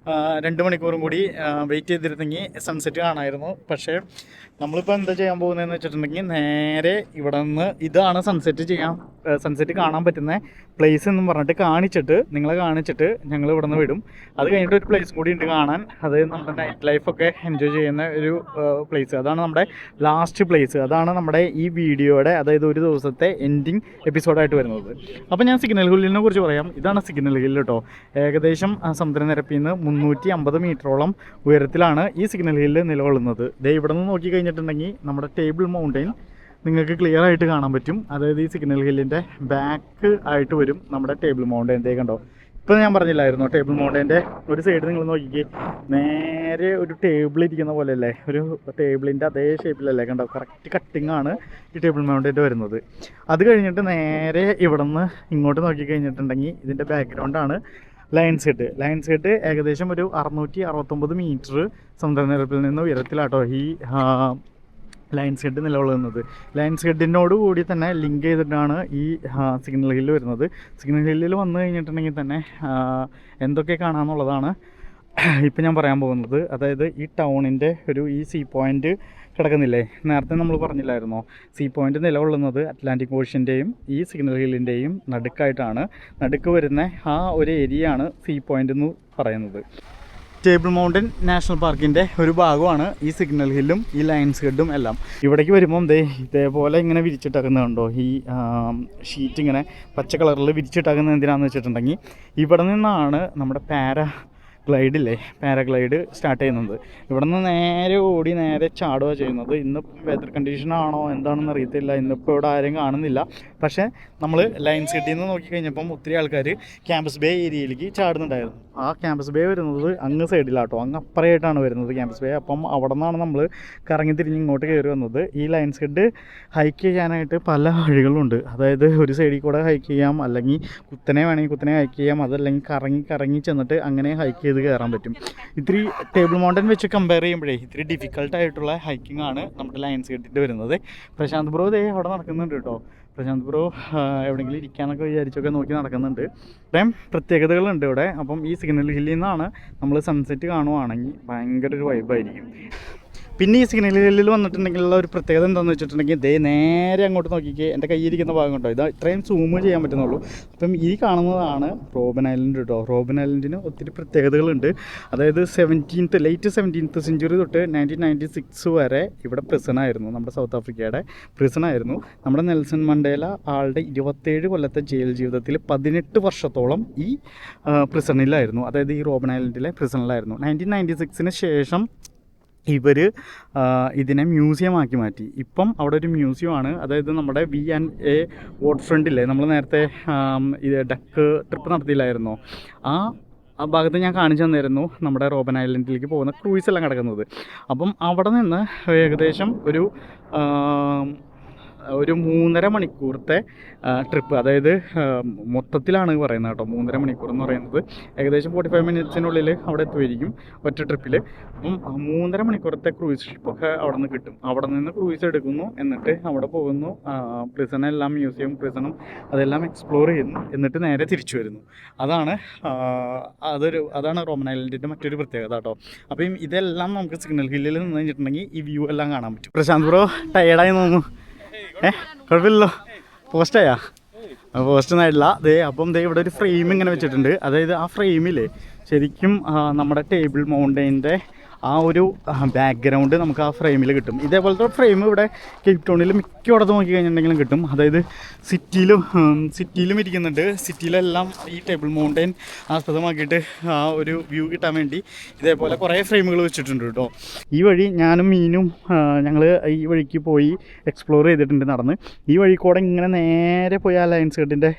2 മണിക്കൂറും കൂടി വെയിറ്റ് ചെയ്തിരുന്നെങ്കിൽ സൺസെറ്റ് കാണാമായിരുന്നു. പക്ഷേ നമ്മളിപ്പോൾ എന്താ ചെയ്യാൻ പോകുന്നതെന്ന് വെച്ചിട്ടുണ്ടെങ്കിൽ നേരെ ഇവിടെ നിന്ന് ഇതാണ് സൺസെറ്റ് കാണാൻ പറ്റുന്ന പ്ലേസ് എന്നും പറഞ്ഞിട്ട് നിങ്ങളെ കാണിച്ചിട്ട് ഞങ്ങൾ ഇവിടെ നിന്ന് വിടും. അത് കഴിഞ്ഞിട്ട് ഒരു പ്ലേസ് കൂടി ഉണ്ട് കാണാൻ. അത് നമ്മുടെ നൈറ്റ് ലൈഫൊക്കെ എൻജോയ് ചെയ്യുന്ന ഒരു പ്ലേസ്. അതാണ് നമ്മുടെ ലാസ്റ്റ് പ്ലേസ്. അതാണ് നമ്മുടെ ഈ വീഡിയോയുടെ, അതായത് ഒരു ദിവസത്തെ എൻഡിങ് എപ്പിസോഡായിട്ട് വരുന്നത്. അപ്പോൾ ഞാൻ സിഗ്നൽ ഹില്ലിനെ കുറിച്ച് പറയാം. ഇതാണ് സിഗ്നൽ ഹില്ല് കേട്ടോ. ഏകദേശം സമുദ്രനിരപ്പിൽ നിന്ന് 350 മീറ്ററോളം ഉയരത്തിലാണ് ഈ സിഗ്നൽ ഹില്ല് നിലകൊള്ളുന്നത്. ഇവിടെ നിന്ന് നോക്കി കഴിഞ്ഞിട്ടുണ്ടെങ്കിൽ നമ്മുടെ ടേബിൾ മൗണ്ടൈൻ നിങ്ങൾക്ക് ക്ലിയർ ആയിട്ട് കാണാൻ പറ്റും. അതായത് ഈ സിഗ്നൽ ഹില്ലിൻ്റെ ബാക്ക് ആയിട്ട് വരും നമ്മുടെ ടേബിൾ മൗണ്ടൈൻ. കണ്ടോ, ഇപ്പോൾ ഞാൻ പറഞ്ഞില്ലായിരുന്നു, ടേബിൾ മൗണ്ടൈൻ്റെ ഒരു സൈഡ് നിങ്ങൾ നോക്കിക്കേ, നേരെ ഒരു ടേബിൾ ഇരിക്കുന്ന പോലെ അല്ലേ, ഒരു ടേബിളിൻ്റെ അതേ ഷേപ്പിലല്ലേ, കണ്ടോ, കറക്റ്റ് കട്ടിങ് ആണ് ഈ ടേബിൾ മൗണ്ടൈൻ്റെ വരുന്നത്. അത് കഴിഞ്ഞിട്ട് നേരെ ഇവിടെ നിന്ന് ഇങ്ങോട്ട് നോക്കി കഴിഞ്ഞിട്ടുണ്ടെങ്കിൽ ഇതിൻ്റെ ബാക്ക്ഗ്രൗണ്ടാണ് ലയൺസ് ഹെഡ്. ഏകദേശം ഒരു 669 മീറ്റർ സമുദ്രനിരപ്പിൽ നിന്ന് ഉയരത്തിലാട്ടോ ഈ ലയൺസ് ഹെഡ് നിലകൊള്ളുന്നത്. ലയൺസ് ഹെഡിനോട് കൂടി തന്നെ ലിങ്ക് ചെയ്തിട്ടാണ് ഈ സിഗ്നൽ ഹില്ല് വരുന്നത്. സിഗ്നൽ ഹില്ലിൽ വന്നു കഴിഞ്ഞിട്ടുണ്ടെങ്കിൽ തന്നെ എന്തൊക്കെ കാണാമെന്നുള്ളതാണ് ഇപ്പം ഞാൻ പറയാൻ പോകുന്നത്. അതായത് ഈ ടൗണിൻ്റെ ഈ സീ പോയിൻ്റ് കിടക്കുന്നില്ലേ? നേരത്തെ നമ്മൾ പറഞ്ഞില്ലായിരുന്നോ, സീ പോയിൻ്റ് നിലകൊള്ളുന്നത് അറ്റ്ലാന്റിക് ഓഷ്യൻ്റെയും ഈ സിഗ്നൽ ഹില്ലിൻ്റെയും നടുക്കായിട്ടാണ്. നടുക്ക് വരുന്ന ആ ഒരു ഏരിയയാണ് സീ പോയിൻ്റ് എന്ന് പറയുന്നത്. ടേബിൾ മൗണ്ടൻ നാഷണൽ പാർക്കിൻ്റെ ഒരു ഭാഗമാണ് ഈ സിഗ്നൽ ഹില്ലും ഈ ലയൺസ് ഹെഡും എല്ലാം. ഇവിടേക്ക് വരുമ്പം ഇതേപോലെ ഇങ്ങനെ വിരിച്ചിട്ടാക്കുന്നുണ്ടോ, ഈ ഷീറ്റ് ഇങ്ങനെ പച്ച കളറിൽ വിരിച്ചിട്ടാക്കുന്നത് എന്തിനാണെന്ന് വെച്ചിട്ടുണ്ടെങ്കിൽ ഇവിടെ നിന്നാണ് നമ്മുടെ പാരാഗ്ലൈഡ് സ്റ്റാർട്ട് ചെയ്യുന്നത്. ഇവിടെ നിന്ന് നേരെ ഓടി നേരെ ചാടുക ചെയ്യുന്നത്. ഇന്നിപ്പം വെതർ കണ്ടീഷനാണോ എന്താണെന്ന് അറിയത്തില്ല, ഇന്നിപ്പോൾ ഇവിടെ ആരും കാണുന്നില്ല. പക്ഷേ നമ്മൾ ലയൺസ് ഹെഡിൽ നിന്ന് നോക്കിക്കഴിഞ്ഞപ്പം ഒത്തിരി ആൾക്കാർ ക്യാമ്പസ് ബേ ഏരിയയിലേക്ക് ചാടുന്നുണ്ടായിരുന്നു. ആ ക്യാമ്പസ് ബേ വരുന്നത് അങ്ങ് സൈഡിലാട്ടോ, അങ്ങ് അപ്പുറമായിട്ടാണ് വരുന്നത് ക്യാമ്പസ് ബേ. അപ്പം അവിടെ നിന്നാണ് നമ്മൾ കറങ്ങി തിരിഞ്ഞ് ഇങ്ങോട്ട് കയറി വന്നത്. ഈ ലയൺസ് ഹെഡ് ഹൈക്ക് ചെയ്യാനായിട്ട് പല വഴികളുണ്ട്. അതായത് ഒരു സൈഡിൽ കൂടെ ഹൈക്ക് ചെയ്യാം, അല്ലെങ്കിൽ കുത്തനെ വേണമെങ്കിൽ കുത്തനെ ഹൈക്ക് ചെയ്യാം, അതല്ലെങ്കിൽ കറങ്ങി ചെന്നിട്ട് അങ്ങനെ ഹൈക്ക് ചെയ്ത് കയറാൻ പറ്റും. ഇത്തിരി ടേബിൾ മൗണ്ടൻ വെച്ച് കമ്പയർ ചെയ്യുമ്പോഴേ ഇത്തിരി ഡിഫിക്കൽട്ടായിട്ടുള്ള ഹൈക്കിംഗ് ആണ് നമ്മുടെ ലയൺസ് ഹെഡിൻ്റെ വരുന്നത്. പ്രശാന്ത് ബ്രോ അവിടെ നടക്കുന്നുണ്ട് കേട്ടോ. പ്രശാന്ത് ബ്രോ എവിടെയെങ്കിലും ഇരിക്കാനൊക്കെ വിചാരിച്ചൊക്കെ നോക്കി നടക്കുന്നുണ്ട്. ഇത്രയും പ്രത്യേകതകളുണ്ട് ഇവിടെ. അപ്പം ഈ സിഗ്നൽ ഹില്ലിൽ നിന്നാണ് നമ്മൾ സൺസെറ്റ് കാണുവാണെങ്കിൽ ഭയങ്കര ഒരു വൈബായിരിക്കും. പിന്നെ ഈ സിഗ്നൽ ഹില്ലിൽ വന്നിട്ടുണ്ടെങ്കിലുള്ള ഒരു പ്രത്യേകത എന്താണെന്ന് വെച്ചിട്ടുണ്ടെങ്കിൽ നേരെ അങ്ങോട്ട് നോക്കിക്കേ, എൻ്റെ കയ്യിരിക്കുന്ന ഭാഗം കണ്ടോ, ഇത് ഇത്രയും സൂം ചെയ്യാൻ പറ്റുന്നുള്ളൂ. അപ്പം ഈ കാണുന്നതാണ് റോബൻ ഐലൻഡ് കേട്ടോ. റോബൻ ഐലൻഡിന് ഒത്തിരി പ്രത്യേകതകളുണ്ട്. അതായത് ലേറ്റ് 17th സെഞ്ച്വറി തൊട്ട് 1996 വരെ ഇവിടെ പ്രിസണായിരുന്നു. നമ്മുടെ സൗത്ത് ആഫ്രിക്കയുടെ പ്രിസണായിരുന്നു. നമ്മുടെ നെൽസൺ മണ്ടേല ആളുടെ 27 കൊല്ലത്തെ ജയിൽ ജീവിതത്തിൽ 18 വർഷത്തോളം ഈ പ്രിസണിലായിരുന്നു. അതായത് ഈ റോബൻ ഐലൻഡിലെ പ്രിസണിലായിരുന്നു. 1996 ശേഷം ഇവർ ഇതിനെ മ്യൂസിയമാക്കി മാറ്റി. ഇപ്പം അവിടെ ഒരു മ്യൂസിയമാണ്. അതായത് നമ്മുടെ V&A വോട്ട് ഫ്രണ്ടില്ലേ, നമ്മൾ നേരത്തെ ഇത് ഡക്ക് ട്രിപ്പ് നടത്തിയില്ലായിരുന്നോ, ആ ഭാഗത്ത് ഞാൻ കാണിച്ചു തന്നിരുന്നു നമ്മുടെ റോബൻ ഐലൻഡിലേക്ക് പോകുന്ന ക്രൂയിസ് എല്ലാം കിടക്കുന്നത്. അപ്പം അവിടെ നിന്ന് ഏകദേശം ഒരു 3.5 മണിക്കൂറത്തെ ട്രിപ്പ്, അതായത് മൊത്തത്തിലാണ് പറയുന്നത് കേട്ടോ. 3.5 മണിക്കൂർ എന്ന് പറയുന്നത് ഏകദേശം 45 മിനിറ്റ്സിനുള്ളിൽ അവിടെ എത്തുമായിരിക്കും ഒറ്റ ട്രിപ്പിൽ. അപ്പം 3.5 മണിക്കൂറത്തെ ക്രൂയിസ് ഷിപ്പൊക്കെ അവിടെ നിന്ന് കിട്ടും. അവിടെ നിന്ന് ക്രൂയിസ് എടുക്കുന്നു, എന്നിട്ട് അവിടെ പോകുന്നു, പ്രിസണെല്ലാം മ്യൂസിയം പ്രിസണും അതെല്ലാം എക്സ്പ്ലോർ ചെയ്യുന്നു, എന്നിട്ട് നേരെ തിരിച്ചു വരുന്നു. അതാണ് റോബൻ ഐലൻഡിൻ്റെ മറ്റൊരു പ്രത്യേകത കേട്ടോ. അപ്പം ഇതെല്ലാം നമുക്ക് സിഗ്നൽ ഹില്ലിൽ നിന്ന് കഴിഞ്ഞിട്ടുണ്ടെങ്കിൽ ഈ വ്യൂ എല്ലാം കാണാൻ പറ്റും. പ്രശാന്ത് ബ്രോ ടയേർഡായി തോന്നുന്നു. കുഴപ്പമില്ലല്ലോ, പോസ്റ്റായാ? പോസ്റ്റൊന്നും ആയിട്ടില്ല. അപ്പം ഇവിടെ ഒരു ഫ്രെയിം ഇങ്ങനെ വെച്ചിട്ടുണ്ട്. അതായത് ആ ഫ്രെയിമിൽ ശരിക്കും നമ്മുടെ ടേബിൾ മൗണ്ടൈൻ്റെ ആ ഒരു ബാക്ക്ഗ്രൗണ്ട് നമുക്ക് ആ ഫ്രെയിമിൽ കിട്ടും. ഇതേപോലത്തെ ഫ്രെയിം ഇവിടെ കേപ്പ് ടൗണിൽ മിക്കയിടത്ത് നോക്കി കഴിഞ്ഞിട്ടുണ്ടെങ്കിലും കിട്ടും. അതായത് സിറ്റിയിലും ഇരിക്കുന്നുണ്ട്. സിറ്റിയിലെല്ലാം ഈ ടേബിൾ മൗണ്ടൈൻ ആസ്പദമാക്കിയിട്ട് ആ ഒരു വ്യൂ കിട്ടാൻ വേണ്ടി ഇതേപോലെ കുറേ ഫ്രെയിമുകൾ വെച്ചിട്ടുണ്ട് കേട്ടോ. ഈ വഴി ഞാനും മീനും ഞങ്ങൾ ഈ വഴിക്ക് പോയി എക്സ്പ്ലോർ ചെയ്തിട്ടുണ്ട് നടന്ന്. ഈ വഴി കൂടെ ഇങ്ങനെ നേരെ പോയി ആ ലയൺസ് ഹെഡിൻ്റെ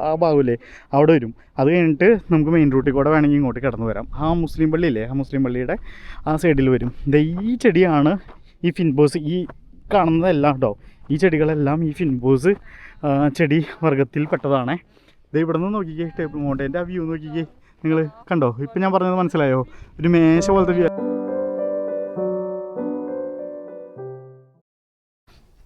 ആ ഭാഗമില്ലേ അവിടെ വരും. അത് കഴിഞ്ഞിട്ട് നമുക്ക് മെയിൻ റൂട്ടിൽ കൂടെ വേണമെങ്കിൽ ഇങ്ങോട്ട് കടന്നു വരാം. ആ മുസ്ലിം പള്ളിയില്ലേ, ആ മുസ്ലിം പള്ളിയുടെ ആ സൈഡിൽ വരും. ഈ ചെടിയാണ് ഈ ഫിൻബോസ്. ഈ കാണുന്നതെല്ലാം കേട്ടോ, ഈ ചെടികളെല്ലാം ഈ ഫിൻബോസ് ചെടി വർഗ്ഗത്തിൽ പെട്ടതാണ്. ഇവിടെ നിന്ന് നോക്കിക്കേ, ടേബിൾ മൗണ്ടൈൻ്റെ ആ വ്യൂ നോക്കിക്കേ. നിങ്ങൾ കണ്ടോ? ഇപ്പം ഞാൻ പറഞ്ഞത് മനസ്സിലായോ? ഒരു മേശ പോലത്തെ വ്യൂ.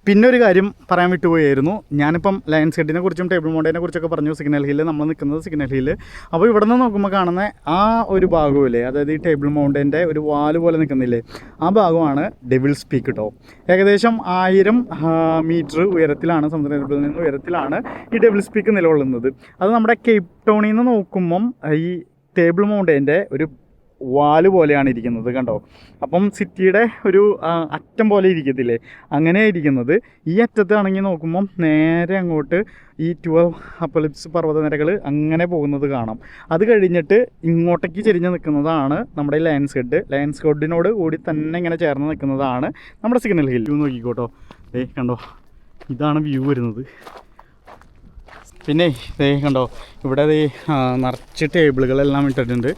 പിന്നെ ഒരു കാര്യം പറയാൻ വിട്ടുപോയായിരുന്നു. ഞാനിപ്പം ലയൺസ് ഹെഡിനെ കുറിച്ചും ടേബിൾ മൗണ്ടൈനെ കുറിച്ചൊക്കെ പറഞ്ഞു. സിഗ്നൽ ഹില്ല്, നമ്മൾ നിൽക്കുന്നത് സിഗ്നൽ ഹില്ല്. അപ്പോൾ ഇവിടെ നിന്ന് നോക്കുമ്പോൾ കാണുന്ന ആ ഒരു ഭാഗമില്ലേ, അതായത് ഈ ടേബിൾ മൗണ്ടൈൻ്റെ ഒരു വാല് പോലെ നിൽക്കുന്നില്ലേ, ആ ഭാഗമാണ് ഡെവിൾസ് പീക്ക് കേട്ടോ. ഏകദേശം 1000 മീറ്റർ ഉയരത്തിലാണ്, സമുദ്രനിരപ്പിൽ നിന്ന് ഉയരത്തിലാണ് ഈ ഡെവിൾസ് പീക്ക് നിലകൊള്ളുന്നത്. അത് നമ്മുടെ കേപ്പ് ടൗണിൽ നിന്ന് നോക്കുമ്പം ഈ ടേബിൾ മൗണ്ടൈൻ്റെ ഒരു വാല് പോലെയാണ് ഇരിക്കുന്നത് കണ്ടോ. അപ്പം സിറ്റിയുടെ ഒരു അറ്റം പോലെ ഇരിക്കത്തില്ലേ, അങ്ങനെയാണ് ഇരിക്കുന്നത്. ഈ അറ്റത്താണെങ്കിൽ നോക്കുമ്പം നേരെ അങ്ങോട്ട് ഈ 12 അപ്പലിപ്സ് പർവ്വതനിരകൾ അങ്ങനെ പോകുന്നത് കാണാം. അത് കഴിഞ്ഞിട്ട് ഇങ്ങോട്ടേക്ക് ചെരിഞ്ഞ് നിൽക്കുന്നതാണ് നമ്മുടെ ലയൺസ് ഹെഡ്. ലയൺസ് ഹെഡിനോട് കൂടി തന്നെ ഇങ്ങനെ ചേർന്ന് നിൽക്കുന്നതാണ് നമ്മുടെ സിഗ്നൽ ഹിൽ. വ്യൂ നോക്കിക്കോട്ടോ, കണ്ടോ, ഇതാണ് വ്യൂ വരുന്നത്. പിന്നെ കണ്ടോ, ഇവിടെ നിറച്ച് ടേബിളുകളെല്ലാം ഇട്ടിട്ടുണ്ട്.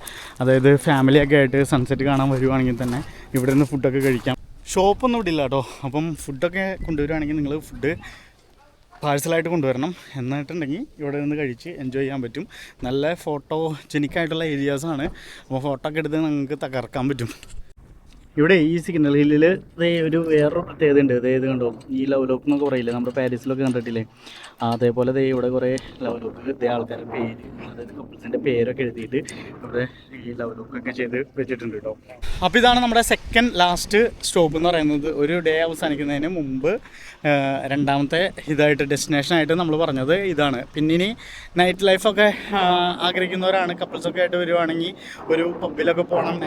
അതായത് ഫാമിലിയൊക്കെ ആയിട്ട് സൺസെറ്റ് കാണാൻ വരുവാണെങ്കിൽ തന്നെ ഇവിടെ നിന്ന് ഫുഡൊക്കെ കഴിക്കാം. ഷോപ്പൊന്നും ഇവിടെ ഇല്ല കേട്ടോ. അപ്പം ഫുഡൊക്കെ കൊണ്ടുവരുവാണെങ്കിൽ നിങ്ങൾ ഫുഡ് പാഴ്സലായിട്ട് കൊണ്ടുവരണം. എന്നിട്ടുണ്ടെങ്കിൽ ഇവിടെ നിന്ന് കഴിച്ച് എൻജോയ് ചെയ്യാൻ പറ്റും. നല്ല ഫോട്ടോ ജെനിക്കായിട്ടുള്ള ഏരിയാസാണ്. അപ്പോൾ ഫോട്ടോ ഒക്കെ എടുത്ത് നിങ്ങൾക്ക് തകർക്കാൻ പറ്റും. ഇവിടെ ഈ സിഗ്നൽ ഹില്ലിൽ ഒരു വേറൊരു പ്രത്യേകത ഉണ്ട്. ഇത് കണ്ടോ, ഈ ലവ് ലോക്ക് എന്നൊക്കെ പറയില്ലേ, നമ്മുടെ പാരീസിലൊക്കെ കണ്ടിട്ടില്ലേ, അതേപോലെ ഇവിടെ കുറേ ലവ് ലോക്ക് ആൾക്കാരുടെ പേര്, അതായത് കപ്പിൾസിൻ്റെ പേരൊക്കെ എഴുതിയിട്ട് ഇവിടെ ഈ ലവ് ലോക്കൊക്കെ ചെയ്ത് വെച്ചിട്ടുണ്ട് കേട്ടോ. അപ്പോൾ ഇതാണ് നമ്മുടെ സെക്കൻഡ് ലാസ്റ്റ് സ്റ്റോപ്പ് എന്ന് പറയുന്നത്. ഒരു ഡേ അവസാനിക്കുന്നതിന് മുമ്പ് രണ്ടാമത്തെ ഇതായിട്ട് ഡെസ്റ്റിനേഷനായിട്ട് നമ്മൾ പറഞ്ഞത് ഇതാണ്. പിന്നെ ഇനി നൈറ്റ് ലൈഫൊക്കെ ആഗ്രഹിക്കുന്നവരാണ്, കപ്പിൾസൊക്കെ ആയിട്ട് വരുവാണെങ്കിൽ ഒരു പബ്ബിലൊക്കെ പോകണം,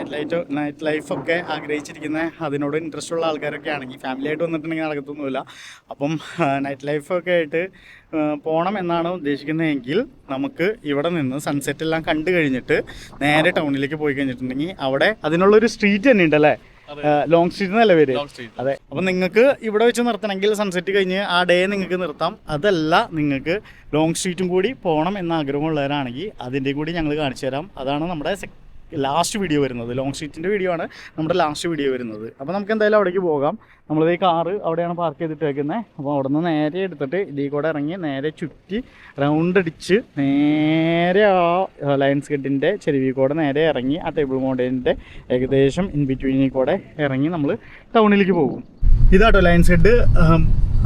നൈറ്റ് ലൈഫൊക്കെ ആഗ്രഹിച്ചിരിക്കുന്ന അതിനോട് ഇൻട്രസ്റ്റ് ഉള്ള ആൾക്കാരൊക്കെ ആണെങ്കിൽ, ഫാമിലി ആയിട്ട് വന്നിട്ടുണ്ടെങ്കിൽ നടക്കത്തൊന്നുമില്ല. അപ്പം നൈറ്റ് ലൈഫൊക്കെ ആയിട്ട് പോകണം എന്നാണ് ഉദ്ദേശിക്കുന്നതെങ്കിൽ നമുക്ക് ഇവിടെ നിന്ന് സൺസെറ്റ് എല്ലാം കണ്ടു കഴിഞ്ഞിട്ട് നേരെ ടൗണിലേക്ക് പോയി കഴിഞ്ഞിട്ടുണ്ടെങ്കിൽ അവിടെ അതിനുള്ളൊരു സ്ട്രീറ്റ് തന്നെ ഉണ്ടല്ലേ, ലോങ് സ്ട്രീറ്റ് എന്നല്ല പേര്. അതെ, അപ്പം നിങ്ങൾക്ക് ഇവിടെ വെച്ച് നിർത്തണമെങ്കിൽ സൺസെറ്റ് കഴിഞ്ഞ് ആ ഡേ നിങ്ങൾക്ക് നിർത്താം. അതല്ല നിങ്ങൾക്ക് ലോങ് സ്ട്രീറ്റും കൂടി പോകണം എന്ന ആഗ്രഹമുള്ളവരാണെങ്കിൽ അതിൻ്റെ കൂടി ഞങ്ങൾ കാണിച്ചു തരാം. അതാണ് നമ്മുടെ ലാസ്റ്റ് വീഡിയോ വരുന്നത്. ലോങ് സ്ട്രീറ്റിൻ്റെ വീഡിയോ ആണ് നമ്മുടെ ലാസ്റ്റ് വീഡിയോ വരുന്നത്. അപ്പോൾ നമുക്ക് എന്തായാലും അവിടേക്ക് പോകാം. നമ്മളിത് ഈ കാറ് അവിടെയാണ് പാർക്ക് ചെയ്തിട്ട് വെക്കുന്നത്. അപ്പോൾ അവിടെ നിന്ന് നേരെ എടുത്തിട്ട് ഇതിൽ കൂടെ ഇറങ്ങി നേരെ ചുറ്റി റൗണ്ട് അടിച്ച് നേരെ ആ ലയൺസ് ഗേറ്റിൻ്റെ ചെരുവിൽ കൂടെ നേരെ ഇറങ്ങി ആ ടേബിൾ മൗണ്ടൈനിൻ്റെ ഏകദേശം ഇൻ ബിറ്റ്വീനിൽ കൂടെ ഇറങ്ങി നമ്മൾ ടൗണിലേക്ക് പോകും. ഇതാട്ടോ ലയൺസ് ഗേറ്റ്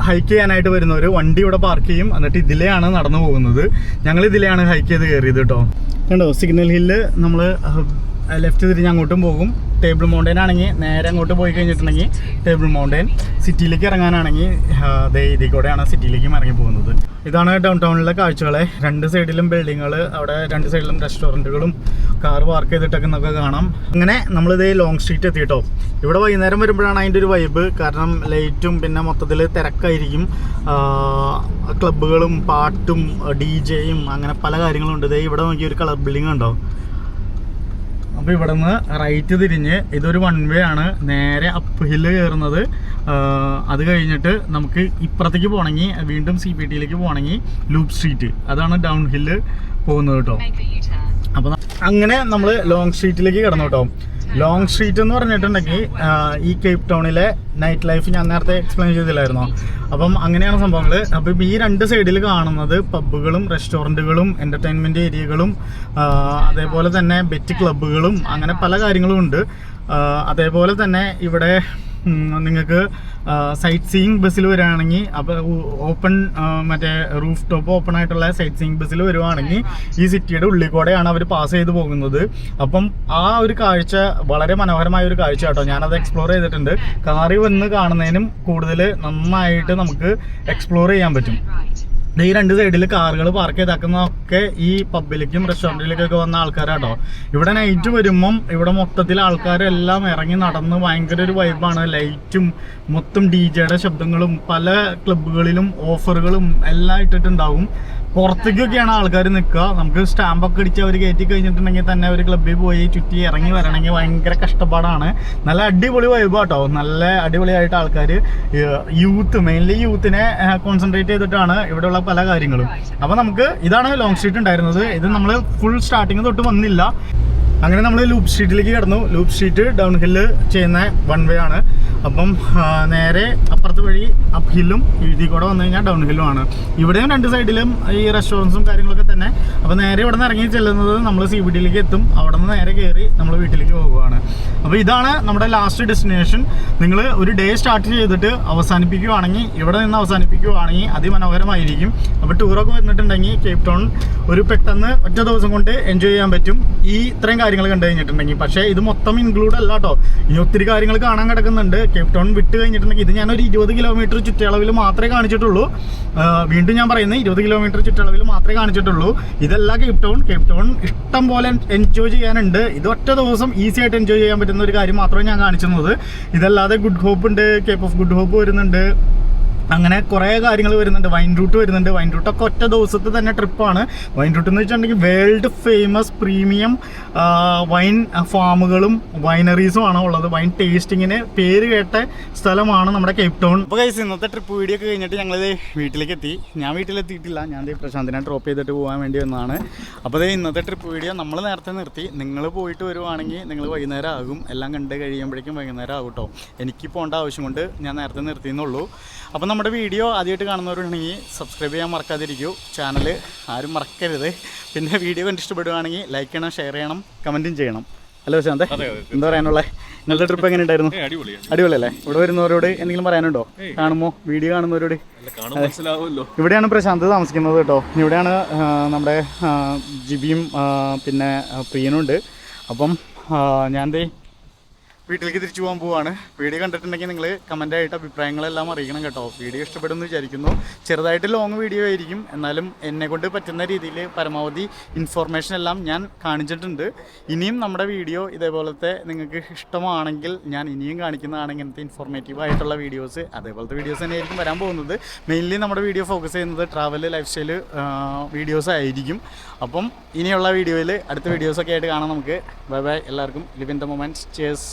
ഹൈക്ക് ചെയ്യാനായിട്ട് വരുന്നവർ വണ്ടി ഇവിടെ പാർക്ക് ചെയ്യും, എന്നിട്ട് ഇതിലെയാണ് നടന്നു പോകുന്നത്. ഞങ്ങൾ ഇതിലെയാണ് ഹൈക്ക് ചെയ്ത് കയറിയത് കേട്ടോ. കണ്ടോ, സിഗ്നൽ ഹില്ല് നമ്മൾ ലെഫ്റ്റ് തിരിഞ്ഞ് അങ്ങോട്ടും പോകും. ടേബിൾ മൗണ്ടൈൻ ആണെങ്കിൽ നേരെ അങ്ങോട്ട് പോയി കഴിഞ്ഞിട്ടുണ്ടെങ്കിൽ ടേബിൾ മൗണ്ടൈൻ. സിറ്റിയിലേക്ക് ഇറങ്ങാനാണെങ്കിൽ ഇതിൽ കൂടെയാണ് സിറ്റിയിലേക്കും ഇറങ്ങി പോകുന്നത്. ഇതാണ് ഡൗൺ ടൗണിലെ കാഴ്ചകളെ. രണ്ട് സൈഡിലും ബിൽഡിങ്ങുകൾ, അവിടെ രണ്ട് സൈഡിലും റെസ്റ്റോറൻറ്റുകളും കാർ പാർക്ക് ചെയ്തിട്ടൊക്കെ നമുക്ക് കാണാം. അങ്ങനെ നമ്മളിത് ലോങ് സ്ട്രീറ്റ് എത്തിയിട്ടോ. ഇവിടെ വൈകുന്നേരം വരുമ്പോഴാണ് അതിൻ്റെ ഒരു വൈബ്. കാരണം ലൈറ്റും പിന്നെ മൊത്തത്തിൽ തിരക്കായിരിക്കും. ക്ലബ്ബുകളും പാട്ടും DJയും അങ്ങനെ പല കാര്യങ്ങളും ഉണ്ട്. ഇവിടെ നോക്കി ഒരു കളർ ബിൽഡിംഗ് ഉണ്ടോ. അപ്പോൾ ഇവിടെ നിന്ന് റൈറ്റ് തിരിഞ്ഞ് ഇതൊരു വൺ വേ ആണ് നേരെ അപ്പ് ഹില്ല് കയറുന്നത്. അത് കഴിഞ്ഞിട്ട് നമുക്ക് ഇപ്പുറത്തേക്ക് പോകണമെങ്കിൽ വീണ്ടും CPTയിലേക്ക് പോകണമെങ്കിൽ ലൂപ്പ് സ്ട്രീറ്റ്, അതാണ് ഡൗൺ ഹില്ല് പോകുന്നത് കേട്ടോ. അപ്പോൾ അങ്ങനെ നമ്മൾ ലോങ് സ്ട്രീറ്റിലേക്ക് കിടന്നു കേട്ടോ. ലോങ് സ്ട്രീറ്റ് എന്ന് പറഞ്ഞിട്ടുണ്ടെങ്കിൽ ഈ കേപ്പ് ടൗണിലെ നൈറ്റ് ലൈഫ് ഞാൻ നേരത്തെ എക്സ്പ്ലെയിൻ ചെയ്തില്ലായിരുന്നോ. അപ്പം അങ്ങനെയാണ് സംഭവങ്ങൾ. അപ്പം ഈ രണ്ട് സൈഡിൽ കാണുന്നത് പബ്ബുകളും റെസ്റ്റോറൻറ്റുകളും എൻ്റർടൈൻമെൻറ്റ് ഏരിയകളും അതേപോലെ തന്നെ ബെറ്റ് ക്ലബ്ബുകളും അങ്ങനെ പല കാര്യങ്ങളും ഉണ്ട്. അതേപോലെ തന്നെ ഇവിടെ നിങ്ങൾക്ക് സൈറ്റ് സീയിങ് ബസ്സിൽ വരികയാണെങ്കിൽ, അപ്പോൾ ഓപ്പൺ മറ്റേ റൂഫ് ടോപ്പ് ഓപ്പൺ ആയിട്ടുള്ള സൈറ്റ് സീയിങ് ബസ്സിൽ വരുവാണെങ്കിൽ ഈ സിറ്റിയുടെ ഉള്ളിൽ കൂടെയാണ് അവർ പാസ് ചെയ്ത് പോകുന്നത്. അപ്പം ആ ഒരു കാഴ്ച വളരെ മനോഹരമായ ഒരു കാഴ്ച കേട്ടോ. ഞാനത് എക്സ്പ്ലോർ ചെയ്തിട്ടുണ്ട്. കാറിൽ വന്ന് കാണുന്നതിനും കൂടുതൽ നന്നായിട്ട് നമുക്ക് എക്സ്പ്ലോർ ചെയ്യാൻ പറ്റും. ഈ രണ്ട് സൈഡിൽ കാറുകൾ പാർക്ക് ചെയ്താക്കുന്നതൊക്കെ ഈ പബ്ബിലേക്കും റെസ്റ്റോറൻറ്റിലേക്കൊക്കെ വന്ന ആൾക്കാരാട്ടോ. ഇവിടെ നൈറ്റ് വരുമ്പം ഇവിടെ മൊത്തത്തിൽ ആൾക്കാരെല്ലാം ഇറങ്ങി നടന്ന് ഭയങ്കര ഒരു വൈബാണ്. ലൈറ്റും മൊത്തം DJയുടെ ശബ്ദങ്ങളും പല ക്ലബ്ബുകളിലും ഓഫറുകളും എല്ലാം ഇട്ടിട്ടുണ്ടാവും. പുറത്തേക്കൊക്കെയാണ് ആൾക്കാർ നിൽക്കുക. നമുക്ക് സ്റ്റാമ്പൊക്കെ അടിച്ച് അവർ കയറ്റി കഴിഞ്ഞിട്ടുണ്ടെങ്കിൽ തന്നെ ഒരു ക്ലബ്ബിൽ പോയി ചുറ്റി ഇറങ്ങി വരണമെങ്കിൽ ഭയങ്കര കഷ്ടപ്പാടാണ്. നല്ല അടിപൊളി വൈബാട്ടോ. നല്ല അടിപൊളിയായിട്ട് ആൾക്കാർ മെയിൻലി യൂത്തിനെ കോൺസെൻട്രേറ്റ് ചെയ്തിട്ടാണ് ഇവിടെയുള്ള പല കാര്യങ്ങളും. അപ്പോൾ നമുക്ക് ഇതാണ് ലോങ് സ്ട്രീറ്റ് ഉണ്ടായിരുന്നത്. ഇത് നമ്മൾ ഫുൾ സ്റ്റാർട്ടിങ് തൊട്ട് വന്നില്ല. അങ്ങനെ നമ്മൾ ലൂപ്പ് സ്ട്രീറ്റിലേക്ക് കിടന്നു. ലൂപ്പ് സ്ട്രീറ്റ് ഡൗൺ ഹില്ല് ചെയ്യുന്ന വൺ വേ ആണ്. അപ്പം നേരെ അപ്പുറത്ത് വഴി അപ്പ് ഹില്ലും ഇതിൽ കൂടെ വന്നു കഴിഞ്ഞാൽ ഡൗൺ ഹില്ലും ആണ്. ഇവിടെയും രണ്ട് സൈഡിലും ഈ റെസ്റ്റോറൻറ്റ്സും കാര്യങ്ങളൊക്കെ തന്നെ. അപ്പോൾ നേരെ ഇവിടെ നിന്ന് ഇറങ്ങി ചെല്ലുന്നത് നമ്മൾ CPTയിലേക്ക് എത്തും. അവിടെ നിന്ന് നേരെ കയറി നമ്മൾ വീട്ടിലേക്ക് പോകുകയാണ്. അപ്പോൾ ഇതാണ് നമ്മുടെ ലാസ്റ്റ് ഡെസ്റ്റിനേഷൻ. നിങ്ങൾ ഒരു ഡേ സ്റ്റാർട്ട് ചെയ്തിട്ട് അവസാനിപ്പിക്കുകയാണെങ്കിൽ, ഇവിടെ നിന്ന് അവസാനിപ്പിക്കുകയാണെങ്കിൽ അതിമനോഹരമായിരിക്കും. അപ്പോൾ ടൂറൊക്കെ വന്നിട്ടുണ്ടെങ്കിൽ കേപ്പ് ടൗൺ ഒരു പെട്ടെന്ന് ഒറ്റ ദിവസം കൊണ്ട് എൻജോയ് ചെയ്യാൻ പറ്റും ഈ ഇത്രയും കാര്യങ്ങൾ കണ്ടു കഴിഞ്ഞിട്ടുണ്ടെങ്കിൽ. പക്ഷേ ഇത് മൊത്തം ഇൻക്ലൂഡ് അല്ല കേട്ടോ. ഇനി ഒത്തിരി കാര്യങ്ങൾ കാണാൻ കിടക്കുന്നുണ്ട്. കേപ്പ് ടൗൺ വിട്ട് കഴിഞ്ഞിട്ടുണ്ടെങ്കിൽ ഇത് ഞാനൊരു 20 കിലോമീറ്റർ ചുറ്റളവിൽ മാത്രമേ കാണിച്ചിട്ടുള്ളൂ. വീണ്ടും ഞാൻ പറയുന്നത് 20 കിലോമീറ്റർ ചുറ്റളവിൽ മാത്രമേ കാണിച്ചിട്ടുള്ളൂ. ഇതല്ല കേപ്പ് ടൗൺ. കേപ്പ് ടൗൺ ഇഷ്ടം പോലെ എൻജോയ് ചെയ്യാനുണ്ട്. ഇത് ഒറ്റ ദിവസം ഈസി ആയിട്ട് എൻജോയ് ചെയ്യാൻ പറ്റുന്ന ഒരു കാര്യം മാത്രമേ ഞാൻ കാണിച്ചിരുന്നത്. ഇതല്ലാതെ ഗുഡ് ഹോപ്പ് ഉണ്ട്, കേപ്പ് ഓഫ് ഗുഡ് ഹോപ്പ് വരുന്നുണ്ട്, അങ്ങനെ കുറേ കാര്യങ്ങൾ വരുന്നുണ്ട്. വൈൻ റൂട്ട് വരുന്നുണ്ട്. വൈൻ റൂട്ടൊക്കെ ഒറ്റ ദിവസത്തെ തന്നെ ട്രിപ്പാണ്. വൈൻ റൂട്ട് എന്ന് വെച്ചിട്ടുണ്ടെങ്കിൽ വേൾഡ് ഫേമസ് പ്രീമിയം വൈൻ ഫാമുകളും വൈനറീസും ആണ് ഉള്ളത്. വൈൻ ടേസ്റ്റിങ്ങിന് പേര് കേട്ട സ്ഥലമാണ് നമ്മുടെ കേപ്പ് ടൗൺ. അപ്പോൾ ഗൈസ്, ഇന്നത്തെ ട്രിപ്പ് വീഡിയോ ഒക്കെ കഴിഞ്ഞിട്ട് ഞങ്ങളിത് വീട്ടിലേക്ക് എത്തി. ഞാൻ വീട്ടിലെത്തിയിട്ടില്ല. ഞാൻ പ്രശാന്തിനെ ഡ്രോപ്പ് ചെയ്തിട്ട് പോകാൻ വേണ്ടി വന്നതാണ്. അപ്പോൾ ഇന്നത്തെ ട്രിപ്പ് വീഡിയോ നമ്മൾ നേരത്തെ നിർത്തി. നിങ്ങൾ പോയിട്ട് വരുവാണെങ്കിൽ നിങ്ങൾ വൈകുന്നേരം ആകും. എല്ലാം കണ്ട് കഴിയുമ്പോഴേക്കും വൈകുന്നേരം ആകും കേട്ടോ. എനിക്ക് പോകേണ്ട ആവശ്യം കൊണ്ട് ഞാൻ നേരത്തെ നിർത്തിയെന്നുള്ളൂ. അപ്പോൾ നമ്മുടെ വീഡിയോ ആദ്യമായിട്ട് കാണുന്നവരുണ്ടെങ്കിൽ സബ്സ്ക്രൈബ് ചെയ്യാൻ മറക്കാതിരിക്കൂ. ചാനൽ ആരും മറക്കരുത്. പിന്നെ വീഡിയോ കണ്ട് ഇഷ്ടപ്പെടുകയാണെങ്കിൽ ലൈക്ക് ചെയ്യണം, ഷെയർ ചെയ്യണം, കമൻറ്റും ചെയ്യണം. ഹലോ ശാന്തെ, എന്താ പറയാനുള്ളത്? ഇന്നത്തെ ട്രിപ്പ് എങ്ങനെ ഉണ്ടായിരുന്നു? അടിപൊളിയല്ലേ? ഇവിടെ വരുന്നവരോട് എന്തെങ്കിലും പറയാനുണ്ടോ? കാണുമ്പോൾ വീഡിയോ കാണുന്നവരോട്? ഇവിടെയാണ് പ്രശാന്ത് താമസിക്കുന്നത് കേട്ടോ. ഇവിടെയാണ് നമ്മുടെ ജിബിയും പിന്നെ പ്രിയനും ഉണ്ട്. അപ്പം ഞാൻ ദേ വീട്ടിലേക്ക് തിരിച്ചു പോകാൻ പോവാണ്. വീഡിയോ കണ്ടിട്ടുണ്ടെങ്കിൽ നിങ്ങൾ കമൻ്റായിട്ട് അഭിപ്രായങ്ങളെല്ലാം അറിയിക്കണം കേട്ടോ. വീഡിയോ ഇഷ്ടപ്പെടുമെന്ന് വിചാരിക്കുന്നു. ചെറുതായിട്ട് ലോങ് വീഡിയോ ആയിരിക്കും, എന്നാലും എന്നെക്കൊണ്ട് പറ്റുന്ന രീതിയിൽ പരമാവധി ഇൻഫോർമേഷൻ എല്ലാം ഞാൻ കാണിച്ചിട്ടുണ്ട്. ഇനിയും നമ്മുടെ വീഡിയോ ഇതേപോലത്തെ നിങ്ങൾക്ക് ഇഷ്ടമാണെങ്കിൽ ഞാൻ ഇനിയും കാണിക്കുന്നതാണ് ഇങ്ങനത്തെ ഇൻഫോർമേറ്റീവ് ആയിട്ടുള്ള വീഡിയോസ്. അതേപോലത്തെ വീഡിയോസ് തന്നെയായിരിക്കും വരാൻ പോകുന്നത്. മെയിൻലി നമ്മുടെ വീഡിയോ ഫോക്കസ് ചെയ്യുന്നത് ട്രാവൽ, ലൈഫ് സ്റ്റൈൽ വീഡിയോസ് ആയിരിക്കും. അപ്പം ഇനിയുള്ള വീഡിയോയിൽ അടുത്ത വീഡിയോസൊക്കെ ആയിട്ട് കാണാം നമുക്ക്. ബൈ ബൈ എല്ലാവർക്കും. Live in the moments. Chase.